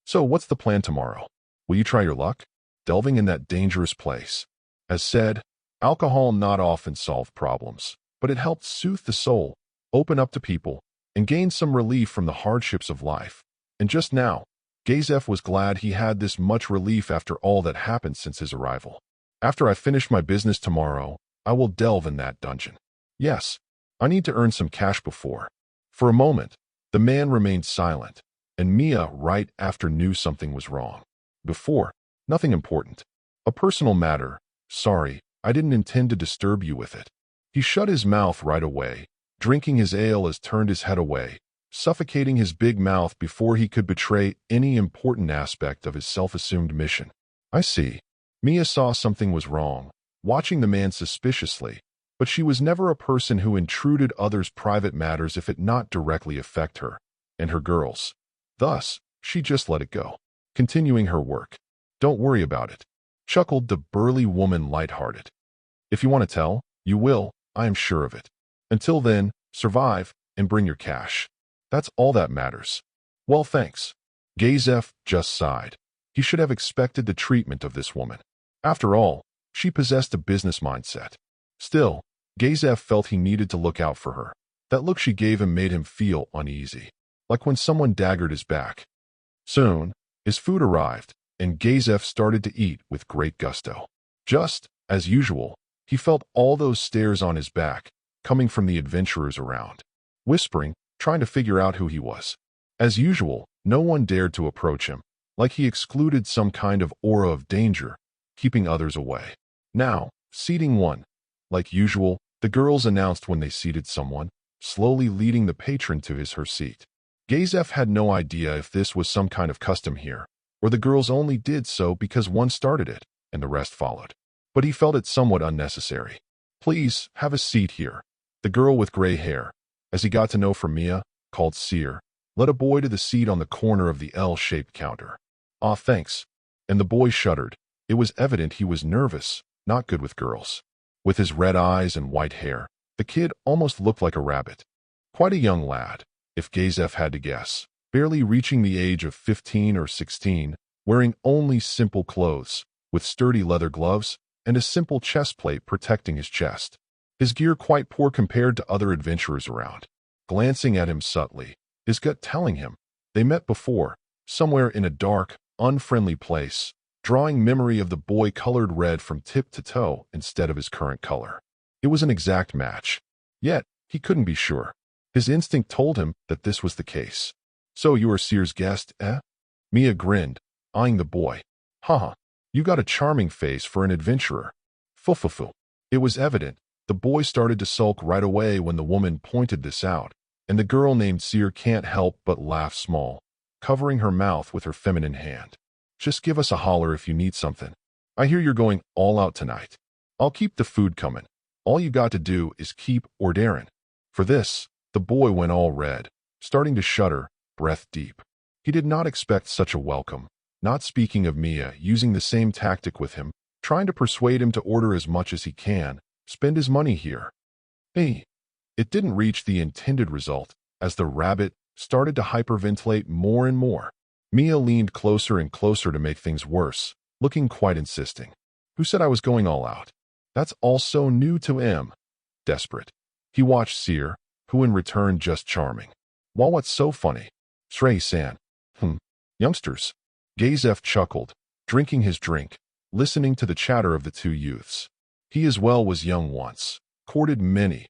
So what's the plan tomorrow? Will you try your luck? Delving in that dangerous place. As said, alcohol not often solved problems, but it helped soothe the soul, open up to people, and gain some relief from the hardships of life. And just now, Gazaf was glad he had this much relief after all that happened since his arrival. After I finish my business tomorrow, I will delve in that dungeon. Yes, I need to earn some cash before. For a moment, the man remained silent, and Mia right after knew something was wrong. Before, nothing important. A personal matter. Sorry, I didn't intend to disturb you with it. He shut his mouth right away, drinking his ale as turned his head away, suffocating his big mouth before he could betray any important aspect of his self-assumed mission. I see. Mia saw something was wrong, watching the man suspiciously, but she was never a person who intruded others' private matters if it not directly affect her and her girls. Thus, she just let it go, continuing her work. Don't worry about it, chuckled the burly woman light-hearted. If you want to tell, you will, I am sure of it. Until then, survive and bring your cash. That's all that matters. Well, thanks. Gazaf just sighed. He should have expected the treatment of this woman. After all, she possessed a business mindset. Still, Gazaf felt he needed to look out for her. That look she gave him made him feel uneasy, like when someone daggered his back. Soon, his food arrived, and Gazaf started to eat with great gusto. Just, as usual, he felt all those stares on his back, coming from the adventurers around. Whispering, trying to figure out who he was. As usual, no one dared to approach him, like he excluded some kind of aura of danger, keeping others away. Now, seating one. Like usual, the girls announced when they seated someone, slowly leading the patron to her seat. Gazaf had no idea if this was some kind of custom here, or the girls only did so because one started it, and the rest followed. But he felt it somewhat unnecessary. Please, have a seat here. The girl with gray hair, as he got to know from Mia, called Seer, led a boy to the seat on the corner of the L-shaped counter. Ah, thanks. And the boy shuddered. It was evident he was nervous, not good with girls. With his red eyes and white hair, the kid almost looked like a rabbit. Quite a young lad, if Gazaf had to guess, barely reaching the age of 15 or 16, wearing only simple clothes, with sturdy leather gloves, and a simple chest plate protecting his chest. His gear quite poor compared to other adventurers around. Glancing at him subtly, his gut telling him they met before, somewhere in a dark, unfriendly place, drawing memory of the boy colored red from tip to toe instead of his current color. It was an exact match. Yet, he couldn't be sure. His instinct told him that this was the case. So you are Seer's guest, eh? Mia grinned, eyeing the boy. Haha, you got a charming face for an adventurer. Fufufu. It was evident. The boy started to sulk right away when the woman pointed this out, and the girl named Seer can't help but laugh small, covering her mouth with her feminine hand. Just give us a holler if you need something. I hear you're going all out tonight. I'll keep the food coming. All you got to do is keep ordering. For this, the boy went all red, starting to shudder, breath deep. He did not expect such a welcome, not speaking of Mia using the same tactic with him, trying to persuade him to order as much as he can, spend his money here. Hey, it didn't reach the intended result, as the rabbit started to hyperventilate more and more. Mia leaned closer and closer to make things worse, looking quite insisting. Who said I was going all out? That's all so new to him. Desperate. He watched Seer, who in return just charming. Well, what's so funny? Shrey-san. Youngsters. Gazaf chuckled, drinking his drink, listening to the chatter of the two youths. He as well was young once, courted many.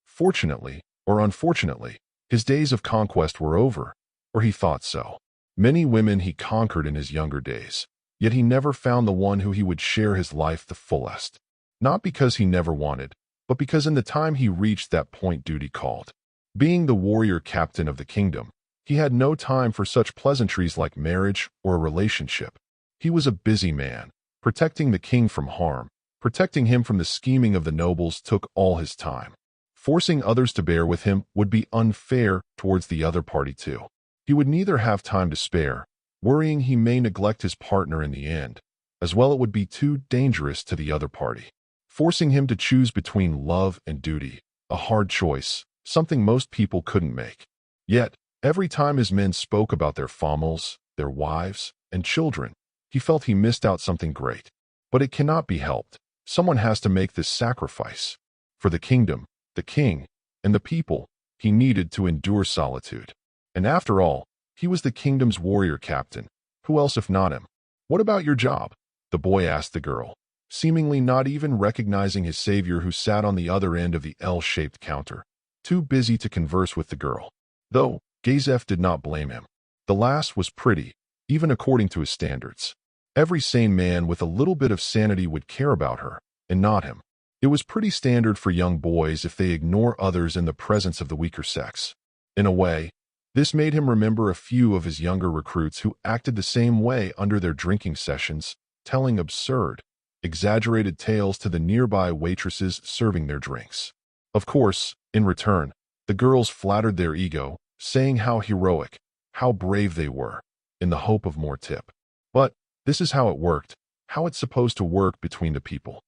Fortunately, or unfortunately, his days of conquest were over, or he thought so. Many women he conquered in his younger days, yet he never found the one who he would share his life the fullest. Not because he never wanted, but because in the time he reached that point duty called. Being the warrior captain of the kingdom, he had no time for such pleasantries like marriage or a relationship. He was a busy man, protecting the king from harm, Protecting him from the scheming of the nobles took all his time. Forcing others to bear with him would be unfair towards the other party too. He would neither have time to spare, worrying he may neglect his partner in the end, as well it would be too dangerous to the other party. Forcing him to choose between love and duty, a hard choice, something most people couldn't make. Yet, every time his men spoke about their famils, their wives, and children, he felt he missed out something great. But it cannot be helped. Someone has to make this sacrifice. For the kingdom, the king, and the people, he needed to endure solitude. And after all, he was the kingdom's warrior captain. Who else if not him? "What about your job?" the boy asked the girl, seemingly not even recognizing his savior who sat on the other end of the L-shaped counter, too busy to converse with the girl. Though, Gazaf did not blame him. The lass was pretty, even according to his standards. Every sane man with a little bit of sanity would care about her, and not him. It was pretty standard for young boys if they ignore others in the presence of the weaker sex. In a way, this made him remember a few of his younger recruits who acted the same way under their drinking sessions, telling absurd, exaggerated tales to the nearby waitresses serving their drinks. Of course, in return, the girls flattered their ego, saying how heroic, how brave they were, in the hope of more tip. But this is how it worked, how it's supposed to work between the people.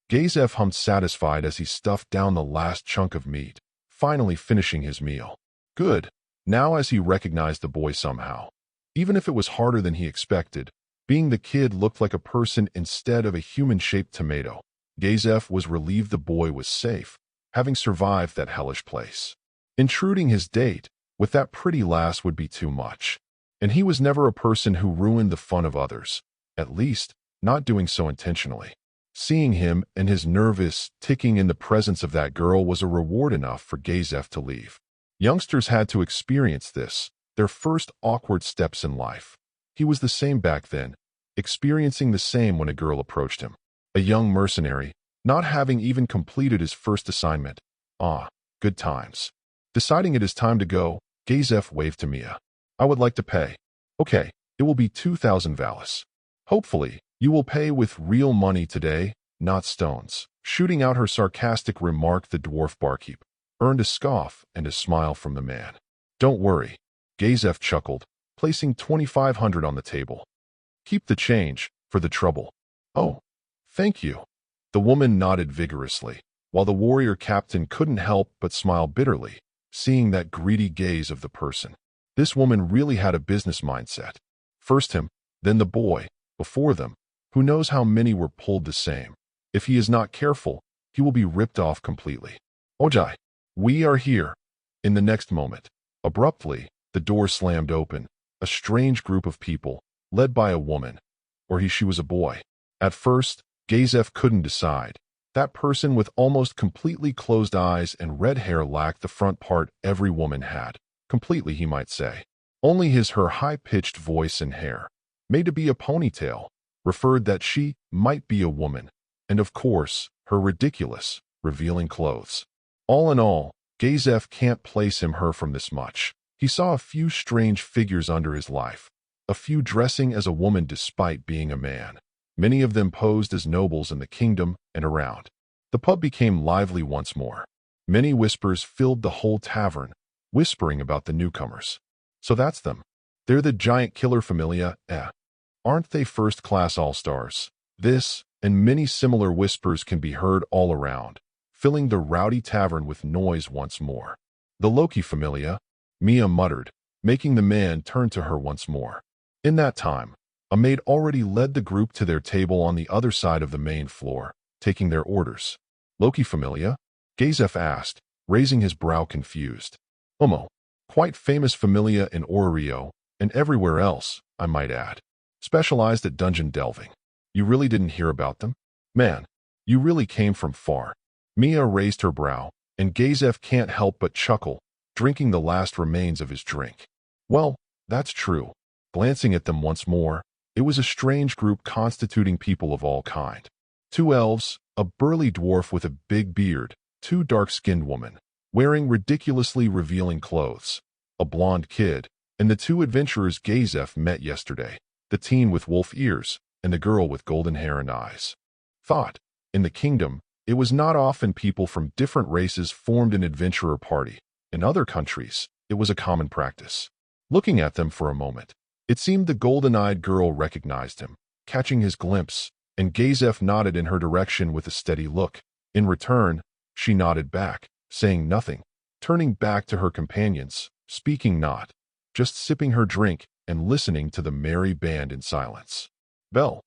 Gazaf hummed satisfied as he stuffed down the last chunk of meat, finally finishing his meal. Good. Now as he recognized the boy somehow. Even if it was harder than he expected, being the kid looked like a person instead of a human-shaped tomato. Gazaf was relieved the boy was safe, having survived that hellish place. Intruding his date with that pretty lass would be too much. And he was never a person who ruined the fun of others, at least, not doing so intentionally. Seeing him and his nervous ticking in the presence of that girl was a reward enough for Gazaf to leave. Youngsters had to experience this, their first awkward steps in life. He was the same back then, experiencing the same when a girl approached him. A young mercenary, not having even completed his first assignment. Good times. Deciding it is time to go, Gazaf waved to Mia. "I would like to pay." "Okay, it will be 2,000 valis. Hopefully, you will pay with real money today, not stones." Shooting out her sarcastic remark, the dwarf barkeep earned a scoff and a smile from the man. "Don't worry," Gazaf chuckled, placing 2,500 on the table. "Keep the change, for the trouble." "Oh, thank you." The woman nodded vigorously, while the warrior captain couldn't help but smile bitterly, seeing that greedy gaze of the person. This woman really had a business mindset. First him, then the boy, before them. Who knows how many were pulled the same? If he is not careful, he will be ripped off completely. "Ojai, we are here." In the next moment, abruptly, the door slammed open. A strange group of people, led by a woman, or she was a boy. At first, Gazaf couldn't decide. That person with almost completely closed eyes and red hair lacked the front part every woman had. Completely, he might say. Only her high-pitched voice and hair, made to be a ponytail, referred that she might be a woman, and of course, her ridiculous, revealing clothes. All in all, Gazaf can't place her from this much. He saw a few strange figures under his life, a few dressing as a woman despite being a man. Many of them posed as nobles in the kingdom and around. The pub became lively once more. Many whispers filled the whole tavern, whispering about the newcomers. "So that's them. They're the giant killer familia, eh? Aren't they first-class all-stars?" This, and many similar whispers can be heard all around, filling the rowdy tavern with noise once more. "The Loki familia," Mia muttered, making the man turn to her once more. In that time, a maid already led the group to their table on the other side of the main floor, taking their orders. "Loki familia?" Gazaf asked, raising his brow confused. Quite famous familia in Orio, and everywhere else, I might add. Specialized at dungeon delving. You really didn't hear about them? Man, you really came from far." Mia raised her brow, and Gazaf can't help but chuckle, drinking the last remains of his drink. "Well, that's true." Glancing at them once more, it was a strange group constituting people of all kind. 2 elves, a burly dwarf with a big beard, 2 dark-skinned women, wearing ridiculously revealing clothes, a blonde kid, and the 2 adventurers Gazaf met yesterday, the teen with wolf ears, and the girl with golden hair and eyes. Thought. In the kingdom, it was not often people from different races formed an adventurer party. In other countries, it was a common practice. Looking at them for a moment, it seemed the golden-eyed girl recognized him, catching his glimpse, and Gazaf nodded in her direction with a steady look. In return, she nodded back, saying nothing, turning back to her companions, speaking not, just sipping her drink and listening to the merry band in silence. Bell.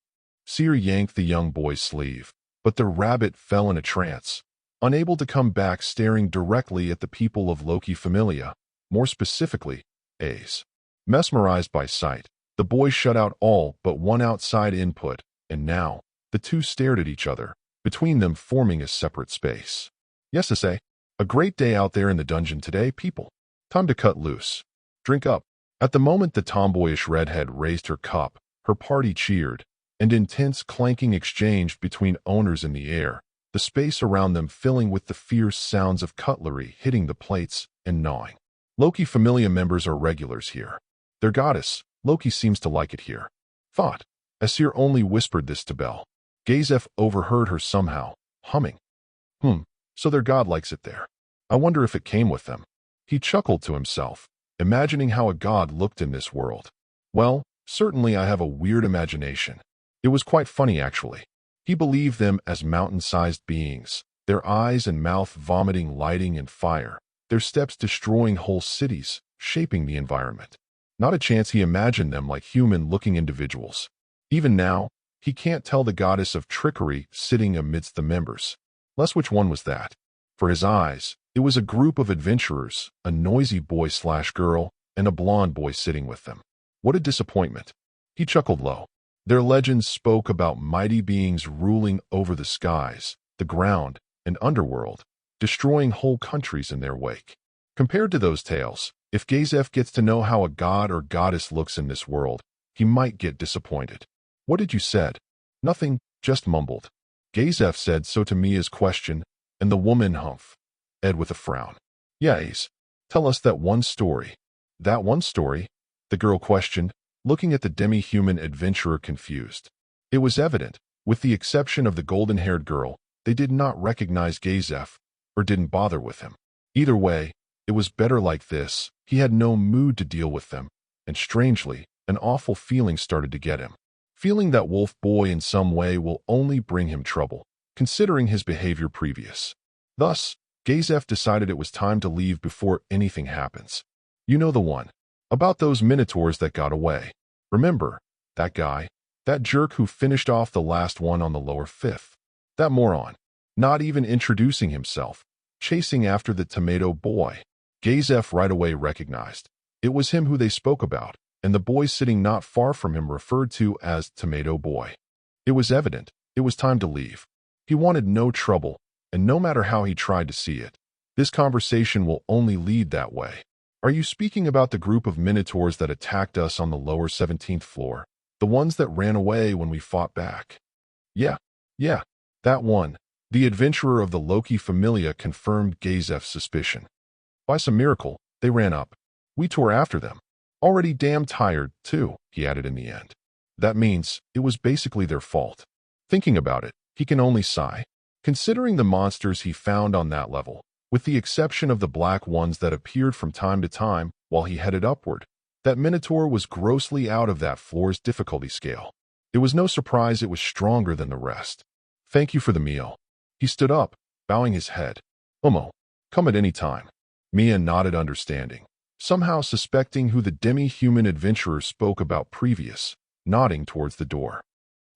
Seer yanked the young boy's sleeve, but the rabbit fell in a trance, unable to come back, staring directly at the people of Loki Familia, more specifically, A's. Mesmerized by sight, the boy shut out all but one outside input, and now, the two stared at each other, between them forming a separate space. Yes, to say, a great day out there in the dungeon today, people. Time to cut loose. Drink up. At the moment the tomboyish redhead raised her cup, her party cheered, and intense clanking exchanged between owners in the air, the space around them filling with the fierce sounds of cutlery hitting the plates and gnawing. Loki Familia members are regulars here. Their goddess, Loki, seems to like it here. Thought. Asir only whispered this to Bell. Gazaf overheard her somehow, humming. So their god likes it there. I wonder if it came with them. He chuckled to himself, imagining how a god looked in this world. Well, certainly I have a weird imagination. It was quite funny, actually. He believed them as mountain-sized beings, their eyes and mouth vomiting lighting and fire, their steps destroying whole cities, shaping the environment. Not a chance he imagined them like human-looking individuals. Even now, he can't tell the goddess of trickery sitting amidst the members. Less which one was that. For his eyes, it was a group of adventurers, a noisy boy/girl, and a blonde boy sitting with them. What a disappointment. He chuckled low. Their legends spoke about mighty beings ruling over the skies, the ground, and underworld, destroying whole countries in their wake. Compared to those tales, if Gazaf gets to know how a god or goddess looks in this world, he might get disappointed. What did you said? Nothing, just mumbled. Gazaf said so to me as question, and the woman humph. Ed with a frown. Yes. Tell us that one story. That one story? The girl questioned, looking at the demi-human adventurer confused. It was evident, with the exception of the golden-haired girl, they did not recognize Gazaf, or didn't bother with him. Either way, it was better like this. He had no mood to deal with them, and strangely, an awful feeling started to get him. Feeling that Wolf Boy in some way will only bring him trouble, considering his behavior previous. Thus, Gazaf decided it was time to leave before anything happens. You know the one. About those minotaurs that got away. Remember, that guy, that jerk who finished off the last one on the lower fifth. That moron. Not even introducing himself, chasing after the tomato boy. Gazaf right away recognized. It was him who they spoke about, and the boy sitting not far from him referred to as Tomato Boy. It was evident, it was time to leave. He wanted no trouble, and no matter how he tried to see it, this conversation will only lead that way. Are you speaking about the group of minotaurs that attacked us on the lower 17th floor? The ones that ran away when we fought back? Yeah, that one. The adventurer of the Loki Familia confirmed Gazaf's suspicion. By some miracle, they ran up. We tore after them. Already damn tired, too, he added in the end. That means it was basically their fault. Thinking about it, he can only sigh. Considering the monsters he found on that level, with the exception of the black ones that appeared from time to time while he headed upward, that Minotaur was grossly out of that floor's difficulty scale. It was no surprise it was stronger than the rest. Thank you for the meal. He stood up, bowing his head. Omo, come at any time. Mia nodded understanding, somehow suspecting who the demi-human adventurer spoke about previous, nodding towards the door.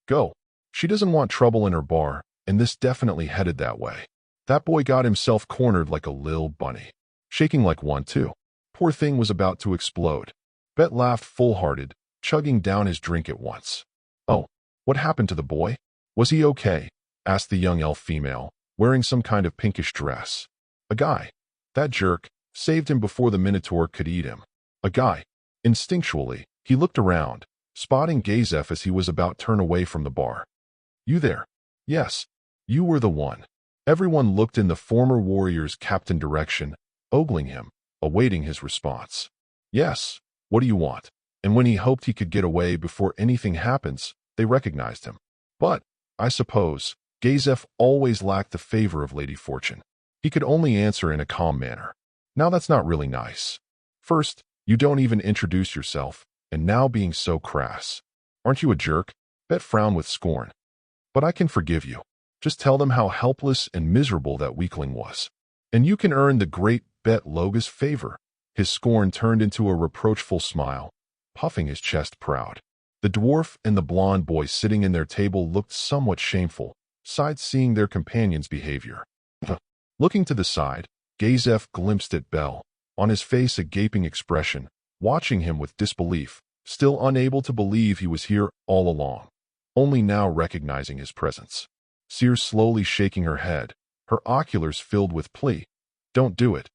Go. She doesn't want trouble in her bar, and this definitely headed that way. That boy got himself cornered like a lil bunny. Shaking like one, too. Poor thing was about to explode. Bet laughed full-hearted, chugging down his drink at once. Oh, what happened to the boy? Was he okay? Asked the young elf female, wearing some kind of pinkish dress. A guy. That jerk saved him before the Minotaur could eat him. A guy. Instinctually, he looked around, spotting Gazaf as he was about to turn away from the bar. You there? Yes, you were the one. Everyone looked in the former warrior's captain direction, ogling him, awaiting his response. Yes, what do you want? And when he hoped he could get away before anything happens, they recognized him. But, I suppose, Gazaf always lacked the favor of Lady Fortune. He could only answer in a calm manner. Now that's not really nice. First, you don't even introduce yourself, and now being so crass. Aren't you a jerk? Bet frowned with scorn. But I can forgive you. Just tell them how helpless and miserable that weakling was. And you can earn the great Bet Loga's favor. His scorn turned into a reproachful smile, puffing his chest proud. The dwarf and the blonde boy sitting in their table looked somewhat shameful, seeing their companion's behavior. Looking to the side, Gazaf glimpsed at Bel, on his face a gaping expression, watching him with disbelief, still unable to believe he was here all along, only now recognizing his presence. Sears slowly shaking her head, her oculars filled with plea. Don't do it.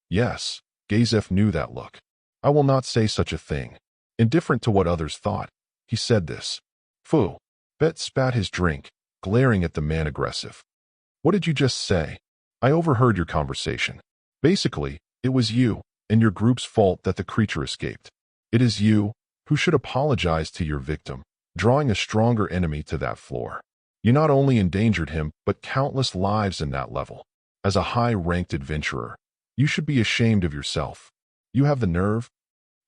Yes, Gazaf knew that look. I will not say such a thing. Indifferent to what others thought, he said this. Phew. Bet spat his drink, glaring at the man aggressive. What did you just say? I overheard your conversation. Basically, it was you and your group's fault that the creature escaped. It is you who should apologize to your victim, drawing a stronger enemy to that floor. You not only endangered him, but countless lives in that level. As a high-ranked adventurer, you should be ashamed of yourself. You have the nerve?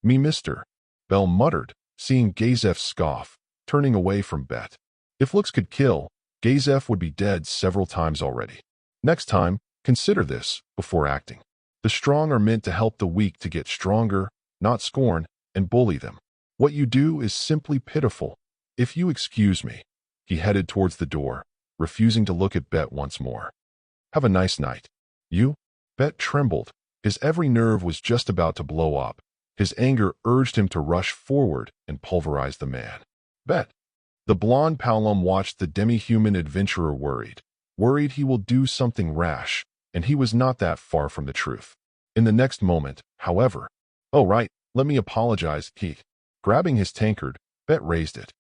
Me, mister, Bel muttered, seeing Gazaf scoff, turning away from Bet. If looks could kill, Gazaf would be dead several times already. Next time, consider this before acting. The strong are meant to help the weak to get stronger, not scorn and bully them. What you do is simply pitiful. If you excuse me. He headed towards the door, refusing to look at Bet once more. Have a nice night. You? Bet trembled. His every nerve was just about to blow up. His anger urged him to rush forward and pulverize the man. Bet. The blonde Palom watched the demi-human adventurer worried he will do something rash, and he was not that far from the truth. In the next moment, however, oh right, let me apologize, he. Grabbing his tankard, Bet raised it.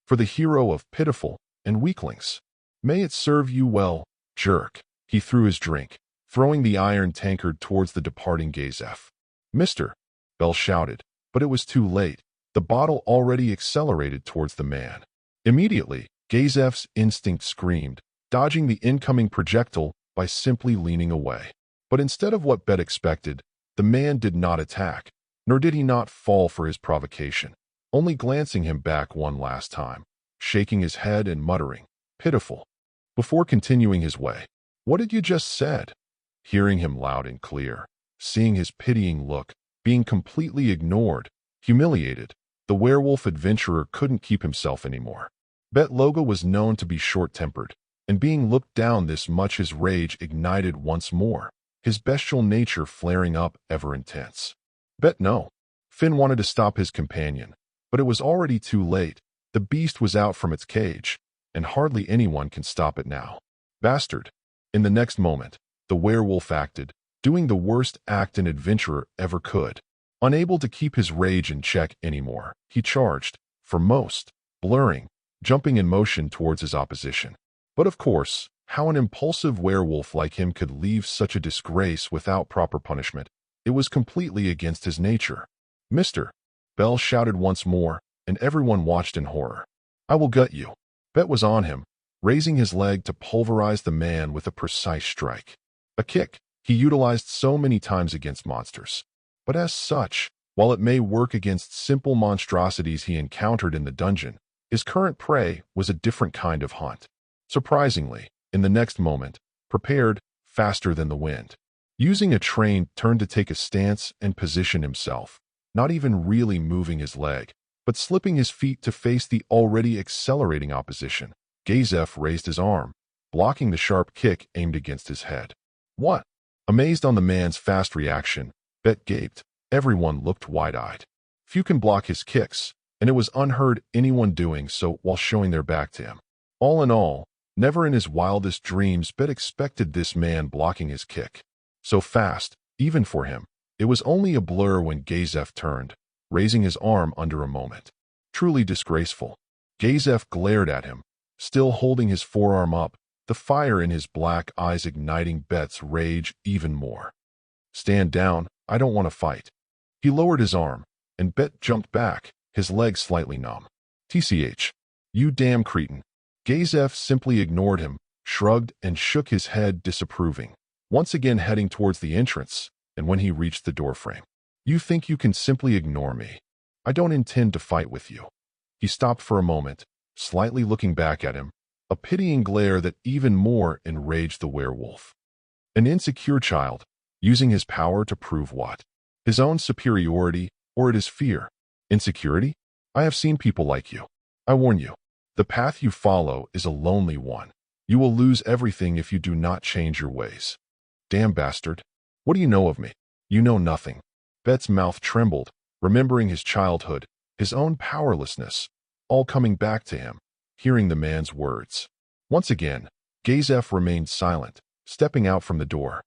For the hero of pitiful and weaklings. May it serve you well, jerk. He threw his drink, throwing the iron tankard towards the departing Gazaf. Mister, Bel shouted, but it was too late. The bottle already accelerated towards the man. Immediately, Gazaf's instinct screamed, dodging the incoming projectile by simply leaning away. But instead of what Bet expected, the man did not attack, nor did he not fall for his provocation, only glancing him back one last time, shaking his head and muttering, pitiful, before continuing his way. What did you just said? Hearing him loud and clear, seeing his pitying look, being completely ignored, humiliated, the werewolf adventurer couldn't keep himself anymore. Bet Loga was known to be short-tempered, and being looked down this much his rage ignited once more, his bestial nature flaring up ever intense. Bet no. Finn wanted to stop his companion, but it was already too late. The beast was out from its cage, and hardly anyone can stop it now. Bastard. In the next moment, the werewolf acted, doing the worst act an adventurer ever could. Unable to keep his rage in check anymore, he charged, foremost, blurring, jumping in motion towards his opposition. But of course, how an impulsive werewolf like him could leave such a disgrace without proper punishment? It was completely against his nature. Mister, Bel shouted once more, and everyone watched in horror. I will gut you. Bet was on him, raising his leg to pulverize the man with a precise strike. A kick he utilized so many times against monsters. But as such, while it may work against simple monstrosities he encountered in the dungeon, his current prey was a different kind of hunt. Surprisingly, in the next moment, prepared, faster than the wind. Using a trained turn to take a stance and position himself, not even really moving his leg, but slipping his feet to face the already accelerating opposition, Gazaf raised his arm, blocking the sharp kick aimed against his head. What? Amazed on the man's fast reaction, Bet gaped. Everyone looked wide-eyed. Few can block his kicks, and it was unheard anyone doing so while showing their back to him. All in all, never in his wildest dreams Bet expected this man blocking his kick. So fast, even for him, it was only a blur when Gazaf turned, raising his arm under a moment. Truly disgraceful. Gazaf glared at him, still holding his forearm up, the fire in his black eyes igniting Bet's rage even more. Stand down, I don't want to fight. He lowered his arm, and Bet jumped back, his legs slightly numb. TCH. You damn cretin. Gazaf simply ignored him, shrugged and shook his head disapproving, once again heading towards the entrance, and when he reached the doorframe, "You think you can simply ignore me? I don't intend to fight with you." He stopped for a moment, slightly looking back at him, a pitying glare that even more enraged the werewolf. An insecure child, using his power to prove what? His own superiority, or it is fear? Insecurity? I have seen people like you. I warn you, the path you follow is a lonely one. You will lose everything if you do not change your ways. Damn bastard. What do you know of me? You know nothing. Bet's mouth trembled, remembering his childhood, his own powerlessness, all coming back to him, hearing the man's words. Once again, Gazaf remained silent, stepping out from the door.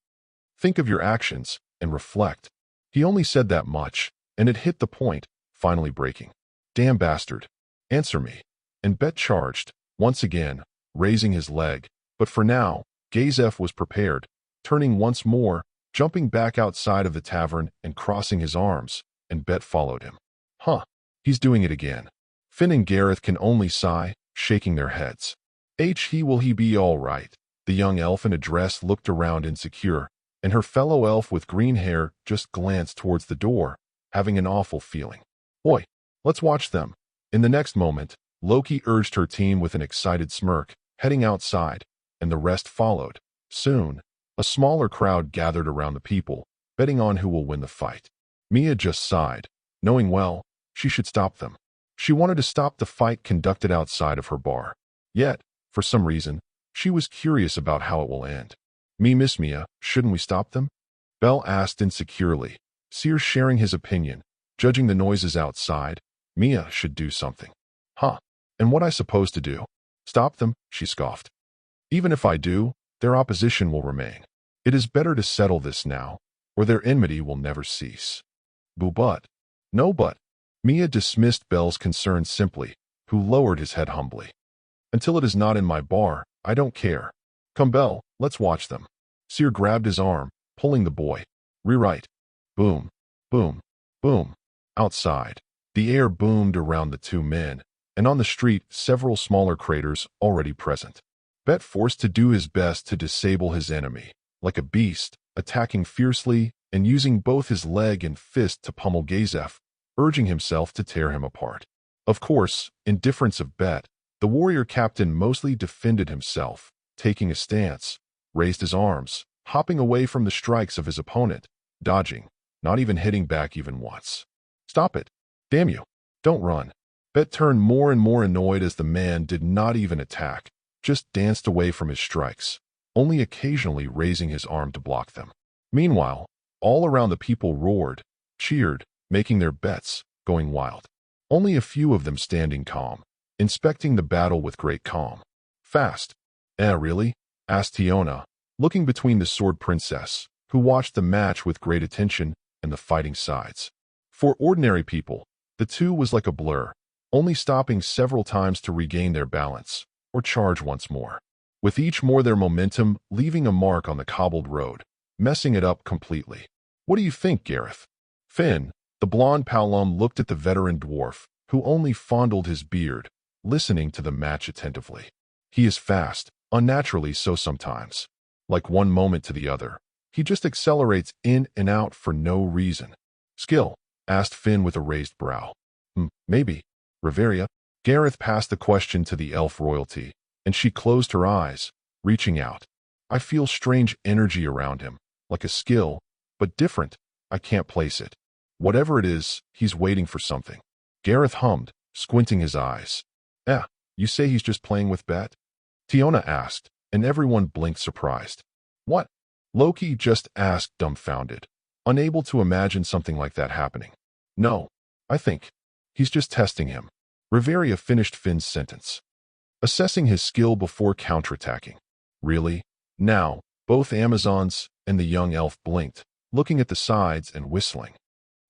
Think of your actions and reflect. He only said that much, and it hit the point, finally breaking. Damn bastard. Answer me. And Bet charged, once again, raising his leg, but for now, Gazaf was prepared, turning once more, jumping back outside of the tavern and crossing his arms, and Bet followed him. Huh, he's doing it again. Finn and Gareth can only sigh, shaking their heads. Will he be all right? The young elf in a dress looked around insecure, and her fellow elf with green hair just glanced towards the door, having an awful feeling. Oi, let's watch them. In the next moment, Loki urged her team with an excited smirk, heading outside, and the rest followed. Soon, a smaller crowd gathered around the people, betting on who will win the fight. Mia just sighed, knowing well, she should stop them. She wanted to stop the fight conducted outside of her bar. Yet, for some reason, she was curious about how it will end. Miss Mia, shouldn't we stop them? Bell asked insecurely, Sears sharing his opinion. Judging the noises outside, Mia should do something. Huh, and what I supposed to do? Stop them, she scoffed. Even if I do, their opposition will remain. It is better to settle this now, or their enmity will never cease. But. No but. Mia dismissed Bell's concern simply, who lowered his head humbly. Until it is not in my bar, I don't care. Come Bell, let's watch them. Sear grabbed his arm, pulling the boy. Rewrite. Boom, boom, boom. Outside, the air boomed around the two men, and on the street several smaller craters already present. Bet forced to do his best to disable his enemy, like a beast, attacking fiercely and using both his leg and fist to pummel Gazaf, urging himself to tear him apart. Of course, in difference of Bet, the warrior captain mostly defended himself, taking a stance, raised his arms, hopping away from the strikes of his opponent, dodging, not even hitting back even once. Stop it. Damn you. Don't run. Bet turned more and more annoyed as the man did not even attack, just danced away from his strikes, only occasionally raising his arm to block them. Meanwhile, all around the people roared, cheered, making their bets, going wild. Only a few of them standing calm, inspecting the battle with great calm. Fast. Really? Asked Tiona, looking between the sword princess, who watched the match with great attention, and the fighting sides. For ordinary people, the two was like a blur, only stopping several times to regain their balance, or charge once more. With each more their momentum leaving a mark on the cobbled road, messing it up completely. What do you think, Gareth? Finn, the blonde Palom looked at the veteran dwarf, who only fondled his beard, listening to the match attentively. He is fast, unnaturally so sometimes. Like one moment to the other, he just accelerates in and out for no reason. Skill? Asked Finn with a raised brow. Maybe. Riveria? Gareth passed the question to the elf royalty, and she closed her eyes, reaching out. I feel strange energy around him, like a skill, but different. I can't place it. Whatever it is, he's waiting for something. Gareth hummed, squinting his eyes. You say he's just playing with Bet? Tiona asked, and everyone blinked surprised. What? Loki just asked dumbfounded, unable to imagine something like that happening. No, I think he's just testing him. Riveria finished Finn's sentence. Assessing his skill before counterattacking. Really? Now, both Amazons and the young elf blinked, looking at the sides and whistling.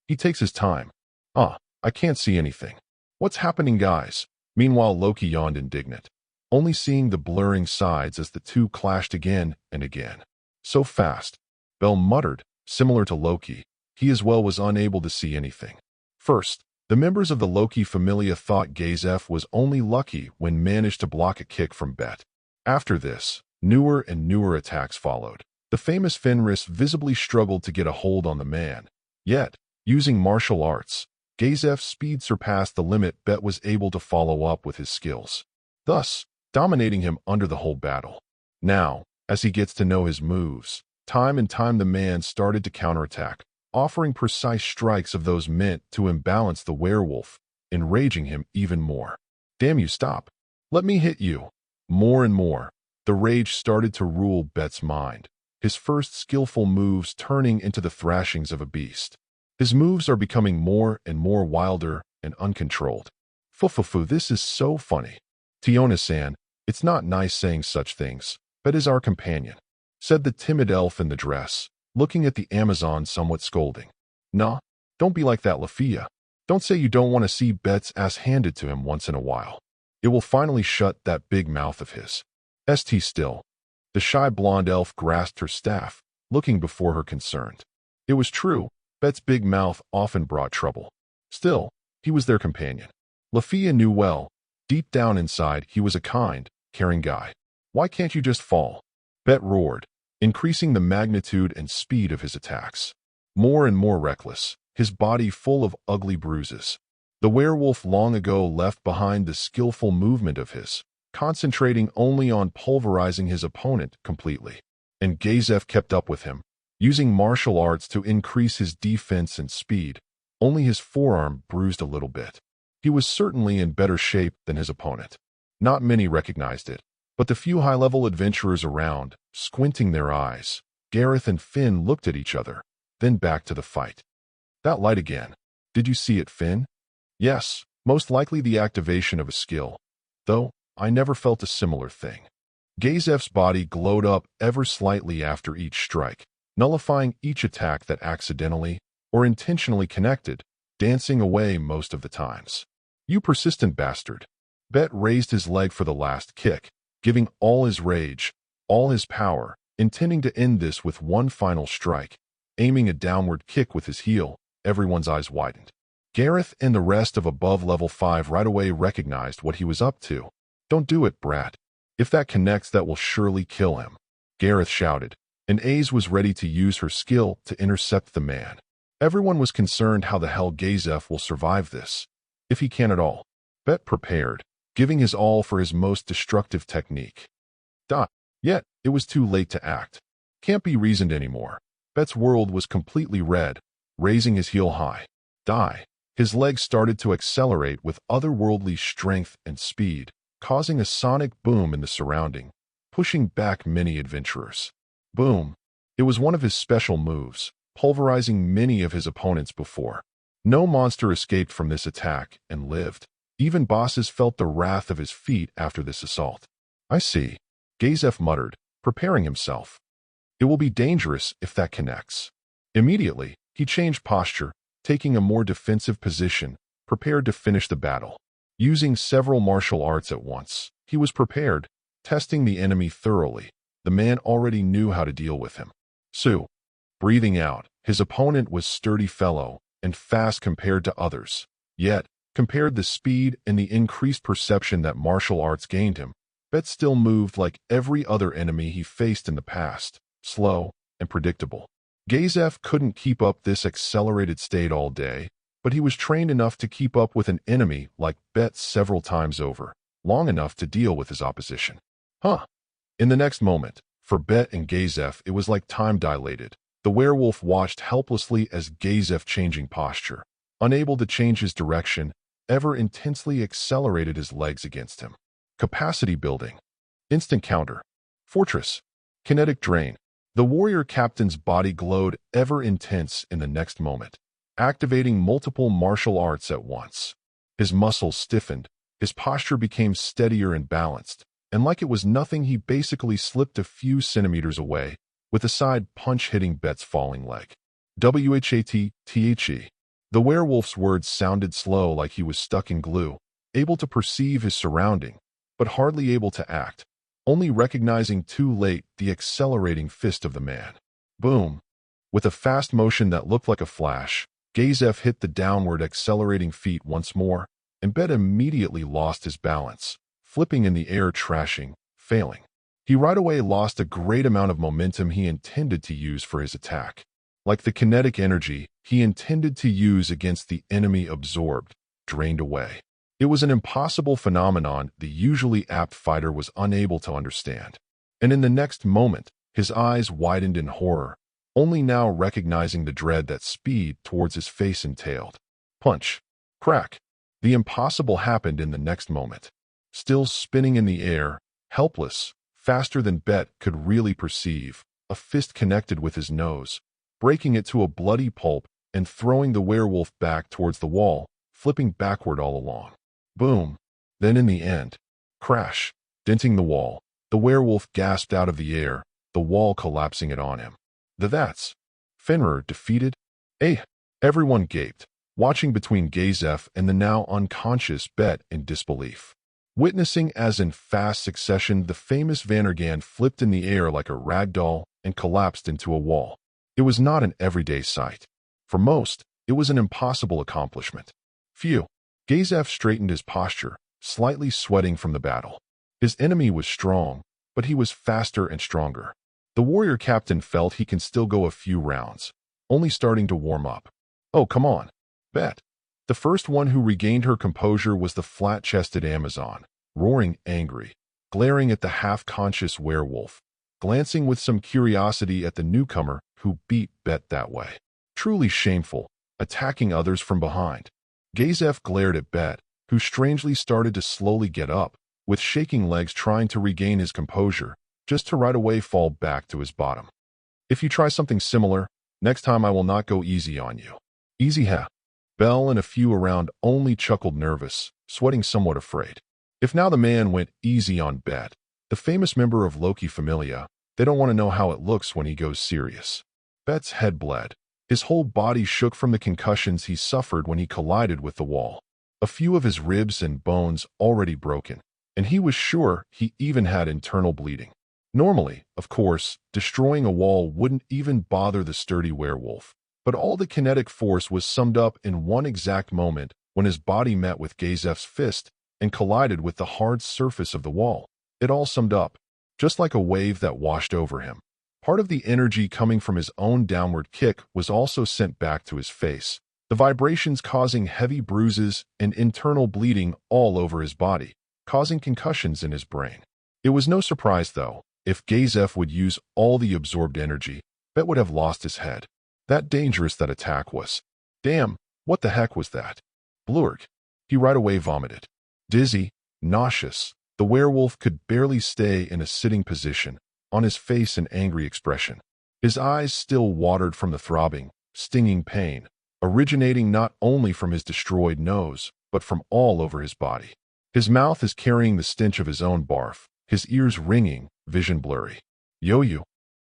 He takes his time. I can't see anything. What's happening, guys? Meanwhile, Loki yawned indignant, only seeing the blurring sides as the two clashed again and again. So fast. Bell muttered, similar to Loki, he as well was unable to see anything. First, the members of the Loki familia thought Gazaf was only lucky when managed to block a kick from Bet. After this, Newer and newer attacks followed. The famous Fenris visibly struggled to get a hold on the man. Yet, using martial arts, Gazaf's speed surpassed the limit Bet was able to follow up with his skills, thus dominating him under the whole battle. Now, as he gets to know his moves, time and time the man started to counterattack, offering precise strikes of those meant to imbalance the werewolf, enraging him even more. "Damn you, stop. Let me hit you." More and more, the rage started to rule Bet's mind, his first skillful moves turning into the thrashings of a beast. His moves are becoming more and more wilder and uncontrolled. Fufufu, this is so funny. Tiona-san, it's not nice saying such things. Bet is our companion, said the timid elf in the dress, looking at the Amazon somewhat scolding. Nah, don't be like that, Lafia. Don't say you don't want to see Bet's ass handed to him once in a while. It will finally shut that big mouth of his. St still. The shy blonde elf grasped her staff, looking before her concerned. It was true, Bet's big mouth often brought trouble. Still, he was their companion. Lafia knew well, deep down inside he was a kind, caring guy. Why can't you just fall? Bet roared, increasing the magnitude and speed of his attacks. More and more reckless, his body full of ugly bruises. The werewolf long ago left behind the skillful movement of his, concentrating only on pulverizing his opponent completely. And Gazaf kept up with him, using martial arts to increase his defense and speed. Only his forearm bruised a little bit. He was certainly in better shape than his opponent. Not many recognized it, but the few high-level adventurers around, squinting their eyes, Gareth and Finn looked at each other, then back to the fight. That light again. Did you see it, Finn? Yes, most likely the activation of a skill. Though, I never felt a similar thing. Gazaf's body glowed up ever slightly after each strike, nullifying each attack that accidentally or intentionally connected, dancing away most of the times. You persistent bastard. Bet raised his leg for the last kick, giving all his rage, all his power, intending to end this with one final strike. Aiming a downward kick with his heel, everyone's eyes widened. Gareth and the rest of above level 5 right away recognized what he was up to. Don't do it, brat. If that connects, that will surely kill him. Gareth shouted, and Aze was ready to use her skill to intercept the man. Everyone was concerned how the hell Gazaf will survive this, if he can at all. Bet prepared, giving his all for his most destructive technique. Yet, it was too late to act. Can't be reasoned anymore. Bet's world was completely red, raising his heel high. His legs started to accelerate with otherworldly strength and speed, causing a sonic boom in the surrounding, pushing back many adventurers. Boom! It was one of his special moves, pulverizing many of his opponents before. No monster escaped from this attack and lived. Even bosses felt the wrath of his feet after this assault. I see, Gazaf muttered, preparing himself. It will be dangerous if that connects. Immediately, he changed posture, taking a more defensive position, prepared to finish the battle. Using several martial arts at once, he was prepared, testing the enemy thoroughly. The man already knew how to deal with him. Breathing out, his opponent was sturdy fellow and fast compared to others. Yet, compared the speed and the increased perception that martial arts gained him, Bet still moved like every other enemy he faced in the past, slow and predictable. Gazaf couldn't keep up this accelerated state all day, but he was trained enough to keep up with an enemy like Bet several times over, long enough to deal with his opposition. In the next moment, for Bet and Gazaf it was like time dilated. The werewolf watched helplessly as Gazaf, changing posture, unable to change his direction, ever intensely accelerated his legs against him. Capacity building. Instant counter. Fortress. Kinetic drain. The warrior captain's body glowed ever intense in the next moment, activating multiple martial arts at once. His muscles stiffened, his posture became steadier and balanced, and like it was nothing he basically slipped a few centimeters away, with a side punch hitting Bet's falling leg. Whathe. The werewolf's words sounded slow, like he was stuck in glue, able to perceive his surrounding, but hardly able to act, only recognizing too late the accelerating fist of the man. Boom! With a fast motion that looked like a flash, Gazaf hit the downward accelerating feet once more, and Bet immediately lost his balance, flipping in the air, trashing, failing. He right away lost a great amount of momentum he intended to use for his attack. Like the kinetic energy he intended to use against the enemy absorbed, drained away. It was an impossible phenomenon the usually apt fighter was unable to understand. And in the next moment, his eyes widened in horror, only now recognizing the dread that speed towards his face entailed. Punch. Crack. The impossible happened in the next moment. Still spinning in the air, helpless, faster than Bet could really perceive, a fist connected with his nose, breaking it to a bloody pulp and throwing the werewolf back towards the wall, flipping backward all along. Boom. Then in the end, crash, denting the wall, the werewolf gasped out of the air, the wall collapsing it on him. That's Fenrir defeated? Eh? Everyone gaped, watching between Gazaf and the now unconscious Bet in disbelief. Witnessing as in fast succession the famous Vannergan flipped in the air like a rag doll and collapsed into a wall. It was not an everyday sight. For most, it was an impossible accomplishment. Phew. Gazaf straightened his posture, slightly sweating from the battle. His enemy was strong, but he was faster and stronger. The warrior captain felt he can still go a few rounds, only starting to warm up. Oh, come on. Bet. The first one who regained her composure was the flat-chested Amazon, roaring angry, glaring at the half-conscious werewolf, glancing with some curiosity at the newcomer who beat Bet that way. Truly shameful, attacking others from behind. Gazaf glared at Bet, who strangely started to slowly get up, with shaking legs trying to regain his composure, just to right away fall back to his bottom. If you try something similar, next time I will not go easy on you. Easy ha. Bell and a few around only chuckled nervous, sweating somewhat afraid. If now the man went easy on Bet, the famous member of Loki Familia, they don't want to know how it looks when he goes serious. Bet's head bled. His whole body shook from the concussions he suffered when he collided with the wall. A few of his ribs and bones already broken, and he was sure he even had internal bleeding. Normally, of course, destroying a wall wouldn't even bother the sturdy werewolf, but all the kinetic force was summed up in one exact moment when his body met with Gazaf's fist and collided with the hard surface of the wall. It all summed up, just like a wave that washed over him. Part of the energy coming from his own downward kick was also sent back to his face, the vibrations causing heavy bruises and internal bleeding all over his body, causing concussions in his brain. It was no surprise, though, if Gazaf would use all the absorbed energy, Bet would have lost his head. That dangerous that attack was. Damn, what the heck was that? Blurg. He right away vomited. Dizzy, nauseous, the werewolf could barely stay in a sitting position, on his face an angry expression. His eyes still watered from the throbbing, stinging pain, originating not only from his destroyed nose, but from all over his body. His mouth is carrying the stench of his own barf, his ears ringing, vision blurry. Yo-yo.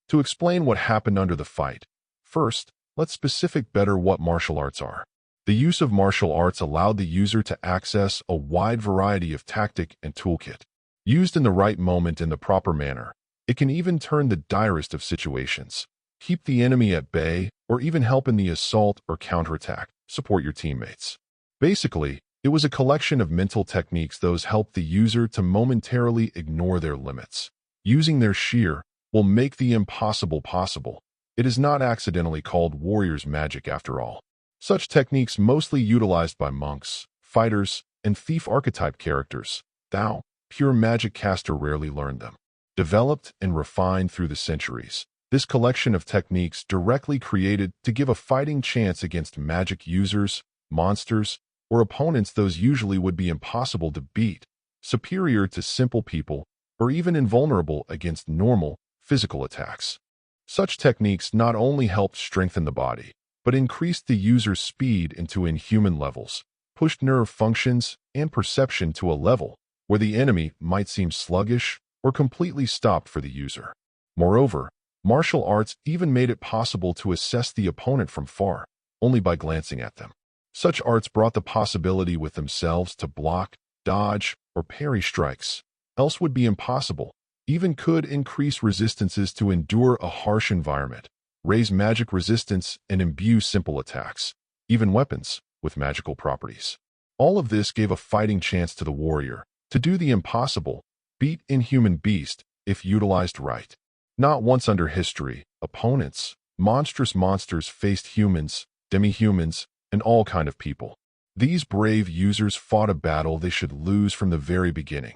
To explain what happened under the fight, first, let's specific better what martial arts are. The use of martial arts allowed the user to access a wide variety of tactic and toolkit. Used in the right moment in the proper manner, it can even turn the direst of situations, keep the enemy at bay, or even help in the assault or counterattack, support your teammates. Basically, it was a collection of mental techniques those help the user to momentarily ignore their limits. Using their sheer will make the impossible possible. It is not accidentally called warrior's magic after all. Such techniques mostly utilized by monks, fighters, and thief archetype characters. Thou, pure magic caster rarely learned them. Developed and refined through the centuries, this collection of techniques directly created to give a fighting chance against magic users, monsters, or opponents those usually would be impossible to beat, superior to simple people, or even invulnerable against normal, physical attacks. Such techniques not only helped strengthen the body, but increased the user's speed into inhuman levels, pushed nerve functions and perception to a level where the enemy might seem sluggish or completely stopped for the user. Moreover, martial arts even made it possible to assess the opponent from far, only by glancing at them. Such arts brought the possibility with themselves to block, dodge, or parry strikes, else would be impossible, even could increase resistances to endure a harsh environment, raise magic resistance, and imbue simple attacks, even weapons, with magical properties. All of this gave a fighting chance to the warrior to do the impossible, beat inhuman beast, if utilized right. Not once under history, opponents, monstrous monsters faced humans, demi-humans, and all kind of people. These brave users fought a battle they should lose from the very beginning.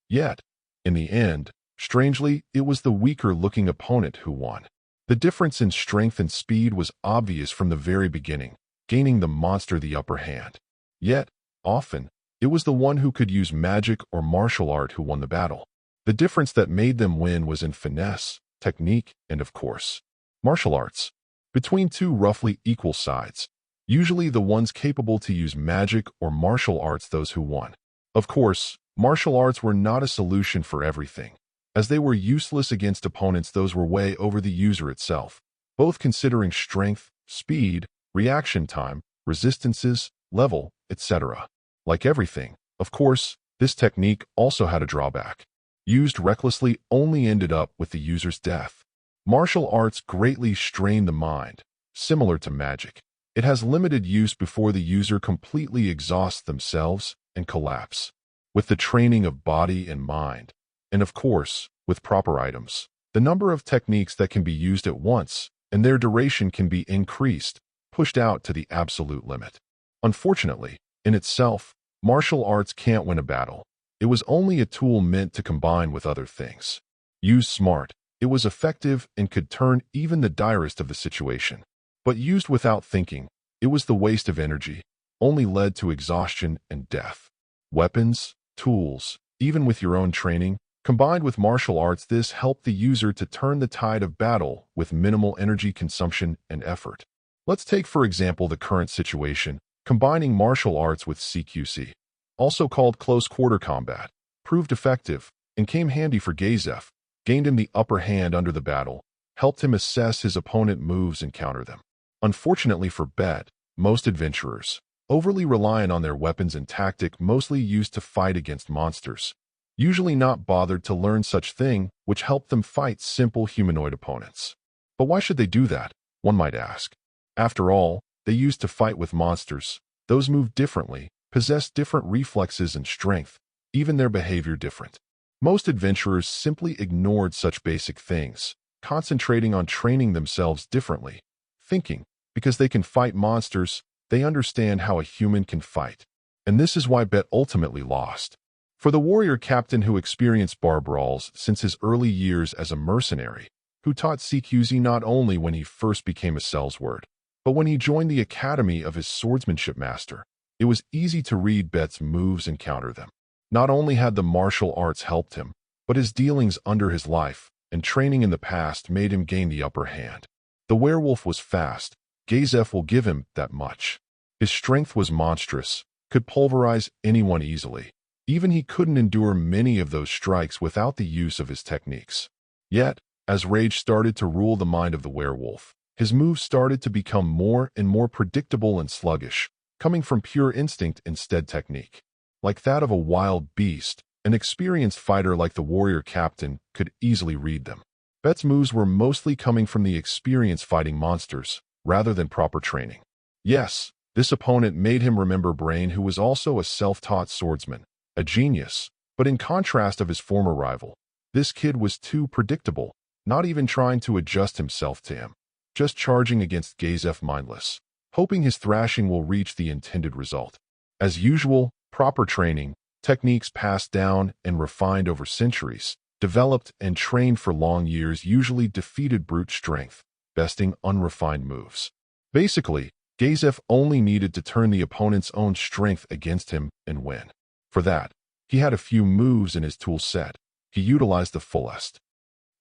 Yet, in the end, strangely, it was the weaker-looking opponent who won. The difference in strength and speed was obvious from the very beginning, gaining the monster the upper hand. Yet, often, it was the one who could use magic or martial art who won the battle. The difference that made them win was in finesse, technique, and of course, martial arts. Between two roughly equal sides, usually the ones capable to use magic or martial arts those who won. Of course, martial arts were not a solution for everything, as they were useless against opponents those were way over the user itself, both considering strength, speed, reaction time, resistances, level, etc. Like everything, of course, this technique also had a drawback. Used recklessly only ended up with the user's death. Martial arts greatly strain the mind, similar to magic. It has limited use before the user completely exhausts themselves and collapse. With the training of body and mind, and of course, with proper items, the number of techniques that can be used at once and their duration can be increased, pushed out to the absolute limit. Unfortunately, in itself, martial arts can't win a battle. It was only a tool meant to combine with other things. Used smart, it was effective and could turn even the direst of the situation. But used without thinking, it was the waste of energy, only led to exhaustion and death. Weapons, tools, even with your own training, combined with martial arts, this helped the user to turn the tide of battle with minimal energy consumption and effort. Let's take for example the current situation, combining martial arts with CQC. Also called close quarter combat, proved effective and came handy for Gazaf, gained him the upper hand under the battle, helped him assess his opponent moves and counter them. Unfortunately for Bet, most adventurers, overly reliant on their weapons and tactic mostly used to fight against monsters, usually not bothered to learn such thing which helped them fight simple humanoid opponents. But why should they do that, one might ask? After all, they used to fight with monsters, those move differently, possess different reflexes and strength, even their behavior different. Most adventurers simply ignored such basic things, concentrating on training themselves differently, thinking, because they can fight monsters, they understand how a human can fight. And this is why Bet ultimately lost. For the warrior captain who experienced bar brawls since his early years as a mercenary, who taught CQZ not only when he first became a sellsword, but when he joined the academy of his swordsmanship master, it was easy to read Bet's moves and counter them. Not only had the martial arts helped him, but his dealings under his life and training in the past made him gain the upper hand. The werewolf was fast, Gazaf will give him that much. His strength was monstrous, could pulverize anyone easily. Even he couldn't endure many of those strikes without the use of his techniques. Yet, as rage started to rule the mind of the werewolf, his moves started to become more and more predictable and sluggish, coming from pure instinct instead technique. Like that of a wild beast, an experienced fighter like the warrior captain could easily read them. Bet's moves were mostly coming from the experience fighting monsters, rather than proper training. Yes, this opponent made him remember Brain, who was also a self-taught swordsman, a genius, but in contrast of his former rival, this kid was too predictable, not even trying to adjust himself to him, just charging against Gazaf mindless, hoping his thrashing will reach the intended result. As usual, proper training, techniques passed down and refined over centuries, developed and trained for long years usually defeated brute strength, besting unrefined moves. Basically, Gazaf only needed to turn the opponent's own strength against him and win. For that, he had a few moves in his tool set. He utilized the fullest.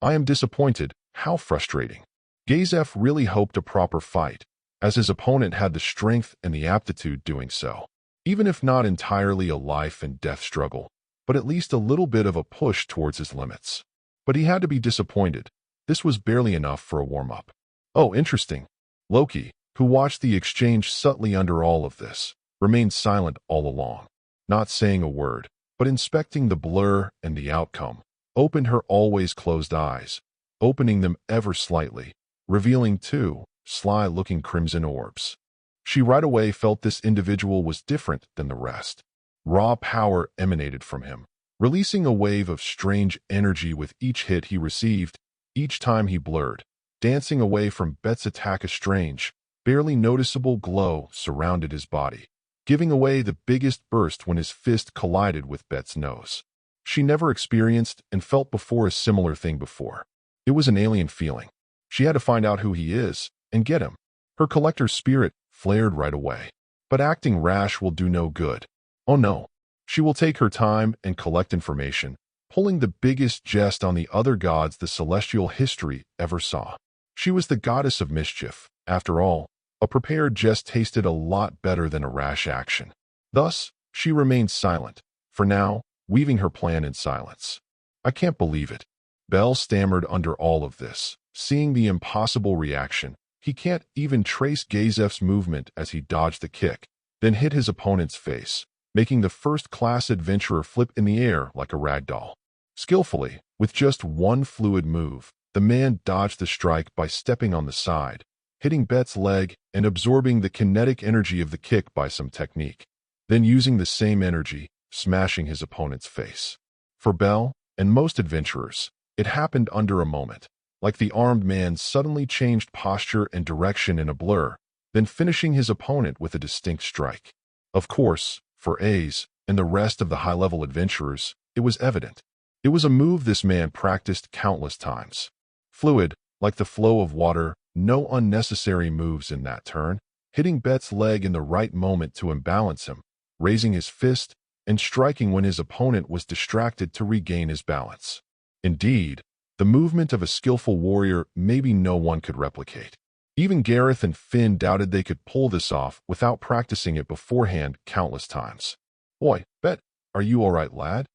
I am disappointed. How frustrating. Gazaf really hoped a proper fight, as his opponent had the strength and the aptitude doing so. Even if not entirely a life and death struggle, but at least a little bit of a push towards his limits. But he had to be disappointed. This was barely enough for a warm-up. Oh, interesting. Loki, who watched the exchange subtly under all of this, remained silent all along, not saying a word, but inspecting the blur and the outcome, opened her always closed eyes, opening them ever slightly, revealing two sly-looking crimson orbs. She right away felt this individual was different than the rest. Raw power emanated from him, releasing a wave of strange energy with each hit he received. Each time he blurred, dancing away from Bet's attack. A strange, barely noticeable glow surrounded his body, giving away the biggest burst when his fist collided with Bet's nose. She never experienced and felt before a similar thing before. It was an alien feeling. She had to find out who he is and get him. Her collector's spirit flared right away. But acting rash will do no good. Oh no. She will take her time and collect information, pulling the biggest jest on the other gods the celestial history ever saw. She was the goddess of mischief. After all, a prepared jest tasted a lot better than a rash action. Thus, she remained silent, for now, weaving her plan in silence. I can't believe it. Bell stammered under all of this, seeing the impossible reaction. He can't even trace Gazaf's movement as he dodged the kick, then hit his opponent's face, making the first-class adventurer flip in the air like a rag doll. Skillfully, with just one fluid move, the man dodged the strike by stepping on the side, hitting Bet's leg and absorbing the kinetic energy of the kick by some technique, then using the same energy, smashing his opponent's face. For Bell, and most adventurers, it happened under a moment, like the armed man suddenly changed posture and direction in a blur, then finishing his opponent with a distinct strike. Of course, for A's and the rest of the high-level adventurers, it was evident. It was a move this man practiced countless times. Fluid, like the flow of water, no unnecessary moves in that turn, hitting Bet's leg in the right moment to imbalance him, raising his fist, and striking when his opponent was distracted to regain his balance. Indeed, the movement of a skillful warrior maybe no one could replicate. Even Gareth and Finn doubted they could pull this off without practicing it beforehand countless times. "Oi, Bet, are you all right, lad?"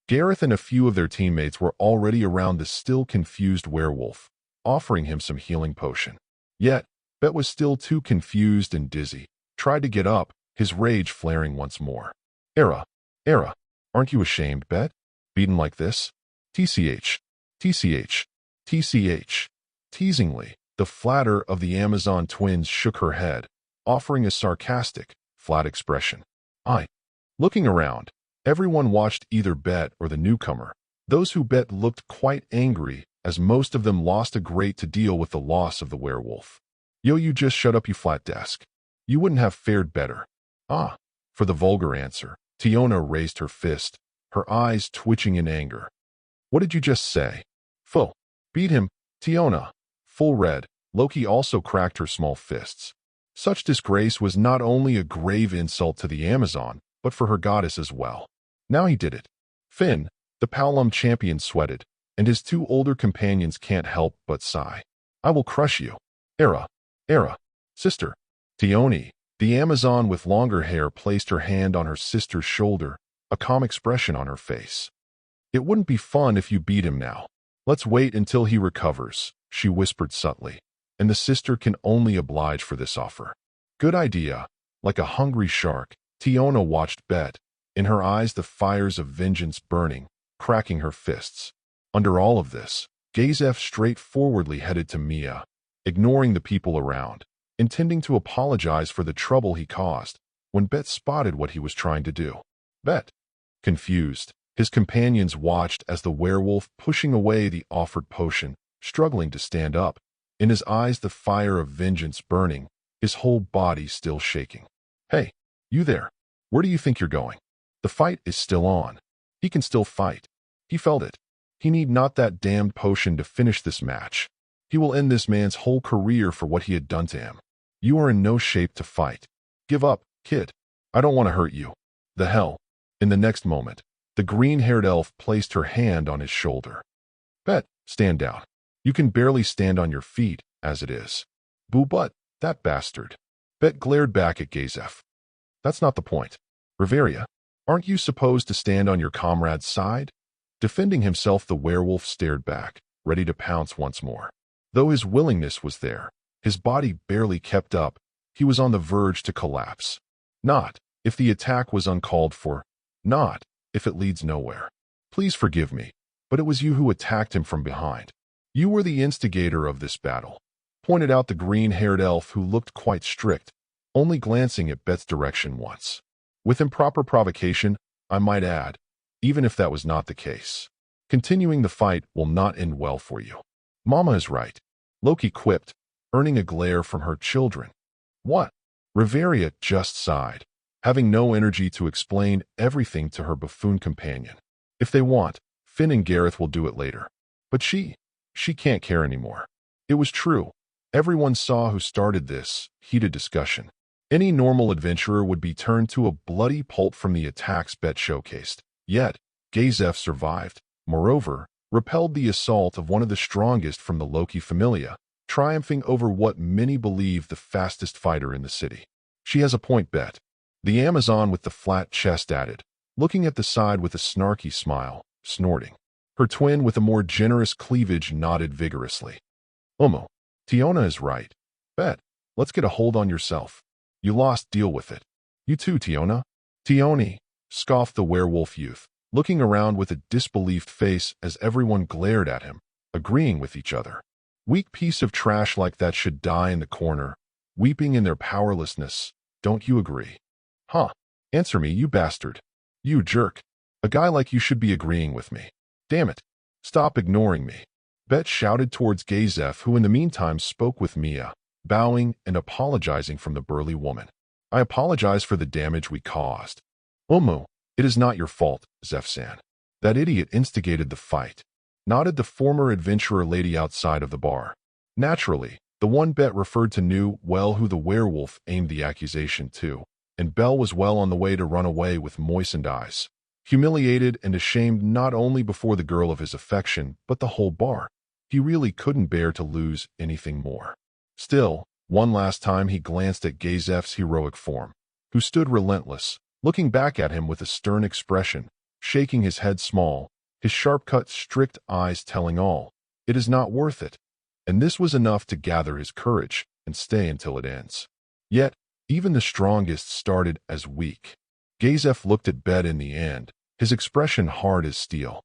Gareth and a few of their teammates were already around the still confused werewolf, offering him some healing potion. Yet, Bet was still too confused and dizzy, tried to get up, his rage flaring once more. Era, aren't you ashamed, Bet? Beaten like this? TCH, TCH, TCH. Teasingly, the flatter of the Amazon twins shook her head, offering a sarcastic, flat expression. Looking around, everyone watched either Bet or the newcomer. Those who bet looked quite angry, as most of them lost a great to deal with the loss of the werewolf. "Yo, you just shut up, you flat desk. You wouldn't have fared better." For the vulgar answer, Tiona raised her fist, her eyes twitching in anger. "What did you just say?" "Full. Beat him, Tiona." Full red, Loki also cracked her small fists. Such disgrace was not only a grave insult to the Amazon, but for her goddess as well. Now he did it. Finn, the Palom champion, sweated, and his two older companions can't help but sigh. "I will crush you. Era, sister." Tioni, the Amazon with longer hair, placed her hand on her sister's shoulder, a calm expression on her face. "It wouldn't be fun if you beat him now. Let's wait until he recovers," she whispered subtly, and the sister can only oblige for this offer. "Good idea." Like a hungry shark, Tiona watched Bet, in her eyes the fires of vengeance burning, cracking her fists. Under all of this, Gazaf straightforwardly headed to Mia, ignoring the people around, intending to apologize for the trouble he caused, when Bet spotted what he was trying to do. Bet, confused, his companions watched as the werewolf pushing away the offered potion, struggling to stand up, in his eyes the fire of vengeance burning, his whole body still shaking. "Hey, you there. Where do you think you're going? The fight is still on. He can still fight." He felt it. He need not that damned potion to finish this match. He will end this man's whole career for what he had done to him. "You are in no shape to fight. Give up, kid. I don't want to hurt you." "The hell." In the next moment, the green-haired elf placed her hand on his shoulder. "Bet, stand down. You can barely stand on your feet, as it is." "Boo, but that bastard." Bet glared back at Gazaf. "That's not the point. Riveria, aren't you supposed to stand on your comrade's side?" Defending himself, the werewolf stared back, ready to pounce once more. Though his willingness was there, his body barely kept up. He was on the verge to collapse. Not if the attack was uncalled for. Not if it leads nowhere. "Please forgive me, but it was you who attacked him from behind. You were the instigator of this battle," pointed out the green-haired elf, who looked quite strict, only glancing at Bet's direction once. "With improper provocation, I might add." even if that was not the case. Continuing the fight will not end well for you. Mama is right, Loki quipped, earning a glare from her children. What? Riveria just sighed, having no energy to explain everything to her buffoon companion. If they want, Finn and Gareth will do it later. But she can't care anymore. It was true. Everyone saw who started this heated discussion. Any normal adventurer would be turned to a bloody pulp from the attacks Bet showcased. Yet, Gazaf survived. Moreover, repelled the assault of one of the strongest from the Loki familia, triumphing over what many believe the fastest fighter in the city. She has a point, Bet. The Amazon with the flat chest added, looking at the side with a snarky smile, snorting. Her twin with a more generous cleavage nodded vigorously. Tiona is right. Bet, let's get a hold on yourself. You lost, deal with it. You too, Tiona. Tioni, scoffed the werewolf youth, looking around with a disbelieved face as everyone glared at him, agreeing with each other. Weak piece of trash like that should die in the corner, weeping in their powerlessness. Don't you agree? Huh? Answer me, you bastard. You jerk. A guy like you should be agreeing with me. Damn it. Stop ignoring me. Bet shouted towards Gazaf, who in the meantime spoke with Mia, bowing and apologizing from the burly woman. I apologize for the damage we caused. It is not your fault, Zef-san. That idiot instigated the fight, nodded the former adventurer lady outside of the bar. Naturally, the one Bet referred to knew well who the werewolf aimed the accusation to, and Belle was well on the way to run away with moistened eyes, humiliated and ashamed not only before the girl of his affection, but the whole bar. He really couldn't bear to lose anything more. Still, one last time he glanced at Gazaf's heroic form, who stood relentless, looking back at him with a stern expression, shaking his head small, his sharp-cut, strict eyes telling all, it is not worth it. And this was enough to gather his courage and stay until it ends. Yet, even the strongest started as weak. Gazaf looked at Bet in the end, his expression hard as steel.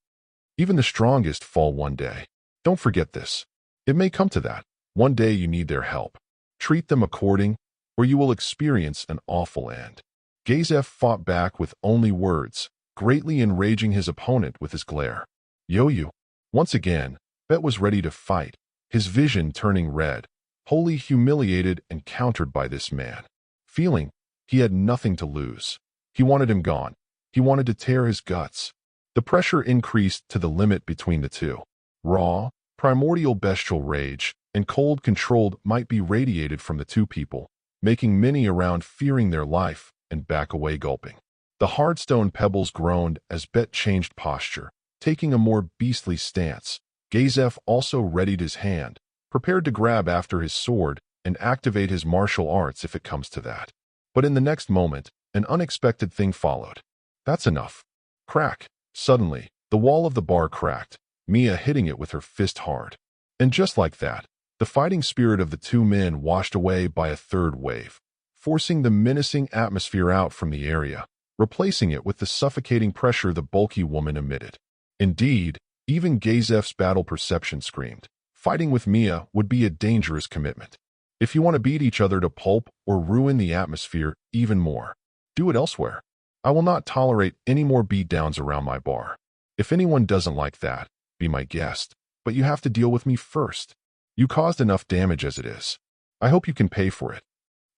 Even the strongest fall one day. Don't forget this. It may come to that. One day you need their help. Treat them according, or you will experience an awful end. Gazaf fought back with only words, greatly enraging his opponent with his glare. Yo-yo. Once again, Bet was ready to fight, his vision turning red, wholly humiliated and countered by this man. Feeling he had nothing to lose. He wanted him gone. He wanted to tear his guts. The pressure increased to the limit between the two. Raw, primordial bestial rage and cold controlled might be radiated from the two people, making many around fearing their life and back away gulping. The hard stone pebbles groaned as Bet changed posture, taking a more beastly stance. Gazaf also readied his hand, prepared to grab after his sword and activate his martial arts if it comes to that. But in the next moment, an unexpected thing followed. That's enough. Crack. Suddenly, the wall of the bar cracked, Mia hitting it with her fist hard. And just like that, the fighting spirit of the two men washed away by a third wave, forcing the menacing atmosphere out from the area, replacing it with the suffocating pressure the bulky woman emitted. Indeed, even Gazaf's battle perception screamed, fighting with Mia would be a dangerous commitment. If you want to beat each other to pulp or ruin the atmosphere even more, do it elsewhere. I will not tolerate any more beatdowns around my bar. If anyone doesn't like that, be my guest, but you have to deal with me first. You caused enough damage as it is. I hope you can pay for it.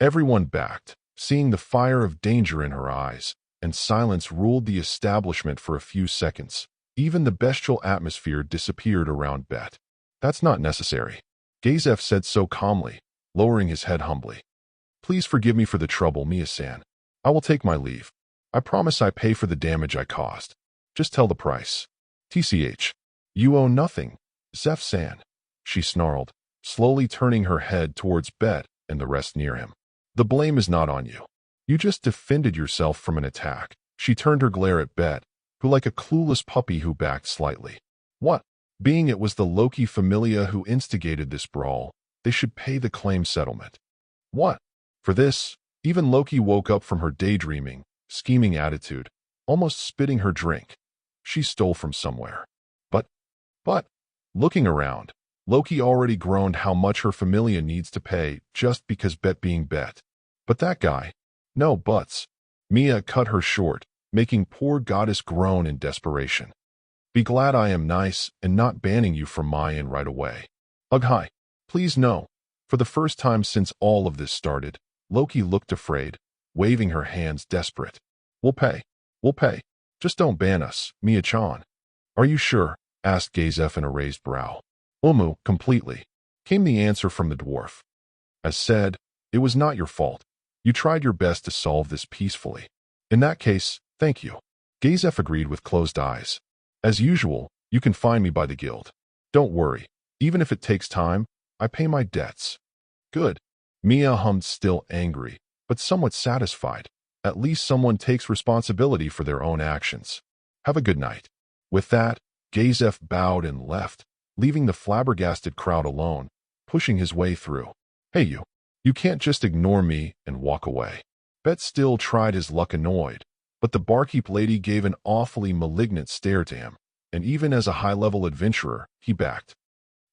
Everyone backed, seeing the fire of danger in her eyes, and silence ruled the establishment for a few seconds. Even the bestial atmosphere disappeared around Bet. That's not necessary. Gazaf said so calmly, lowering his head humbly. Please forgive me for the trouble, Mia-san. I will take my leave. I promise I pay for the damage I caused. Just tell the price. TCH. You owe nothing, Zef-san, she snarled, slowly turning her head towards Bet and the rest near him. The blame is not on you. You just defended yourself from an attack. She turned her glare at Bet, who like a clueless puppy who backed slightly. What? Being it was the Loki familia who instigated this brawl, they should pay the claim settlement. What? For this, even Loki woke up from her daydreaming, scheming attitude, almost spitting her drink. She stole from somewhere. But, looking around, Loki already groaned how much her familia needs to pay just because Bet being Bet. But that guy, no buts. Mia cut her short, making poor goddess groan in desperation. Be glad I am nice and not banning you from my inn right away. Ugh, hi. Please no. For the first time since all of this started, Loki looked afraid, waving her hands desperate. We'll pay. We'll pay. Just don't ban us, Mia-chan. Are you sure? Asked Gazaf in a raised brow. Completely. Came the answer from the dwarf. As said, it was not your fault. You tried your best to solve this peacefully. In that case, thank you. Gazaf agreed with closed eyes. As usual, you can find me by the guild. Don't worry. Even if it takes time, I pay my debts. Good. Mia hummed, still angry, but somewhat satisfied. At least someone takes responsibility for their own actions. Have a good night. With that, Gazaf bowed and left, leaving the flabbergasted crowd alone, pushing his way through. Hey you. You can't just ignore me and walk away. Bet still tried his luck annoyed, but the barkeep lady gave an awfully malignant stare to him, and even as a high-level adventurer, he backed.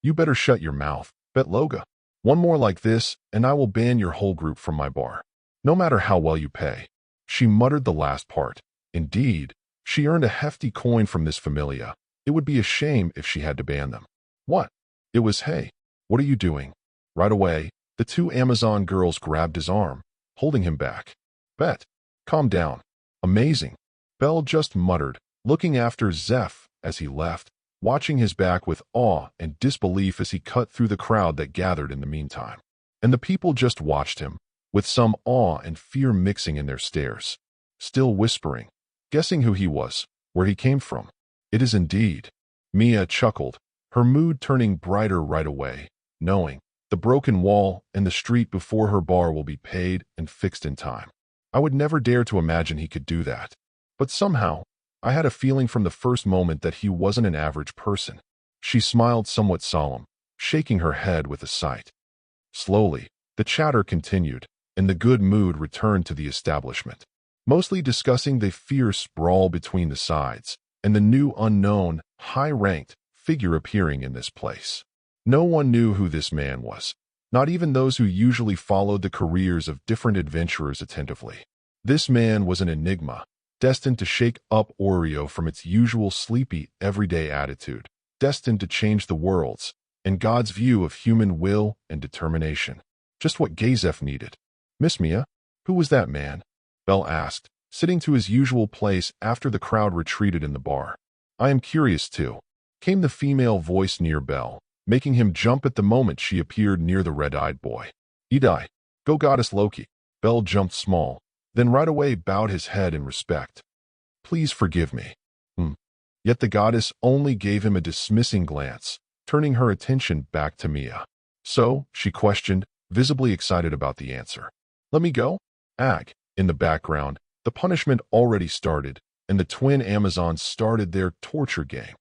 You better shut your mouth, Bet Loga. One more like this, and I will ban your whole group from my bar. No matter how well you pay. She muttered the last part. Indeed, she earned a hefty coin from this familia. It would be a shame if she had to ban them. What? It was, hey, what are you doing? Right away, the two Amazon girls grabbed his arm, holding him back. Bet. Calm down. Amazing. Belle just muttered, looking after Zeph as he left, watching his back with awe and disbelief as he cut through the crowd that gathered in the meantime. And the people just watched him, with some awe and fear mixing in their stares, still whispering, guessing who he was, where he came from. It is indeed. Mia chuckled, her mood turning brighter right away, knowing the broken wall and the street before her bar will be paid and fixed in time. I would never dare to imagine he could do that. But somehow, I had a feeling from the first moment that he wasn't an average person. She smiled somewhat solemn, shaking her head with a sigh. Slowly, the chatter continued, and the good mood returned to the establishment, mostly discussing the fierce brawl between the sides and the new unknown, high-ranked figure appearing in this place. No one knew who this man was, not even those who usually followed the careers of different adventurers attentively. This man was an enigma, destined to shake up Oreo from its usual sleepy, everyday attitude, destined to change the world's and God's view of human will and determination. Just what Gazaf needed. Miss Mia, who was that man? Belle asked, sitting to his usual place after the crowd retreated in the bar. I am curious too, came the female voice near Belle, making him jump at the moment she appeared near the red-eyed boy. Edai, go goddess Loki. Belle jumped small, then right away bowed his head in respect. Please forgive me. Yet the goddess only gave him a dismissing glance, turning her attention back to Mia. So, she questioned, visibly excited about the answer. Let me go? Ag. In the background, the punishment already started, and the twin Amazons started their torture game.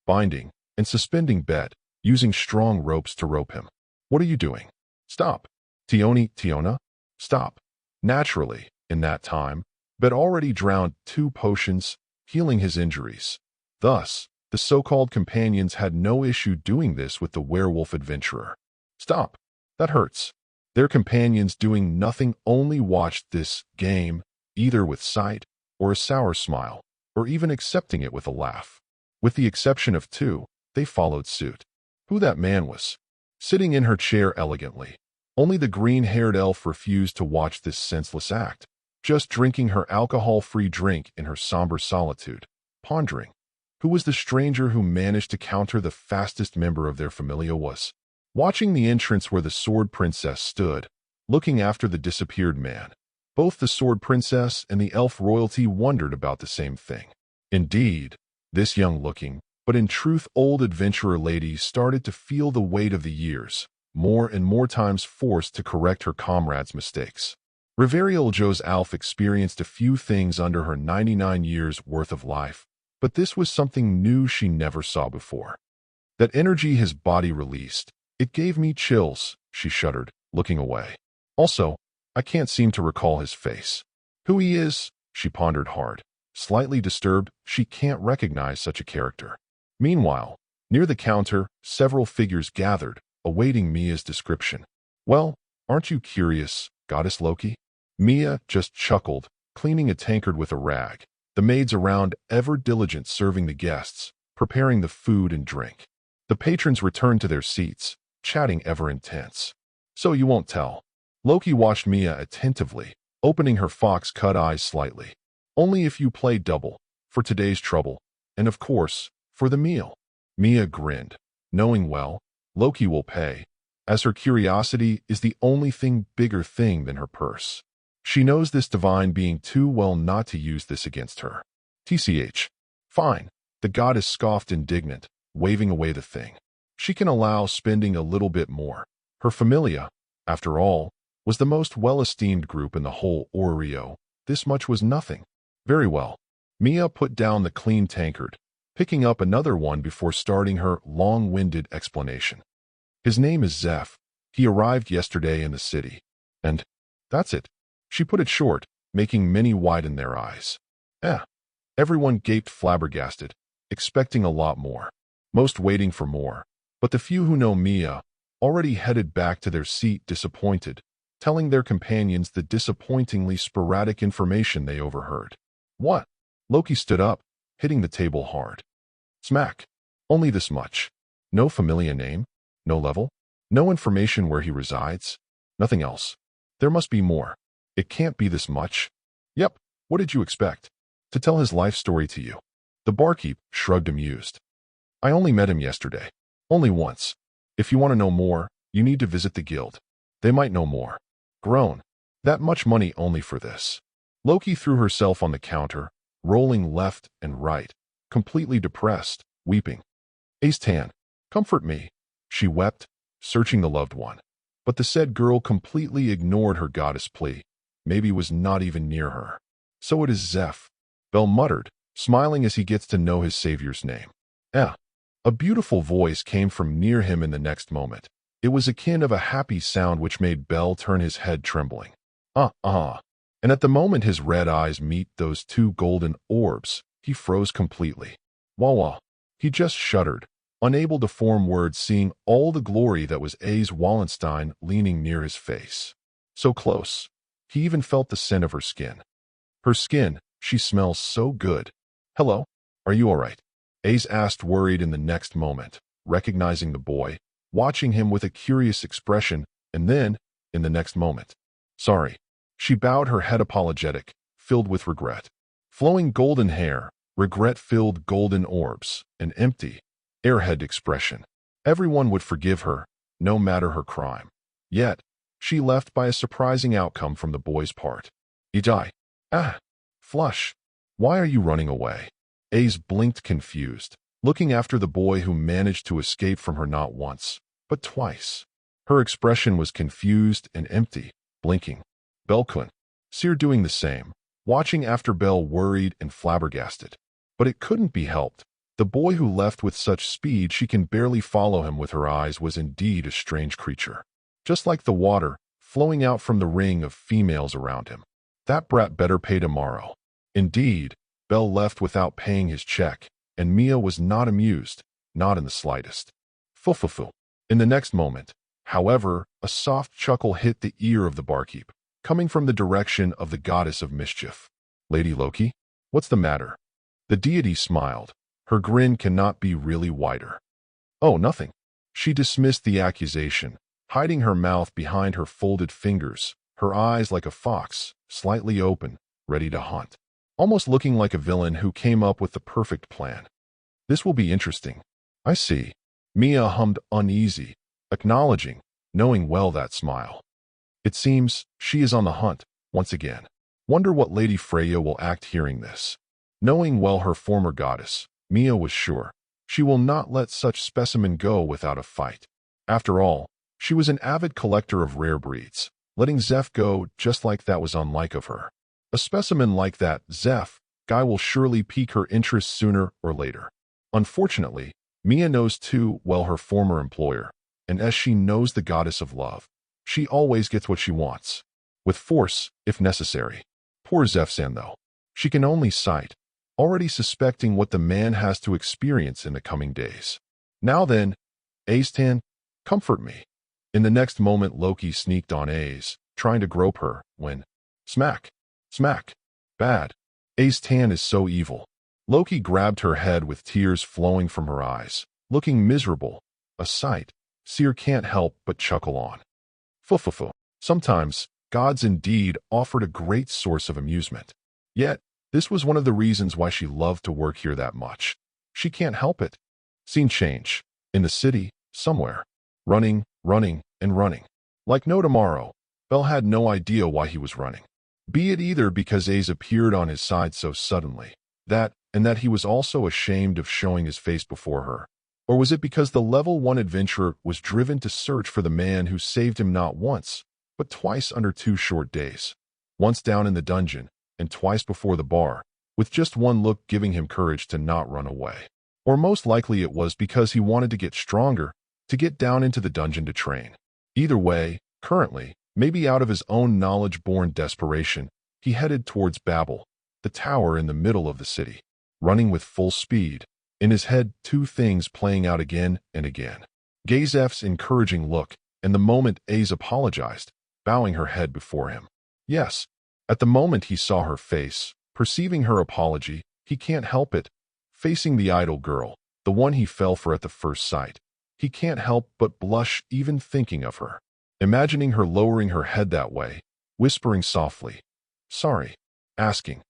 Binding and suspending Bet, using strong ropes to rope him. What are you doing? Stop. Tiona? Stop. Naturally, in that time, Bet already drowned 2 potions, healing his injuries. Thus, the so-called companions had no issue doing this with the werewolf adventurer. Stop. That hurts. Their companions doing nothing only watched this game, either with sight or a sour smile, or even accepting it with a laugh. With the exception of 2, they followed suit. Who that man was? Sitting in her chair elegantly. Only the green-haired elf refused to watch this senseless act, just drinking her alcohol-free drink in her somber solitude, pondering. Who was the stranger who managed to counter the fastest member of their familia was? Watching the entrance where the Sword Princess stood, looking after the disappeared man, both the Sword Princess and the elf royalty wondered about the same thing. Indeed, this young-looking, but in truth old adventurer lady started to feel the weight of the years, more and more times forced to correct her comrades' mistakes. Riverial Joe's Alf experienced a few things under her 99 years' worth of life, but this was something new she never saw before. That energy his body released, it gave me chills, she shuddered, looking away. Also, I can't seem to recall his face. Who he is, she pondered hard. Slightly disturbed, she can't recognize such a character. Meanwhile, near the counter, several figures gathered, awaiting Mia's description. Well, aren't you curious, goddess Loki? Mia just chuckled, cleaning a tankard with a rag. the maids around ever diligent serving the guests, preparing the food and drink. The patrons returned to their seats, chatting ever intense. So you won't tell. Loki watched Mia attentively, opening her fox-cut eyes slightly. Only if you play double, for today's trouble, and of course, for the meal. Mia grinned, knowing well, Loki will pay, as her curiosity is the only bigger thing than her purse. She knows this divine being too well not to use this against her. TCH. Fine, the goddess scoffed indignant, waving away the thing. She can allow spending a little bit more. Her familia, after all, was the most well-esteemed group in the whole Oreo. This much was nothing. Very well. Mia put down the clean tankard, picking up another one before starting her long-winded explanation. His name is Zeph. He arrived yesterday in the city. And that's it. She put it short, making many widen their eyes. Everyone gaped flabbergasted, expecting a lot more. Most waiting for more. But the few who know Mia already headed back to their seat disappointed, telling their companions the disappointingly sporadic information they overheard. What? Loki stood up, hitting the table hard. Smack. Only this much. No familia name, no level, no information where he resides, nothing else. There must be more. It can't be this much. Yep, what did you expect? To tell his life story to you. The barkeep shrugged amused. I only met him yesterday. Only once. If you want to know more, you need to visit the guild. They might know more. Groan. That much money only for this. Loki threw herself on the counter, rolling left and right, completely depressed, weeping. Ace-tan, comfort me. She wept, searching the loved one. But the said girl completely ignored her goddess plea. Maybe was not even near her. So it is Zeph. Bell muttered, smiling as he gets to know his savior's name. A beautiful voice came from near him in the next moment. It was akin of a happy sound which made Bell turn his head trembling. And at the moment his red eyes meet those two golden orbs, he froze completely. Wah. He just shuddered, unable to form words seeing all the glory that was Ace Wallenstein leaning near his face. So close. He even felt the scent of her skin. Her skin, she smells so good. Hello? Are you all right? Ace asked worried in the next moment, recognizing the boy, watching him with a curious expression, and then, in the next moment. Sorry. She bowed her head apologetic, filled with regret. Flowing golden hair, regret-filled golden orbs, an empty, airhead expression. Everyone would forgive her, no matter her crime. Yet, she left by a surprising outcome from the boy's part. Ijai. Flush. Why are you running away? Ace blinked confused, looking after the boy who managed to escape from her not once, but twice. Her expression was confused and empty, blinking. Belkun. Seer doing the same, watching after Bell worried and flabbergasted. But it couldn't be helped. The boy who left with such speed she can barely follow him with her eyes was indeed a strange creature. Just like the water, flowing out from the ring of females around him. That brat better pay tomorrow. Indeed, Bell left without paying his check, and Mia was not amused, not in the slightest. Fufufu. In the next moment, however, a soft chuckle hit the ear of the barkeep, coming from the direction of the goddess of mischief. Lady Loki? What's the matter? The deity smiled. Her grin cannot be really wider. Oh, nothing. She dismissed the accusation, hiding her mouth behind her folded fingers, her eyes like a fox, slightly open, ready to hunt. Almost looking like a villain who came up with the perfect plan. This will be interesting. I see. Mia hummed uneasy, acknowledging, knowing well that smile. It seems she is on the hunt, once again. Wonder what Lady Freya will act hearing this. Knowing well her former goddess, Mia was sure she will not let such specimen go without a fight. After all, she was an avid collector of rare breeds. Letting Zeph go just like that was unlike of her. A specimen like that, Zeph, guy will surely pique her interest sooner or later. Unfortunately, Mia knows too well her former employer, and as she knows the goddess of love, she always gets what she wants. With force, if necessary. Poor Zeph-san though. She can only sight, already suspecting what the man has to experience in the coming days. Now then, Ace-tan, comfort me. In the next moment Loki sneaked on Ace, trying to grope her, when, smack, smack, bad. A's tan is so evil. Loki grabbed her head with tears flowing from her eyes, looking miserable, a sight Seer can't help but chuckle on. Fufufu. Sometimes, gods indeed offered a great source of amusement. Yet, this was one of the reasons why she loved to work here that much. She can't help it. Scene change. In the city, somewhere. Running, and running. Like no tomorrow, Belle had no idea why he was running. Be it either because A's appeared on his side so suddenly, and that he was also ashamed of showing his face before her. Or was it because the level 1 adventurer was driven to search for the man who saved him not once, but twice under 2 short days? Once down in the dungeon, and twice before the bar, with just one look giving him courage to not run away. Or most likely it was because he wanted to get stronger, to get down into the dungeon to train. Either way, currently, maybe out of his own knowledge-born desperation, he headed towards Babel, the tower in the middle of the city, running with full speed. In his head, 2 things playing out again and again. Gazaf's encouraging look, and the moment A's apologized, bowing her head before him. Yes, at the moment he saw her face, perceiving her apology, he can't help it. Facing the idle girl, the one he fell for at the first sight, he can't help but blush even thinking of her. Imagining her lowering her head that way, whispering softly, "Sorry," asking,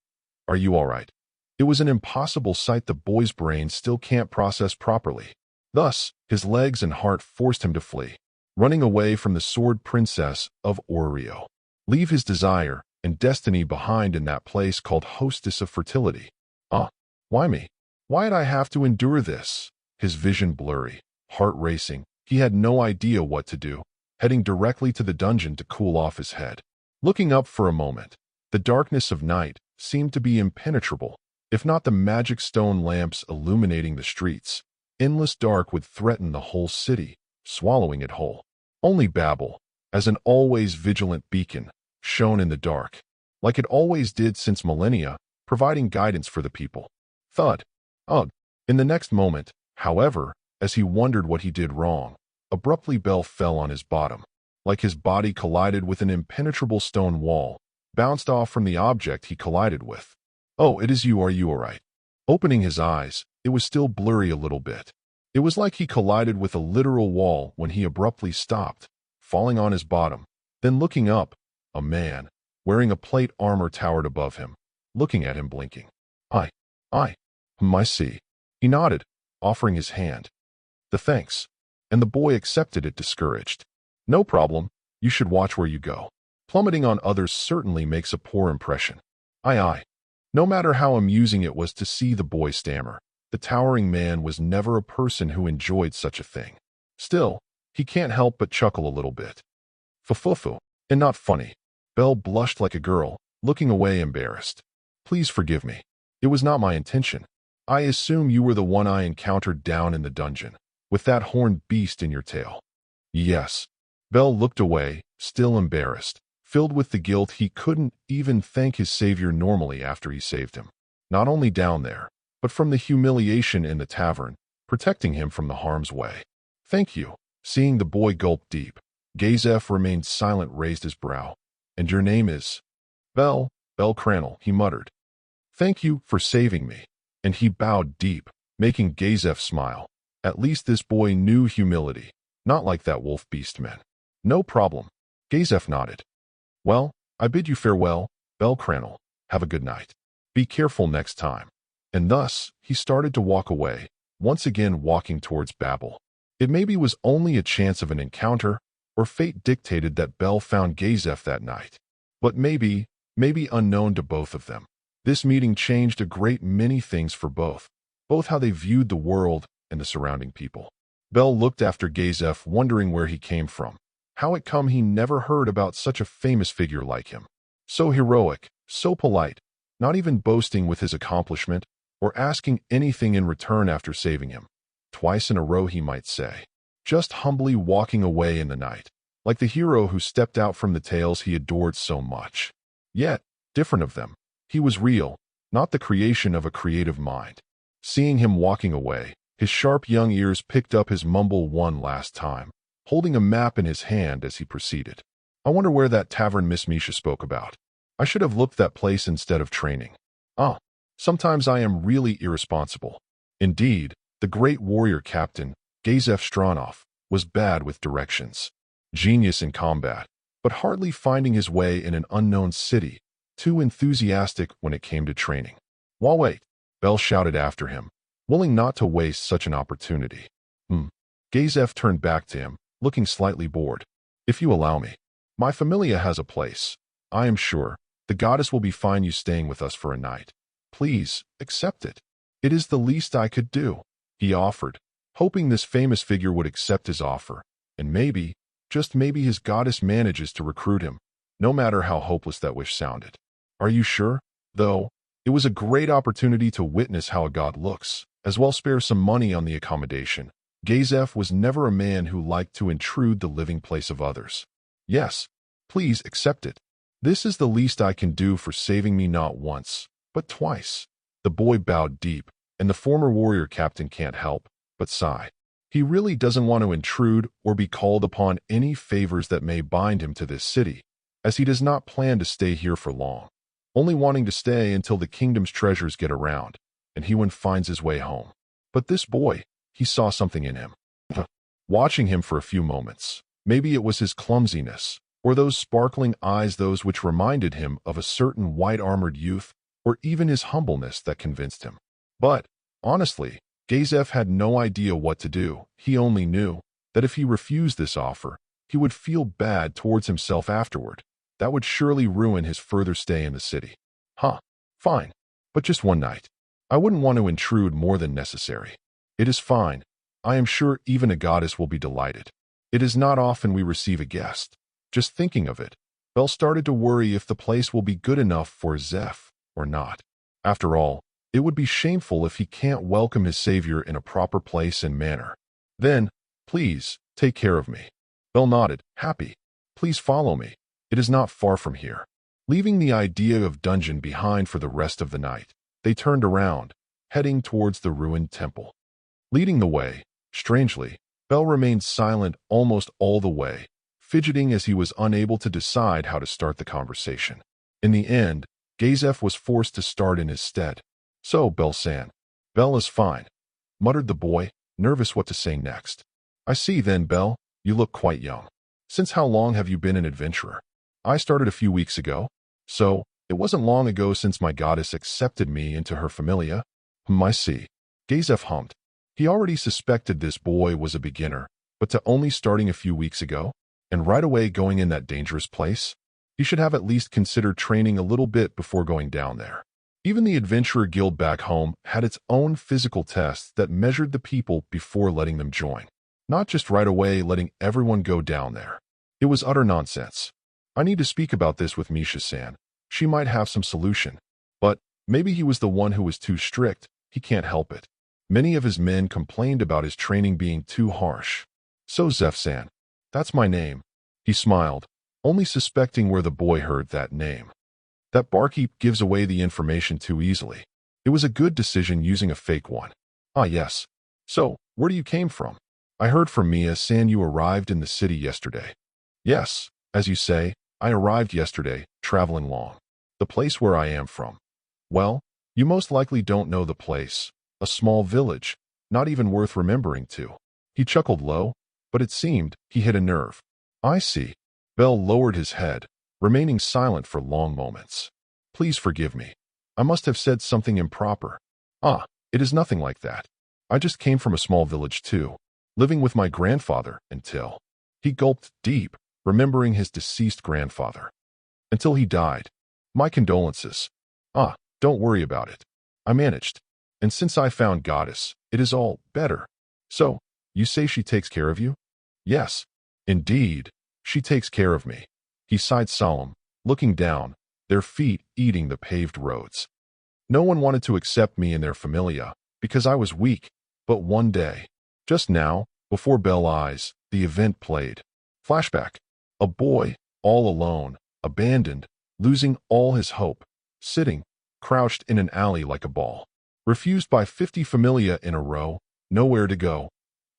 "Are you all right?" It was an impossible sight the boy's brain still can't process properly. Thus, his legs and heart forced him to flee, running away from the sword princess of Oreo. Leave his desire and destiny behind in that place called Hostess of Fertility. Why me? Why'd I have to endure this? His vision blurry, heart racing, he had no idea what to do, heading directly to the dungeon to cool off his head. Looking up for a moment, the darkness of night seemed to be impenetrable. If not the magic stone lamps illuminating the streets, endless dark would threaten the whole city, swallowing it whole. Only Babel, as an always vigilant beacon, shone in the dark, like it always did since millennia, providing guidance for the people. Thud. Ugh. In the next moment, however, as he wondered what he did wrong, abruptly Belle fell on his bottom, like his body collided with an impenetrable stone wall, bounced off from the object he collided with. "Oh, it is you, are you all right?" Opening his eyes, it was still blurry a little bit. It was like he collided with a literal wall when he abruptly stopped, falling on his bottom. Then looking up, a man, wearing a plate armor towered above him, looking at him blinking. I see. He nodded, offering his hand. The thanks. And the boy accepted it discouraged. No problem, you should watch where you go. Plummeting on others certainly makes a poor impression. Aye. No matter how amusing it was to see the boy stammer, the towering man was never a person who enjoyed such a thing. Still, he can't help but chuckle a little bit. Fufufu, and not funny. Belle blushed like a girl, looking away embarrassed. Please forgive me. It was not my intention. I assume you were the one I encountered down in the dungeon, with that horned beast in your tail. Yes. Belle looked away, still embarrassed, filled with the guilt he couldn't even thank his savior normally after he saved him. Not only down there, but from the humiliation in the tavern, protecting him from the harm's way. Thank you. Seeing the boy gulp deep, Gazaf remained silent, raised his brow. And your name is? Belle Crannel, he muttered. Thank you for saving me. And he bowed deep, making Gazaf smile. At least this boy knew humility, not like that wolf beast man. No problem. Gazaf nodded. Well, I bid you farewell, Belle Crannel. Have a good night. Be careful next time. And thus, he started to walk away, once again walking towards Babel. It maybe was only a chance of an encounter, or fate dictated that Belle found Gazaf that night. But maybe unknown to both of them, this meeting changed a great many things for both how they viewed the world and the surrounding people. Belle looked after Gazaf, wondering where he came from. How it come he never heard about such a famous figure like him. So heroic, so polite, not even boasting with his accomplishment, or asking anything in return after saving him. Twice in a row, he might say. Just humbly walking away in the night, like the hero who stepped out from the tales he adored so much. Yet, different of them, he was real, not the creation of a creative mind. Seeing him walking away, his sharp young ears picked up his mumble one last time, holding a map in his hand as he proceeded. I wonder where that tavern Miss Misha spoke about. I should have looked that place instead of training. Ah, sometimes I am really irresponsible. Indeed, the great warrior captain, Gazaf Strawnoff, was bad with directions. Genius in combat, but hardly finding his way in an unknown city, too enthusiastic when it came to training. While wait, Bell shouted after him, willing not to waste such an opportunity. Gazef turned back to him, looking slightly bored. If you allow me, my familia has a place. I am sure the goddess will be fine you staying with us for a night. Please, accept it. It is the least I could do, he offered, hoping this famous figure would accept his offer, and maybe, just maybe his goddess manages to recruit him, no matter how hopeless that wish sounded. Are you sure? Though, it was a great opportunity to witness how a god looks, as well spare some money on the accommodation. Gazef was never a man who liked to intrude the living place of others. Yes, please accept it. This is the least I can do for saving me not once, but twice. The boy bowed deep, and the former warrior captain can't help but sigh. He really doesn't want to intrude or be called upon any favors that may bind him to this city, as he does not plan to stay here for long, only wanting to stay until the kingdom's treasures get around, and he finds his way home. But this boy, he saw something in him. Watching him for a few moments, maybe it was his clumsiness, or those sparkling eyes, those which reminded him of a certain white-armored youth, or even his humbleness that convinced him. But, honestly, Gazef had no idea what to do. He only knew that if he refused this offer, he would feel bad towards himself afterward. That would surely ruin his further stay in the city. Fine. But just one night. I wouldn't want to intrude more than necessary. It is fine. I am sure even a goddess will be delighted. It is not often we receive a guest. Just thinking of it, Bell started to worry if the place will be good enough for Zeph or not. After all, it would be shameful if he can't welcome his savior in a proper place and manner. Then, please, take care of me. Bell nodded, happy. Please follow me. It is not far from here. Leaving the idea of dungeon behind for the rest of the night, they turned around, heading towards the ruined temple. Leading the way, strangely, Bell remained silent almost all the way, fidgeting as he was unable to decide how to start the conversation. In the end, Gazef was forced to start in his stead. So, Bell-san. Bell is fine, muttered the boy, nervous what to say next. I see then, Bell, you look quite young. Since how long have you been an adventurer? I started a few weeks ago. So, it wasn't long ago since my goddess accepted me into her familia. I see. Gazef hummed. He already suspected this boy was a beginner, but to only starting a few weeks ago, and right away going in that dangerous place? He should have at least considered training a little bit before going down there. Even the Adventurer Guild back home had its own physical tests that measured the people before letting them join. Not just right away letting everyone go down there. It was utter nonsense. I need to speak about this with Misha-san. She might have some solution. But maybe he was the one who was too strict. He can't help it. Many of his men complained about his training being too harsh. So Zeph-san. That's my name. He smiled, only suspecting where the boy heard that name. That barkeep gives away the information too easily. It was a good decision using a fake one. Ah, yes. So, where do you came from? I heard from Mia-san you arrived in the city yesterday. Yes, as you say, I arrived yesterday, traveling long. The place where I am from. Well, you most likely don't know the place. A small village, not even worth remembering to. He chuckled low, but it seemed he hit a nerve. I see. Bell lowered his head, remaining silent for long moments. Please forgive me. I must have said something improper. Ah, it is nothing like that. I just came from a small village too, living with my grandfather until... He gulped deep, remembering his deceased grandfather. Until he died. My condolences. Ah, don't worry about it. I managed. And since I found Goddess, it is all better. So, you say she takes care of you? Yes. Indeed, she takes care of me. He sighed solemn, looking down, their feet eating the paved roads. No one wanted to accept me in their familia, because I was weak, but one day, just now, before Bell eyes, the event played. Flashback. A boy, all alone, abandoned, losing all his hope, sitting, crouched in an alley like a ball. Refused by 50 familia in a row, nowhere to go.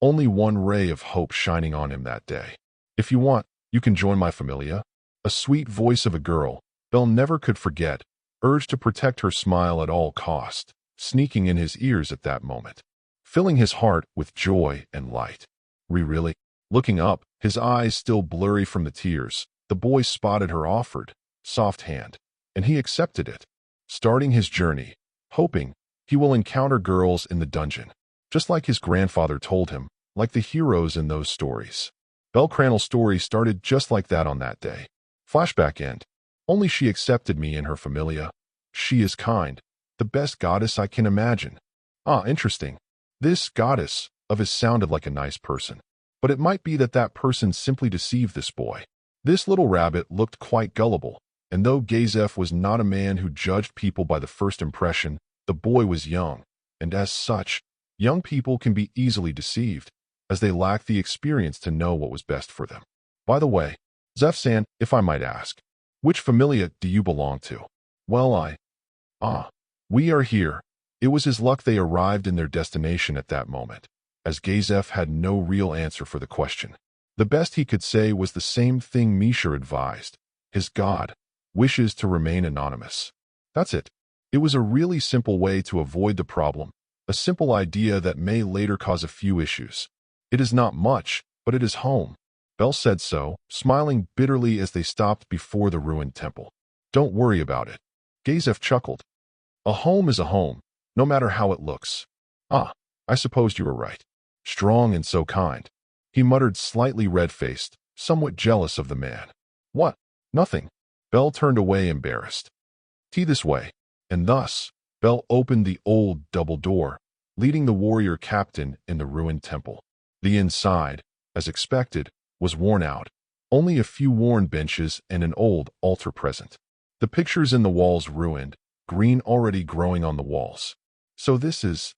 Only one ray of hope shining on him that day. If you want, you can join my familia. A sweet voice of a girl, Bell never could forget, urged to protect her smile at all cost, sneaking in his ears at that moment, filling his heart with joy and light. Really? Looking up, his eyes still blurry from the tears, the boy spotted her offered, soft hand, and he accepted it, starting his journey, hoping he will encounter girls in the dungeon, just like his grandfather told him, like the heroes in those stories. Belle Cranell's story started just like that on that day. Flashback end. Only she accepted me in her familia. She is kind, the best goddess I can imagine. Ah, interesting. This goddess of his sounded like a nice person. But it might be that that person simply deceived this boy. This little rabbit looked quite gullible, and though Gazaf was not a man who judged people by the first impression, the boy was young, and as such, young people can be easily deceived, as they lack the experience to know what was best for them. By the way, Zef-san, if I might ask, which familia do you belong to? Well, we are here. It was his luck they arrived in their destination at that moment, as Gazaf had no real answer for the question. The best he could say was the same thing Misha advised. His god wishes to remain anonymous. That's it. It was a really simple way to avoid the problem, a simple idea that may later cause a few issues. It is not much, but it is home. Belle said so, smiling bitterly as they stopped before the ruined temple. Don't worry about it. Gazaf chuckled. A home is a home, no matter how it looks. Ah, I suppose you were right. Strong and so kind. He muttered, slightly red-faced, somewhat jealous of the man. What? Nothing. Belle turned away embarrassed. Tea this way. And thus, Belle opened the old double door, leading the warrior captain in the ruined temple. The inside, as expected, was worn out. Only a few worn benches and an old altar present. The pictures in the walls ruined, green already growing on the walls. So this is...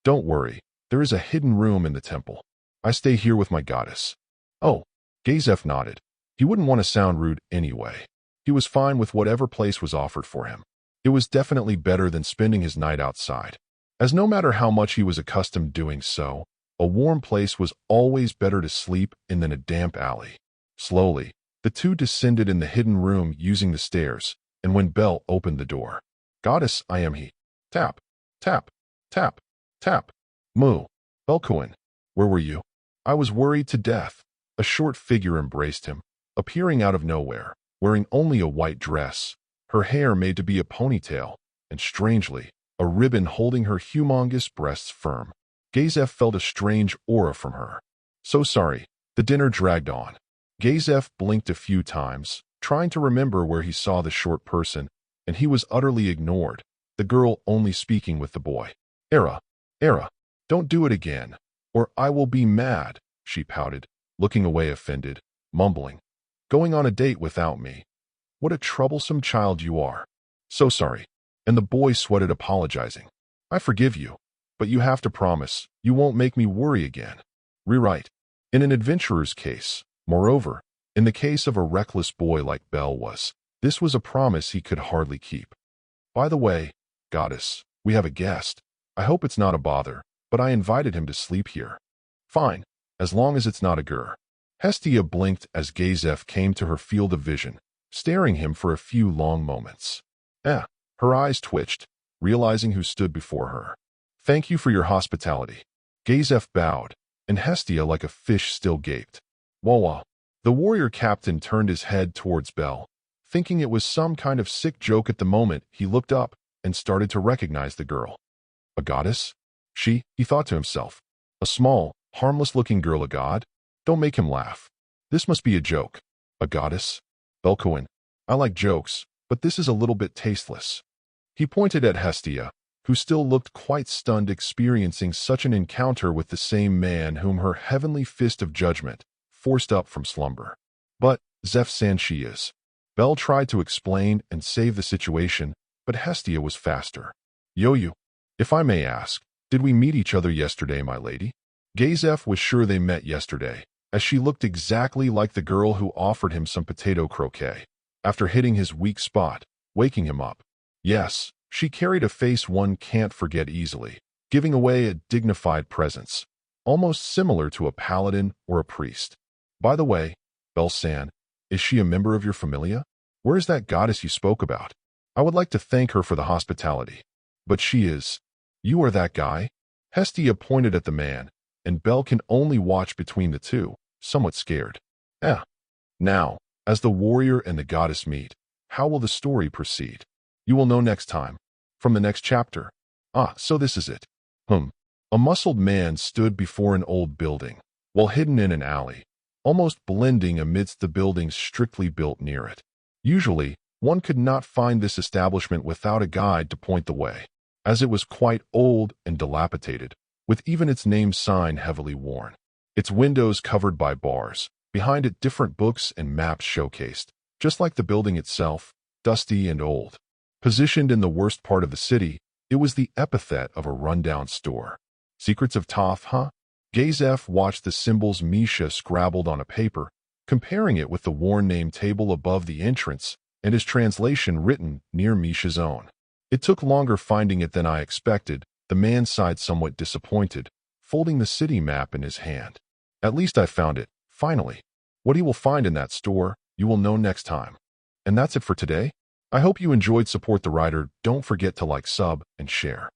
don't worry. There is a hidden room in the temple. I stay here with my goddess. Oh, Gazaf nodded. He wouldn't want to sound rude anyway. He was fine with whatever place was offered for him. It was definitely better than spending his night outside, as no matter how much he was accustomed doing so, a warm place was always better to sleep in than a damp alley. Slowly, the two descended in the hidden room using the stairs, and when Belle opened the door, Goddess, I am he. Tap, tap, tap, tap. Moo. Belcoin, where were you? I was worried to death. A short figure embraced him, appearing out of nowhere, wearing only a white dress, her hair made to be a ponytail, and strangely, a ribbon holding her humongous breasts firm. Gazaf felt a strange aura from her. So sorry. The dinner dragged on. Gazaf blinked a few times, trying to remember where he saw the short person, and he was utterly ignored, the girl only speaking with the boy. Era, don't do it again, or I will be mad, she pouted, looking away offended, mumbling. Going on a date without me. What a troublesome child you are. So sorry. And the boy sweated, apologizing. I forgive you, but you have to promise you won't make me worry again. Rewrite. In an adventurer's case, moreover, in the case of a reckless boy like Belle was, this was a promise he could hardly keep. By the way, Goddess, we have a guest. I hope it's not a bother, but I invited him to sleep here. Fine, as long as it's not a gur. Hestia blinked as Gazaf came to her field of vision, staring him for a few long moments. Her eyes twitched, realizing who stood before her. Thank you for your hospitality. Gazaf bowed, and Hestia like a fish still gaped. Wawa. The warrior captain turned his head towards Belle, thinking it was some kind of sick joke. At the moment, he looked up and started to recognize the girl. A goddess? He thought to himself. A small, harmless-looking girl, a god? Don't make him laugh. This must be a joke. A goddess? Belcoin. I like jokes, but this is a little bit tasteless. He pointed at Hestia, who still looked quite stunned, experiencing such an encounter with the same man whom her heavenly fist of judgment forced up from slumber. But, Zef-san, she is. Belle tried to explain and save the situation, but Hestia was faster. Yo-you, if I may ask, did we meet each other yesterday, my lady? Gazaf was sure they met yesterday, as she looked exactly like the girl who offered him some potato croquet, after hitting his weak spot, waking him up. Yes, she carried a face one can't forget easily, giving away a dignified presence, almost similar to a paladin or a priest. By the way, Belle-san, is she a member of your familia? Where is that goddess you spoke about? I would like to thank her for the hospitality. But she is. You are that guy? Hestia pointed at the man, and Belle can only watch between the two, somewhat scared. Eh. Now, as the warrior and the goddess meet, how will the story proceed? You will know next time. From the next chapter. So this is it. A muscled man stood before an old building, while hidden in an alley, almost blending amidst the buildings strictly built near it. Usually, one could not find this establishment without a guide to point the way, as it was quite old and dilapidated, with even its name sign heavily worn. Its windows covered by bars, behind it different books and maps showcased, just like the building itself, dusty and old. Positioned in the worst part of the city, it was the epithet of a rundown store. Secrets of Toph, huh? Gazaf watched the symbols Misha scrabbled on a paper, comparing it with the worn name table above the entrance and his translation written near Misha's own. It took longer finding it than I expected. The man sighed somewhat disappointed, folding the city map in his hand. At least I found it, finally. What he will find in that store, you will know next time. And that's it for today. I hope you enjoyed. Support the writer. Don't forget to like, sub, and share.